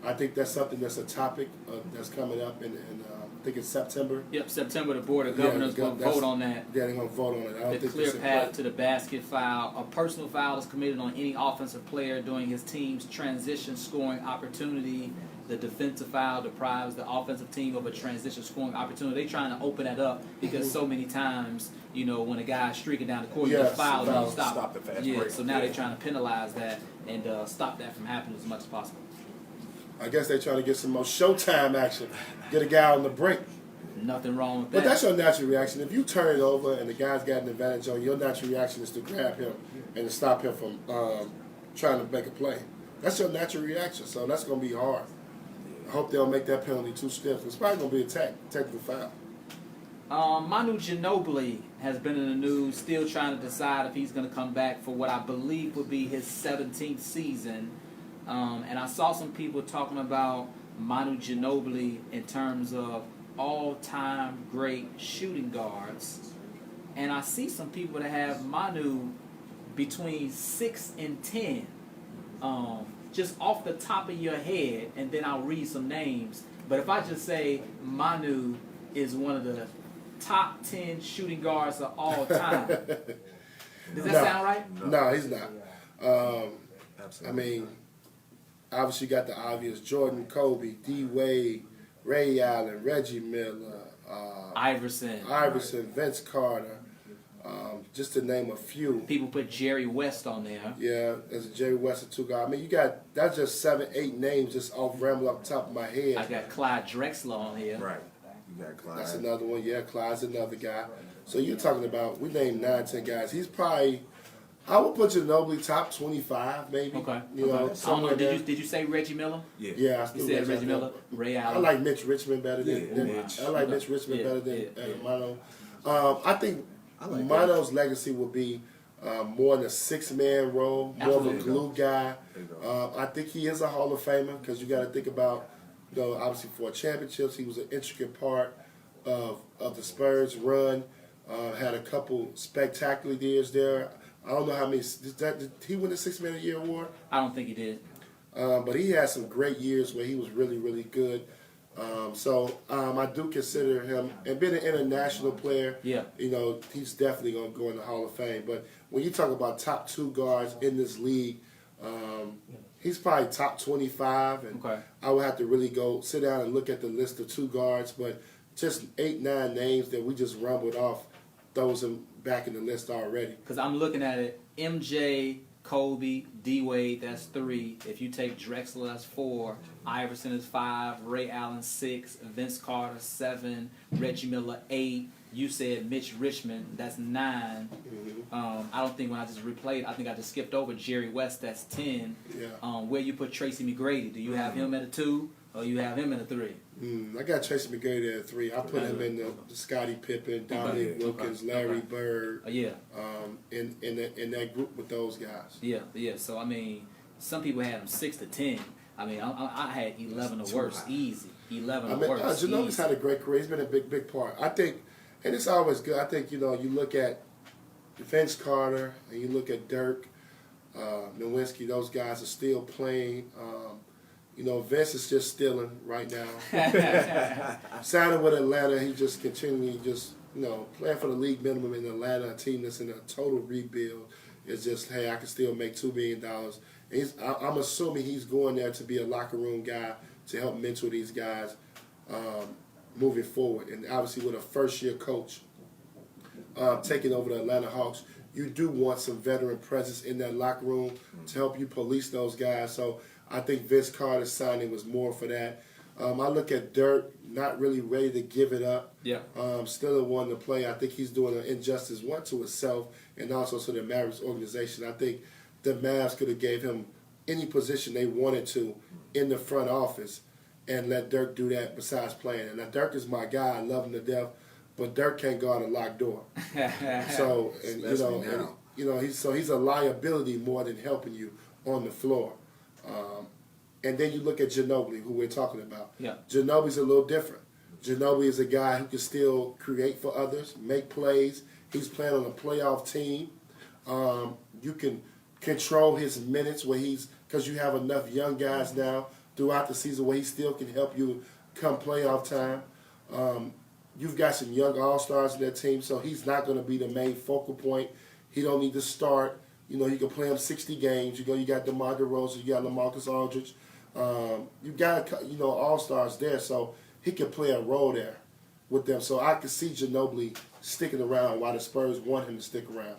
[SPEAKER 2] I think that's something that's a topic that's coming up in I think it's September.
[SPEAKER 1] Yep, September, the Board of Governors going to vote on that.
[SPEAKER 2] Yeah, they're going to vote on it. I don't
[SPEAKER 1] The
[SPEAKER 2] think
[SPEAKER 1] clear
[SPEAKER 2] it's in
[SPEAKER 1] path
[SPEAKER 2] play.
[SPEAKER 1] to the basket foul. A personal foul is committed on any offensive player during his team's transition scoring opportunity. The defensive foul deprives the offensive team of a transition scoring opportunity. They're trying to open that up because so many times, you know, when a guy's streaking down the court, you just foul and you
[SPEAKER 3] stop the fast break.
[SPEAKER 1] So now they're trying to penalize that and stop that from happening as much as possible.
[SPEAKER 2] I guess they're trying to get some more Showtime action. Get a guy on the break.
[SPEAKER 1] Nothing wrong with that.
[SPEAKER 2] But that's your natural reaction. If you turn it over and the guy's got an advantage on you, your natural reaction is to grab him and to stop him from trying to make a play. That's your natural reaction, so that's going to be hard. I hope they don't make that penalty too stiff. It's probably going to be a technical foul.
[SPEAKER 1] Manu Ginobili has been in the news, still trying to decide if he's going to come back for what I believe would be his 17th season. And I saw some people talking about Manu Ginobili in terms of all-time great shooting guards. And I see some people that have Manu between 6 and 10. Just off the top of your head, and then I'll read some names. But if I just say Manu is one of the top 10 shooting guards of all time, does that sound right?
[SPEAKER 2] No, he's not. I mean, obviously you got the obvious: Jordan, Kobe, D. Wade, Ray Allen, Reggie Miller,
[SPEAKER 1] Iverson,
[SPEAKER 2] Vince Carter, just to name a few.
[SPEAKER 1] People put Jerry West on there.
[SPEAKER 2] Yeah, there's a Jerry West and two guys. I mean, you got, that's just 7, 8 names just off ramble off the top of my head.
[SPEAKER 1] I got Clyde Drexler on here.
[SPEAKER 3] Right. You got Clyde.
[SPEAKER 2] That's another one. Yeah, Clyde's another guy. So you're talking about, we named 9, 10 guys. He's probably, I would put Ginobili top 25 maybe.
[SPEAKER 1] Okay.
[SPEAKER 2] You know,
[SPEAKER 1] I don't know.
[SPEAKER 2] somewhere there.
[SPEAKER 1] Did you say Reggie Miller?
[SPEAKER 3] Yeah.
[SPEAKER 2] Yeah, I
[SPEAKER 1] You
[SPEAKER 2] still
[SPEAKER 1] said
[SPEAKER 2] got
[SPEAKER 1] Reggie
[SPEAKER 2] that.
[SPEAKER 1] Miller, Ray
[SPEAKER 2] I
[SPEAKER 1] Allen.
[SPEAKER 2] like Mitch Richmond better than
[SPEAKER 3] Mitch.
[SPEAKER 2] I like Mitch Richmond better than Mano. I think
[SPEAKER 3] like
[SPEAKER 2] Mano's legacy will be more than a 6-man role, more of a
[SPEAKER 1] Absolutely.
[SPEAKER 2] glue guy.
[SPEAKER 3] There you go.
[SPEAKER 2] I think he is a Hall of Famer because you got to think about, you know, obviously for championships, he was an intricate part of the Spurs run. Had a couple spectacular years there. I don't know how many. Did he win the Six Man of the Year award?
[SPEAKER 1] I don't think he did.
[SPEAKER 2] But he had some great years where he was really, really good. So I do consider him, and being an international player, he's definitely going to go in the Hall of Fame. But when you talk about top 2 guards in this league, he's probably top 25. And I would have to really go sit down and look at the list of 2 guards. But just 8, 9 names that we just rumbled off throws him back in the list already.
[SPEAKER 1] Because I'm looking at it, MJ, Kobe, D-Wade, that's 3. If you take Drexler, that's 4. Iverson is 5. Ray Allen, 6. Vince Carter, 7. Reggie Miller, 8. You said Mitch Richmond, that's 9. I don't think when I just replayed, I think I just skipped over Jerry West, that's 10. Where you put Tracy McGrady? Do you have him at a 2 or you have him at a 3?
[SPEAKER 2] I got Tracy McGrady at 3. I put him in the Scottie Pippen, Dominic Wilkins, Larry Bird. In that group with those guys.
[SPEAKER 1] Yeah. So I mean, some people had him 6 to 10. I mean, I had 11 or worse, easy. 11 or worse.
[SPEAKER 2] Ginobili's had a great career. He's been a big part. I think, and it's always good. I think you look at Vince Carter and you look at Dirk, Nowitzki. Those guys are still playing. Vince is just stealing right now. Signing with Atlanta, he just continually playing for the league minimum in Atlanta, a team that's in a total rebuild. It's just, hey, I can still make $2 million. And I'm assuming he's going there to be a locker room guy to help mentor these guys moving forward. And obviously with a first-year coach taking over the Atlanta Hawks, you do want some veteran presence in that locker room to help you police those guys. So I think Vince Carter's signing was more for that. I look at Dirk, not really ready to give it up. Still one to play. I think he's doing an injustice, one to himself and also to the Mavericks organization. I think the Mavs could have gave him any position they wanted to in the front office and let Dirk do that besides playing. And now Dirk is my guy. I love him to death, but Dirk can't guard a locked door. So he's a liability more than helping you on the floor. And then you look at Ginobili, who we're talking about. Ginobili's a little different. Ginobili is a guy who can still create for others, make plays. He's playing on a playoff team. You can control his minutes because you have enough young guys now throughout the season where he still can help you come playoff time. You've got some young all-stars in that team, so he's not going to be the main focal point. He don't need to start. You can play him 60 games. You got DeMar DeRozan, you got LaMarcus Aldridge. You got all-stars there, so he can play a role there with them. So I could see Ginobili sticking around while the Spurs want him to stick around.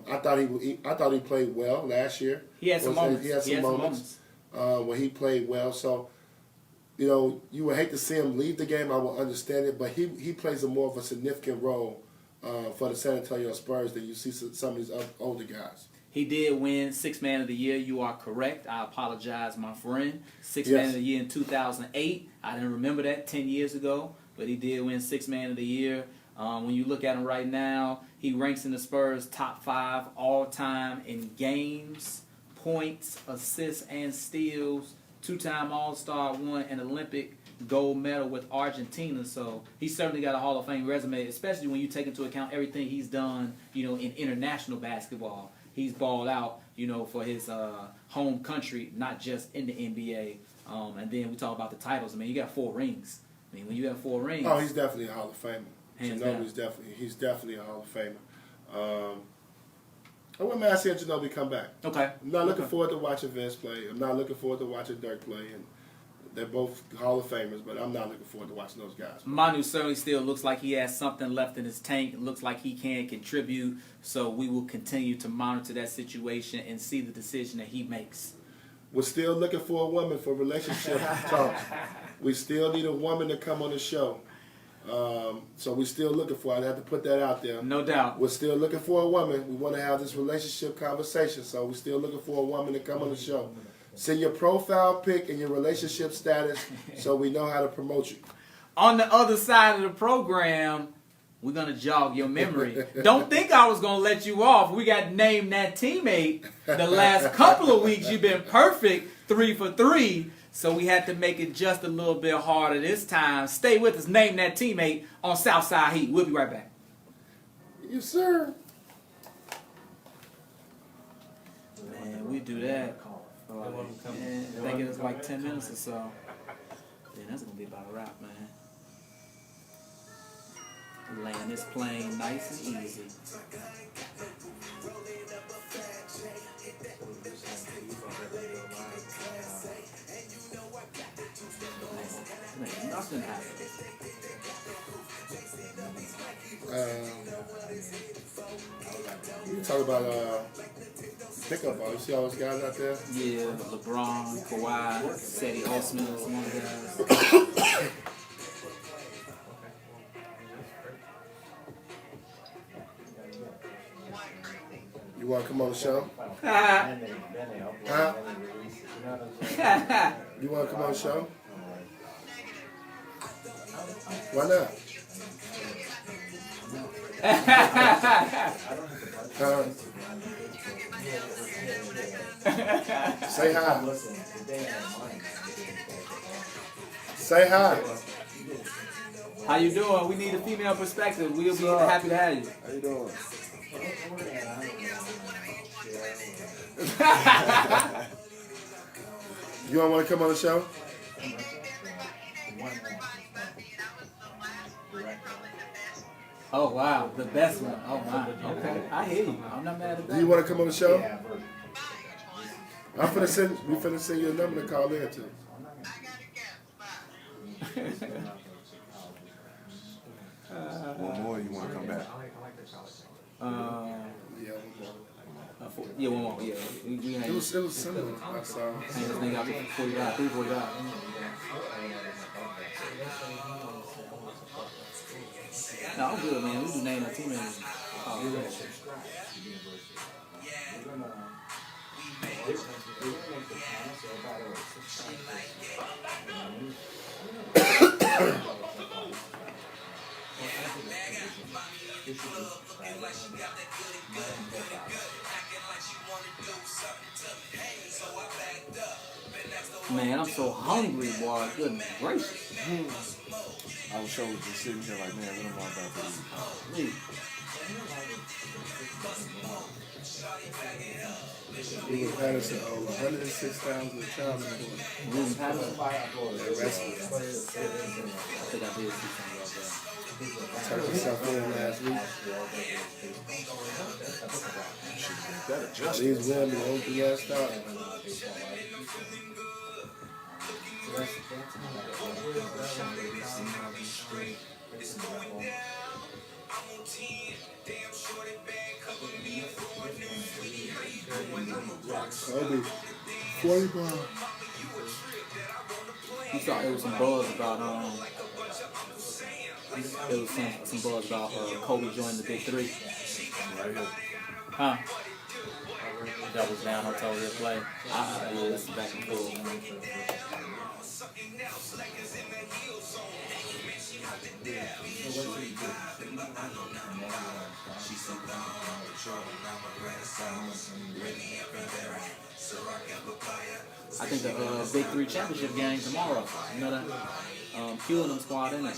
[SPEAKER 2] I thought he played well last year.
[SPEAKER 1] He had some moments.
[SPEAKER 2] He had some moments where he played well. So you would hate to see him leave the game. I would understand it, but he plays a more of a significant role for the San Antonio Spurs than you see some of these older guys.
[SPEAKER 1] He did win Sixth Man of the Year. You are correct. I apologize, my friend. Sixth Man of the Year in 2008. I didn't remember that 10 years ago, but he did win Sixth Man of the Year. When you look at him right now, he ranks in the Spurs top 5 all-time in games, points, assists, and steals. 2-time All-Star, won an Olympic gold medal with Argentina. So he certainly got a Hall of Fame resume, especially when you take into account everything he's done, in international basketball. He's balled out, for his home country, not just in the NBA. And then we talk about the titles. I mean, you got 4 rings. I mean, when you have 4 rings.
[SPEAKER 2] Oh, he's definitely a Hall of Famer.
[SPEAKER 1] Ginobili
[SPEAKER 2] He's definitely a Hall of Famer. I wouldn't mind seeing Ginobili come back.
[SPEAKER 1] Okay.
[SPEAKER 2] I'm not looking forward to watching Vince play. I'm not looking forward to watching Dirk play. And they're both Hall of Famers, but I'm not looking forward to watching those guys.
[SPEAKER 1] Manu certainly still looks like he has something left in his tank. It looks like he can contribute. So we will continue to monitor that situation and see the decision that he makes.
[SPEAKER 2] We're still looking for a woman for relationship talks. We still need a woman to come on the show. So we're still looking for it. I have to put that out there.
[SPEAKER 1] No doubt.
[SPEAKER 2] We're still looking for a woman. We want to have this relationship conversation. So we're still looking for a woman to come on the show. Send your profile pic and your relationship status so we know how to promote you.
[SPEAKER 1] On the other side of the program, we're going to jog your memory. Don't think I was going to let you off. We got Name That Teammate. The last couple of weeks, you've been perfect, 3 for 3. So we had to make it just a little bit harder this time. Stay with us. Name That Teammate on Southside Heat. We'll be right back.
[SPEAKER 2] Yes, sir.
[SPEAKER 1] we do that for like, I think it's like 10 minutes or so. Then that's gonna be about a wrap, man. Laying this plane nice and easy. Ain't nothing happening.
[SPEAKER 2] You talk about pickup ball. You see all those guys out there?
[SPEAKER 1] Yeah, LeBron, Kawhi, Sadie Osman, some other guys.
[SPEAKER 2] You want to come on the show?
[SPEAKER 1] Huh?
[SPEAKER 2] You want to come on the show? Why not? Say hi. Say hi.
[SPEAKER 1] How you doing? We need a female perspective. We'll be happy to have you.
[SPEAKER 2] How you doing? You don't want to come on the show?
[SPEAKER 1] Oh wow, the best one. Oh my. Okay, I hear you. I'm not mad at that.
[SPEAKER 2] Do you want to come on the show? We finna send you a number to call in to.
[SPEAKER 3] One more, you want to come back?
[SPEAKER 1] Yeah, one more. Yeah, we
[SPEAKER 2] It was similar. I saw.
[SPEAKER 1] hang this thing out to 45, 345. No, I'm good, man. We do name our team names. Man, I'm so hungry, boy. Goodness gracious.
[SPEAKER 3] I was sure just sitting here like, man, what am I about to eat?
[SPEAKER 2] Ruben Patterson owed $106,000 of child support.
[SPEAKER 1] Ruben Patterson?
[SPEAKER 2] Arrested.
[SPEAKER 1] I think I did see something about that.
[SPEAKER 2] Turned himself in last week. These women won't be last out. Kobe, 40 ball.
[SPEAKER 1] You thought there was some buzz about there was some buzz about Kobe joining the Big Three.
[SPEAKER 3] Right here.
[SPEAKER 1] Huh? That was down on total real play. Yeah, this is back and forth. I think the Big Three championship game tomorrow. You know that? Q and them squad in it.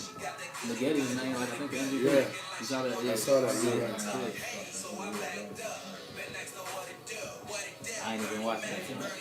[SPEAKER 1] Maggetti's name, like I think the MVP.
[SPEAKER 2] Yeah.
[SPEAKER 1] You saw that?
[SPEAKER 2] I saw that. You're right.
[SPEAKER 1] I ain't even watching that too much.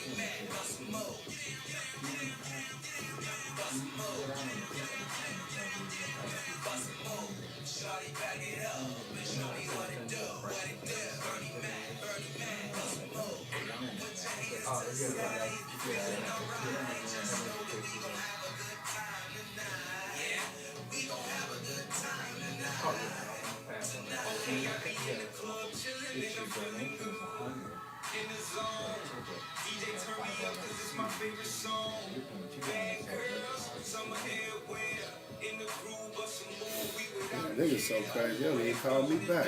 [SPEAKER 2] Niggas so crazy. He don't even call me back.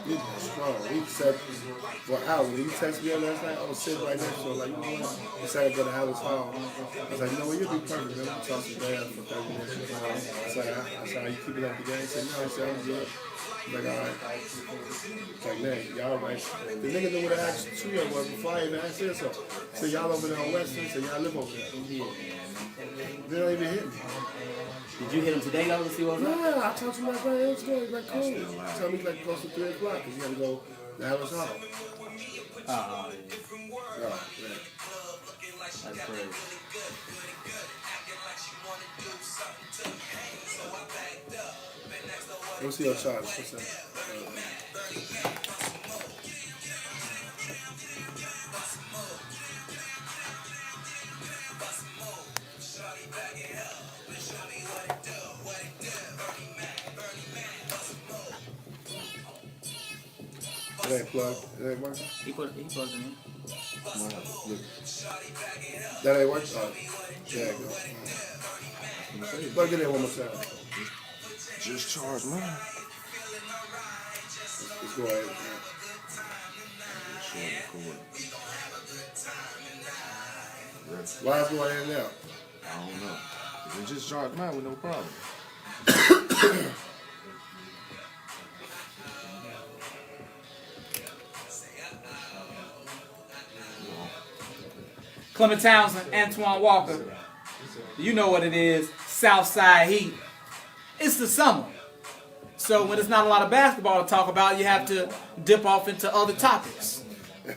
[SPEAKER 2] He's strong. He said for hours. He texted me last night. I was sitting right next to him. Like, you know what? He decided to go to Howard's Hall. I was like, you know what? You'll be perfect, man. We talked to Dad for 30 minutes. I said, how you keeping up the game? He said, no. He said, I'm good. He's like, all right. It's like, man, y'all right. The nigga knew what the actual trio was before I even asked him. So y'all over there on Western. So y'all live over there. They don't even hit me.
[SPEAKER 1] Did you hit him today though to see what was up?
[SPEAKER 2] Yeah, I talked to my brother. It's good. He's like, cool. He told me he's like close to 3 o'clock because he had to go to Howard's Hall.
[SPEAKER 1] Oh, yeah.
[SPEAKER 6] That's crazy.
[SPEAKER 2] Let me see your charts. What's that? It ain't plugged. It ain't working.
[SPEAKER 1] He plugged it in.
[SPEAKER 2] That ain't working. Oh, there you go. Plug it in one more time.
[SPEAKER 3] Just charge mine.
[SPEAKER 2] Let's go ahead. Why is it going in now?
[SPEAKER 3] I don't know. You just charge mine with no problem.
[SPEAKER 1] Clement Townsend, Antoine Walker. You know what it is. Southside Heat. It's the summer. So when there's not a lot of basketball to talk about, you have to dip off into other topics.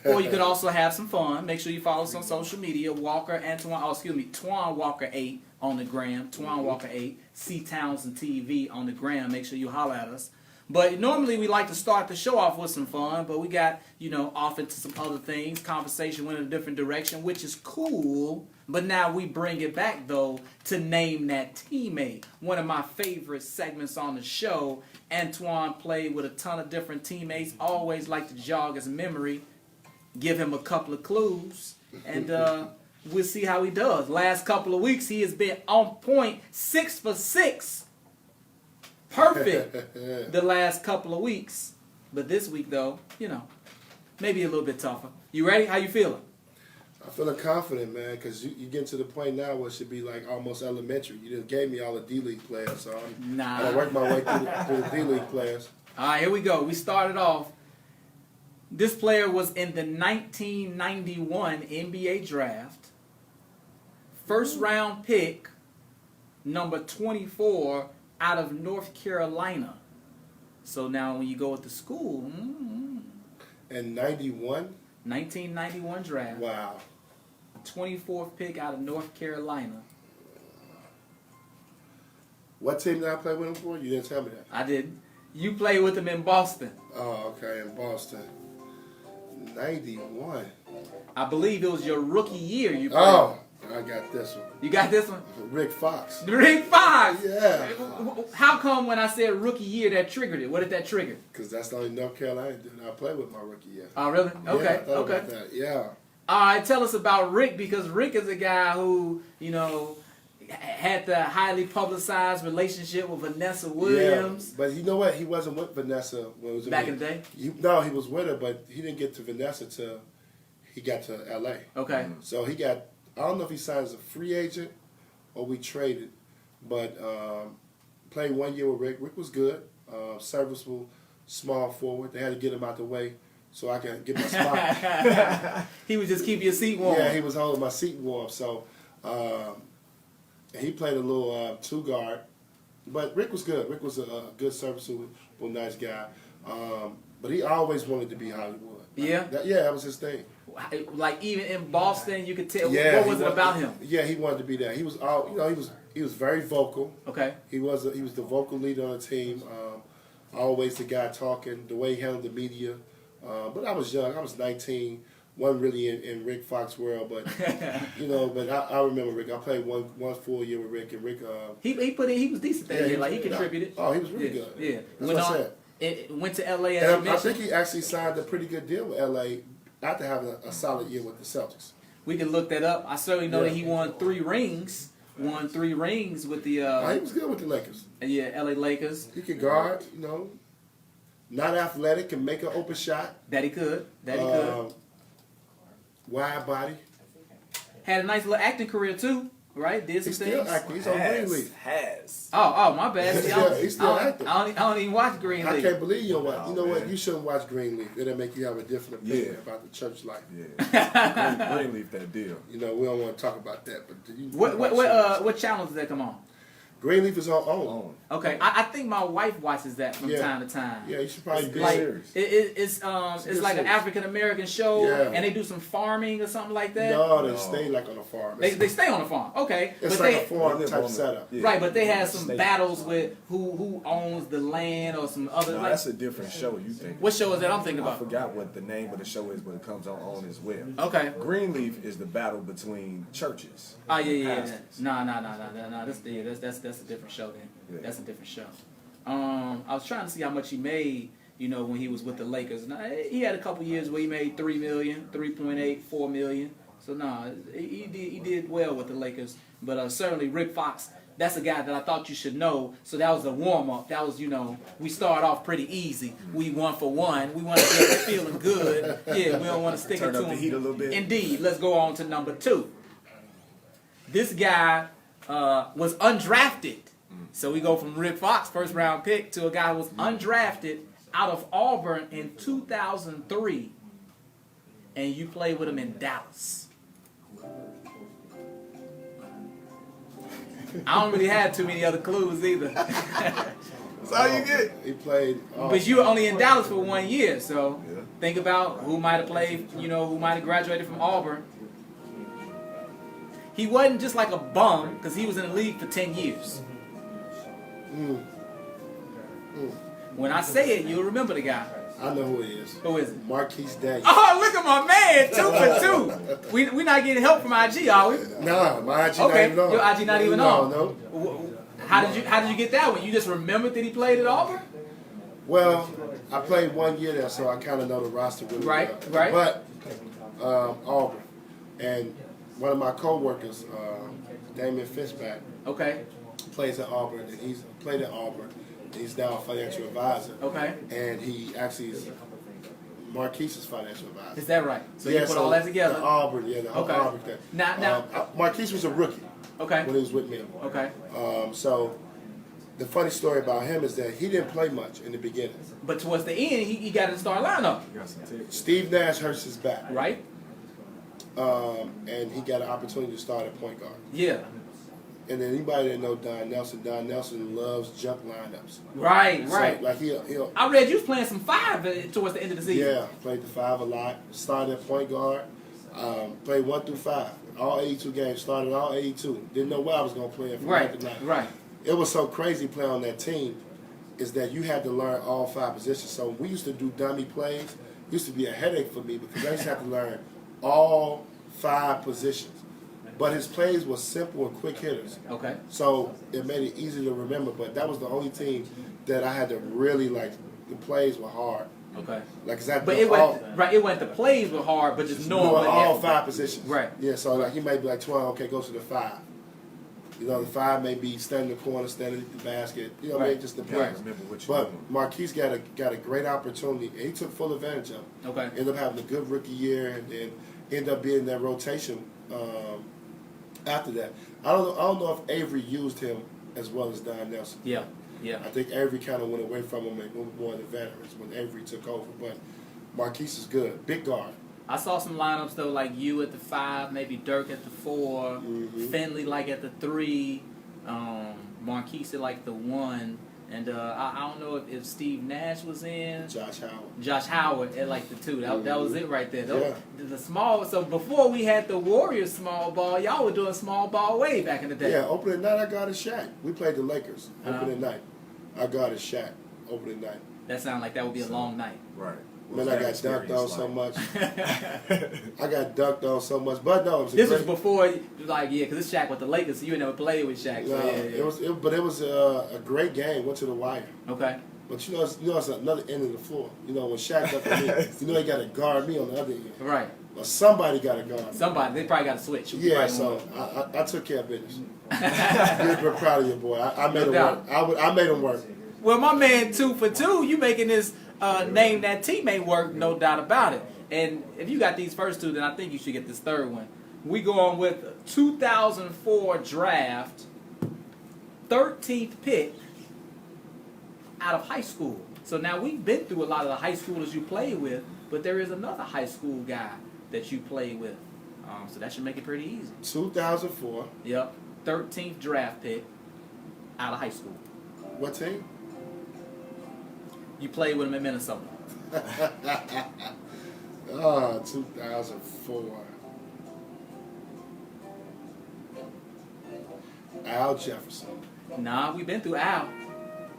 [SPEAKER 1] Or you could also have some fun. Make sure you follow us on social media. Twan Walker 8 on the gram. Twan Walker 8. C Townsend TV on the gram. Make sure you holler at us. But normally we like to start the show off with some fun, but we got, off into some other things. Conversation went in a different direction, which is cool. But now we bring it back, though, to Name That Teammate. One of my favorite segments on the show. Antoine played with a ton of different teammates. Always like to jog his memory. Give him a couple of clues. And we'll see how he does. Last couple of weeks, he has been on point, 6 for 6. Perfect the last couple of weeks. But this week, though, maybe a little bit tougher. You ready? How you feeling?
[SPEAKER 2] I'm feeling confident, man, because you get to the point now where it should be like almost elementary. You just gave me all the D-League players, so I'm going to work my way through the D-League players.
[SPEAKER 1] All right, here we go. We started off. This player was in the 1991 NBA draft. First round pick, number 24, out of North Carolina. So now when you go with the school.
[SPEAKER 2] And 91?
[SPEAKER 1] 1991 draft.
[SPEAKER 2] Wow.
[SPEAKER 1] 24th pick out of North Carolina.
[SPEAKER 2] What team did I play with him for? You didn't tell me that.
[SPEAKER 1] I didn't. You played with him in Boston.
[SPEAKER 2] Oh, okay, in Boston. 91.
[SPEAKER 1] I believe it was your rookie year you played.
[SPEAKER 2] Oh, I got this one.
[SPEAKER 1] You got this one?
[SPEAKER 2] Rick Fox.
[SPEAKER 1] Rick Fox!
[SPEAKER 2] Yeah.
[SPEAKER 1] How come when I said rookie year that triggered it? What did that trigger?
[SPEAKER 2] Because that's the only North Carolina dude I played with my rookie year.
[SPEAKER 1] Oh, really? Okay,
[SPEAKER 2] Yeah, I thought
[SPEAKER 1] okay.
[SPEAKER 2] about that. Yeah.
[SPEAKER 1] All right, tell us about Rick, because Rick is a guy who, had the highly publicized relationship with Vanessa Williams.
[SPEAKER 2] Yeah, but you know what? He wasn't with Vanessa when it was
[SPEAKER 1] Back in the day?
[SPEAKER 2] No, he was with her, but he didn't get to Vanessa till he got to L.A.
[SPEAKER 1] Okay.
[SPEAKER 2] So he got, I don't know if he signed as a free agent or we traded, but played 1 year with Rick. Rick was good, serviceable, small forward. They had to get him out the way so I could get my spot.
[SPEAKER 1] He would just keep your seat warm.
[SPEAKER 2] Yeah, he was holding my seat warm. So he played a little two guard, but Rick was good. Rick was a good serviceable, nice guy. But he always wanted to be Hollywood.
[SPEAKER 1] Yeah?
[SPEAKER 2] That was his thing.
[SPEAKER 1] Like even in Boston, you could tell.
[SPEAKER 2] Yeah,
[SPEAKER 1] What was it about him?
[SPEAKER 2] Yeah, he wanted to be there. He was all, he was very vocal.
[SPEAKER 1] Okay.
[SPEAKER 2] He was the vocal leader on the team. Always the guy talking, the way he handled the media. But I was young. I was 19. Wasn't really in Rick Fox world, but but I remember Rick. I played one full year with Rick, and Rick.
[SPEAKER 1] He put in. He was decent that year. Like he contributed.
[SPEAKER 2] Oh, he was really good.
[SPEAKER 1] Yeah.
[SPEAKER 2] That's what I said.
[SPEAKER 1] It went to L.A. as
[SPEAKER 2] And
[SPEAKER 1] you
[SPEAKER 2] I
[SPEAKER 1] mentioned.
[SPEAKER 2] think he actually signed a pretty good deal with L.A. after having a solid year with the Celtics.
[SPEAKER 1] We can look that up. I certainly know
[SPEAKER 2] Yeah.
[SPEAKER 1] that he won 3 rings. Won 3 rings with the
[SPEAKER 2] He was good with the Lakers.
[SPEAKER 1] L.A. Lakers.
[SPEAKER 2] He could guard, not athletic, can make an open shot.
[SPEAKER 1] That he could. That he could.
[SPEAKER 2] Wide body.
[SPEAKER 1] Had a nice little acting career too, right? Did some
[SPEAKER 2] He's still
[SPEAKER 1] things.
[SPEAKER 2] acting. He's on Greenleaf.
[SPEAKER 3] Has.
[SPEAKER 1] Oh, my bad. See,
[SPEAKER 2] Yeah, he's still acting.
[SPEAKER 1] I don't even watch
[SPEAKER 2] I
[SPEAKER 1] Greenleaf.
[SPEAKER 2] can't believe you don't watch.
[SPEAKER 3] Oh,
[SPEAKER 2] You know what?
[SPEAKER 3] man.
[SPEAKER 2] You shouldn't watch Greenleaf. It'll make you have a different opinion
[SPEAKER 3] Yeah.
[SPEAKER 2] about the church life.
[SPEAKER 3] Yeah. Greenleaf that deal.
[SPEAKER 2] We don't want to talk about that. But you
[SPEAKER 1] What channel does that come on?
[SPEAKER 2] Greenleaf is on own.
[SPEAKER 1] Okay, I think my wife watches that from time to time.
[SPEAKER 2] Yeah, you should probably be
[SPEAKER 1] Like
[SPEAKER 2] serious.
[SPEAKER 1] it's like an
[SPEAKER 2] series.
[SPEAKER 1] African American show,
[SPEAKER 2] Yeah.
[SPEAKER 1] and they do some farming or something like that.
[SPEAKER 2] No, they stay like on a farm.
[SPEAKER 1] They stay on the farm. Okay,
[SPEAKER 2] It's
[SPEAKER 1] but
[SPEAKER 2] like
[SPEAKER 1] they,
[SPEAKER 2] a farm type setup.
[SPEAKER 3] Yeah.
[SPEAKER 1] right, but they have some battles with who owns the land or some other.
[SPEAKER 3] No,
[SPEAKER 1] like,
[SPEAKER 3] that's a different show. You think?
[SPEAKER 1] what show is that I'm thinking
[SPEAKER 3] I
[SPEAKER 1] about?
[SPEAKER 3] forgot what the name of the show is, but it comes on as well.
[SPEAKER 1] Okay.
[SPEAKER 3] Greenleaf is the battle between churches.
[SPEAKER 1] Oh yeah.
[SPEAKER 3] Pastors.
[SPEAKER 1] No. That's a different show then.
[SPEAKER 3] Yeah.
[SPEAKER 1] That's a different show. I was trying to see how much he made, when he was with the Lakers. Now, he had a couple years where he made $3 million, 3.8, 4 million. So he did well with the Lakers. But certainly Rick Fox, that's a guy that I thought you should know. So that was a warm up. That was, we started off pretty easy. We 1 for 1. We want to get feeling good. Yeah, we don't want to stick
[SPEAKER 3] Turn
[SPEAKER 1] it to
[SPEAKER 3] up the
[SPEAKER 1] him.
[SPEAKER 3] heat a little bit.
[SPEAKER 1] Indeed. Let's go on to number 2. This guy was undrafted. So we go from Rick Fox, first round pick, to a guy who was undrafted out of Auburn in 2003. And you played with him in Dallas. I don't really have too many other clues either.
[SPEAKER 3] That's all you get.
[SPEAKER 2] He played.
[SPEAKER 1] But you were only in Dallas for 1 year, so
[SPEAKER 3] Yeah.
[SPEAKER 1] think about who might have played, who might have graduated from Auburn. He wasn't just like a bum, because he was in the league for 10 years. When I say it, you'll remember the guy.
[SPEAKER 2] I know who he is.
[SPEAKER 1] Who is it?
[SPEAKER 2] Marquise Daniels.
[SPEAKER 1] Oh, look at my man, 2 for 2. We not getting help from IG, are we?
[SPEAKER 2] Nah, my IG
[SPEAKER 1] Okay,
[SPEAKER 2] not even on.
[SPEAKER 1] your IG not even on.
[SPEAKER 2] No.
[SPEAKER 1] How did you get that one? You just remembered that he played at Auburn?
[SPEAKER 2] Well, I played 1 year there, so I kind of know the roster really
[SPEAKER 1] Right,
[SPEAKER 2] well.
[SPEAKER 1] right.
[SPEAKER 2] But Auburn, and one of my coworkers, Damien Fishback,
[SPEAKER 1] Okay,
[SPEAKER 2] plays at Auburn, and he's played at Auburn. He's now a financial advisor.
[SPEAKER 1] okay.
[SPEAKER 2] And he actually is Marquise's financial advisor.
[SPEAKER 1] Is that right? So you put all that together?
[SPEAKER 2] The Auburn, the whole
[SPEAKER 1] Okay.
[SPEAKER 2] Auburn thing.
[SPEAKER 1] Now,
[SPEAKER 2] Marquise was a rookie
[SPEAKER 1] okay,
[SPEAKER 2] when he was with me.
[SPEAKER 1] okay.
[SPEAKER 2] So the funny story about him is that he didn't play much in the beginning.
[SPEAKER 1] But towards the end, he got in the starting lineup,
[SPEAKER 3] You got some tickets.
[SPEAKER 2] Steve Nash hurts his back,
[SPEAKER 1] right?
[SPEAKER 2] and he got an opportunity to start at point guard.
[SPEAKER 1] Yeah.
[SPEAKER 2] And then anybody that know Don Nelson loves jump lineups.
[SPEAKER 1] Right,
[SPEAKER 2] So,
[SPEAKER 1] right.
[SPEAKER 2] like he'll
[SPEAKER 1] I read you was playing some 5 towards the end of the season.
[SPEAKER 2] yeah, played the 5 a lot. Started at point guard. Played 1 through 5. All 82 games. Started all 82. Didn't know where I was going to play from night to night.
[SPEAKER 1] Right.
[SPEAKER 2] It was so crazy playing on that team is that you had to learn all 5 positions. So we used to do dummy plays. It used to be a headache for me because I used to have to learn all 5 positions. But his plays were simple and quick hitters.
[SPEAKER 1] Okay.
[SPEAKER 2] So it made it easy to remember. But that was the only team that I had to really like. The plays were hard.
[SPEAKER 1] Okay.
[SPEAKER 2] Like, 'cause I
[SPEAKER 1] But
[SPEAKER 2] knew
[SPEAKER 1] it went right. It went. The plays were hard, but just knowing what
[SPEAKER 2] all
[SPEAKER 1] every-
[SPEAKER 2] 5 positions.
[SPEAKER 1] Right.
[SPEAKER 2] Yeah, so like he might be like 12, okay, go to the 5. The 5 may be standing in the corner, standing at the basket.
[SPEAKER 1] Right.
[SPEAKER 2] It just
[SPEAKER 3] Right.
[SPEAKER 2] depends.
[SPEAKER 3] Remember what you
[SPEAKER 2] But
[SPEAKER 3] doing.
[SPEAKER 2] Marquise got a great opportunity, and he took full advantage of it.
[SPEAKER 1] Okay.
[SPEAKER 2] Ended up having a good rookie year, and then ended up being in that rotation after that. I don't know if Avery used him as well as Don Nelson.
[SPEAKER 1] Yeah. Yeah.
[SPEAKER 2] I think Avery kind of went away from him and moved more to veterans when Avery took over. But Marquise is good, big guard.
[SPEAKER 1] I saw some lineups though, like you at the 5, maybe Dirk at the 4, Finley like at the 3, Marquise at like the 1, and I don't know if Steve Nash was in.
[SPEAKER 2] Josh Howard.
[SPEAKER 1] At like the 2. That was it right there.
[SPEAKER 2] Yeah.
[SPEAKER 1] The small. So before we had the Warriors small ball, y'all were doing small ball way back in the day.
[SPEAKER 2] Yeah, opening night I guarded Shaq. We played the Lakers. Opening night. I guarded Shaq. Opening night.
[SPEAKER 1] That sounded like that would be a long night.
[SPEAKER 3] Right.
[SPEAKER 2] Man, I got dunked on so much. I got dunked on so much. But no, it was
[SPEAKER 1] This was before, like, because it's Shaq with the Lakers, so you never played with Shaq. So
[SPEAKER 2] No,
[SPEAKER 1] yeah.
[SPEAKER 2] it was a great game. Went to the wire.
[SPEAKER 1] Okay.
[SPEAKER 2] But it's another end of the floor. When Shaq dunked on me, he got to guard me on the other end.
[SPEAKER 1] Right.
[SPEAKER 2] But somebody got to guard me.
[SPEAKER 1] Somebody, they probably got to switch.
[SPEAKER 2] Yeah, so I took care of business. You're proud of your boy. I made him
[SPEAKER 1] doubt.
[SPEAKER 2] work. I made him work.
[SPEAKER 1] Well, my man, 2 for 2, you making this name that teammate work, no doubt about it. And if you got these first 2, then I think you should get this 3rd one. We go on with 2004 draft, 13th pick out of high school. So now we've been through a lot of the high schoolers you play with, but there is another high school guy that you play with. So that should make it pretty easy.
[SPEAKER 2] 2004.
[SPEAKER 1] Yep, 13th draft pick. out of high school.
[SPEAKER 2] What team?
[SPEAKER 1] You played with him in Minnesota.
[SPEAKER 2] 2004. Al Jefferson.
[SPEAKER 1] Nah, we've been through Al.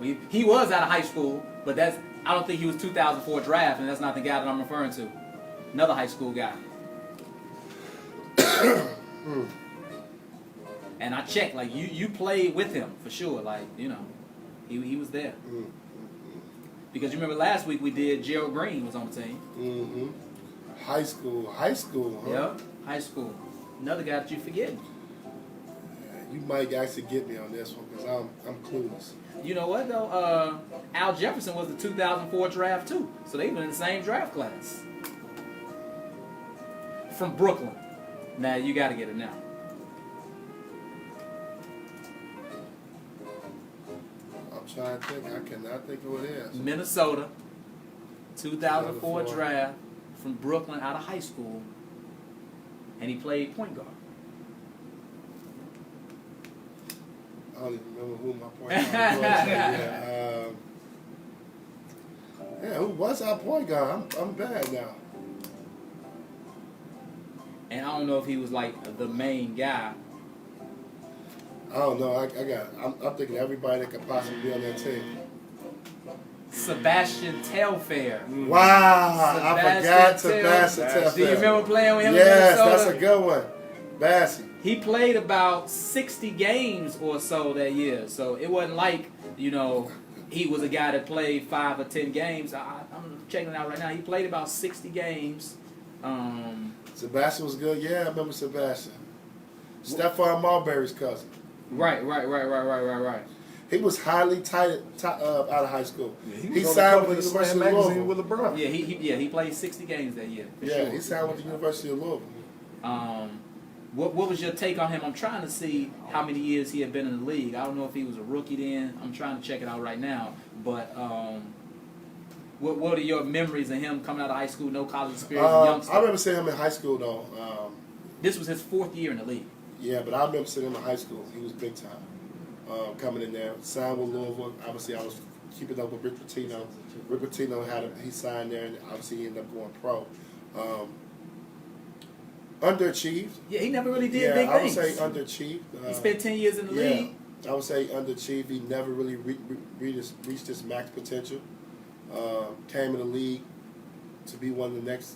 [SPEAKER 1] He was out of high school, but I don't think he was 2004 draft, and that's not the guy that I'm referring to. Another high school guy. And I checked, like you played with him for sure, like he was there. Because you remember last week we did Gerald Green was on the team.
[SPEAKER 2] Mm-hmm. High school, huh?
[SPEAKER 1] Yep, high school. Another guy that you forgetting.
[SPEAKER 2] You might actually get me on this one because I'm clueless.
[SPEAKER 1] You know what though? Al Jefferson was the 2004 draft too, so they were in the same draft class. From Brooklyn. Now you got to get it now.
[SPEAKER 2] I'm trying to think. I cannot think of what it is.
[SPEAKER 1] Minnesota, 2004 draft from Brooklyn out of high school, and he played point guard.
[SPEAKER 2] I don't even remember who my point guard was. Yeah, who was our point guard? I'm bad now.
[SPEAKER 1] And I don't know if he was like the main guy.
[SPEAKER 2] I don't know. I'm thinking everybody that could possibly be on that team.
[SPEAKER 1] Sebastian Telfair.
[SPEAKER 2] Wow, I forgot Sebastian Telfair.
[SPEAKER 1] Do you remember playing with him
[SPEAKER 2] yes,
[SPEAKER 1] in Minnesota?
[SPEAKER 2] That's a good one. Bassie.
[SPEAKER 1] He played about 60 games or so that year. So it wasn't like, he was a guy that played 5 or 10 games. I'm checking it out right now. He played about 60 games.
[SPEAKER 2] Sebastian was good. Yeah, I remember Sebastian. Stephon Marbury's cousin.
[SPEAKER 1] Right.
[SPEAKER 2] He was highly tight out of high school.
[SPEAKER 3] Yeah,
[SPEAKER 2] he signed with the University of
[SPEAKER 3] magazine
[SPEAKER 2] Louisville.
[SPEAKER 3] with LeBron.
[SPEAKER 1] He played 60 games that year.
[SPEAKER 2] Yeah, he signed with the University of Louisville.
[SPEAKER 1] What was your take on him? I'm trying to see how many years he had been in the league. I don't know if he was a rookie then. I'm trying to check it out right now. But what are your memories of him coming out of high school, no college experience, youngster?
[SPEAKER 2] I remember seeing him in high school though.
[SPEAKER 1] This was his 4th year in the league.
[SPEAKER 2] Yeah, but I remember seeing him in high school. He was big time. Coming in there, signed with Louisville. Obviously, I was keeping up with Rick Pitino. Rick Pitino he signed there, and obviously he ended up going pro. Underachieved.
[SPEAKER 1] Yeah, he never really did big things.
[SPEAKER 2] I would say underachieved.
[SPEAKER 1] He spent 10 years in the league.
[SPEAKER 2] I would say underachieved. He never really reached his max potential. Came in the league to be one of the next,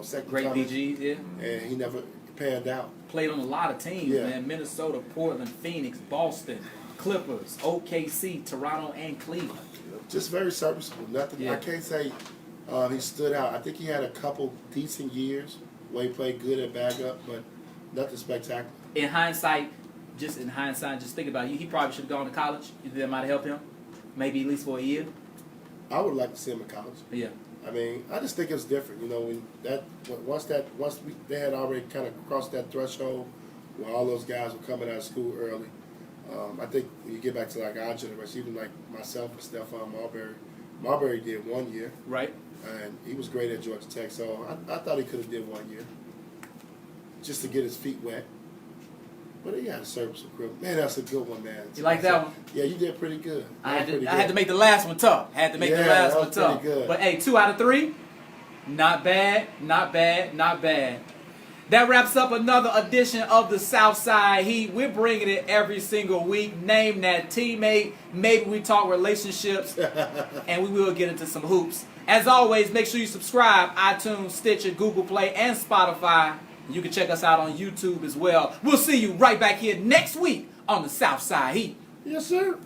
[SPEAKER 2] second
[SPEAKER 1] Great
[SPEAKER 2] comers,
[SPEAKER 1] DGs, yeah.
[SPEAKER 2] and he never panned out.
[SPEAKER 1] Played on a lot of teams, man. Minnesota, Portland, Phoenix, Boston, Clippers, OKC, Toronto, and Cleveland.
[SPEAKER 2] Just very serviceable. Nothing.
[SPEAKER 1] Yeah.
[SPEAKER 2] I can't say he stood out. I think he had a couple decent years where he played good at backup, but nothing spectacular.
[SPEAKER 1] In hindsight, just think about it. He probably should have gone to college. You think that might have helped him? Maybe at least for a year?
[SPEAKER 2] I would like to see him in college.
[SPEAKER 1] Yeah.
[SPEAKER 2] I mean, I just think it's different. Once they had already kind of crossed that threshold where all those guys were coming out of school early. I think when you get back to like our generation, even like myself and Stephon Marbury did 1 year.
[SPEAKER 1] Right.
[SPEAKER 2] And he was great at Georgia Tech, so I thought he could have did 1 year just to get his feet wet. But he had a serviceable career. Man, that's a good one, man.
[SPEAKER 1] You like that one?
[SPEAKER 2] Yeah, you did pretty good.
[SPEAKER 1] I had to make the last one tough. Had to make the last one tough.
[SPEAKER 2] Good.
[SPEAKER 1] But hey, 2 out of 3, not bad. That wraps up another edition of the Southside Heat. We're bringing it every single week. Name that teammate. Maybe we talk relationships, and we will get into some hoops. As always, make sure you subscribe, iTunes, Stitcher, Google Play, and Spotify. You can check us out on YouTube as well. We'll see you right back here next week on the Southside Heat.
[SPEAKER 2] Yes, sir.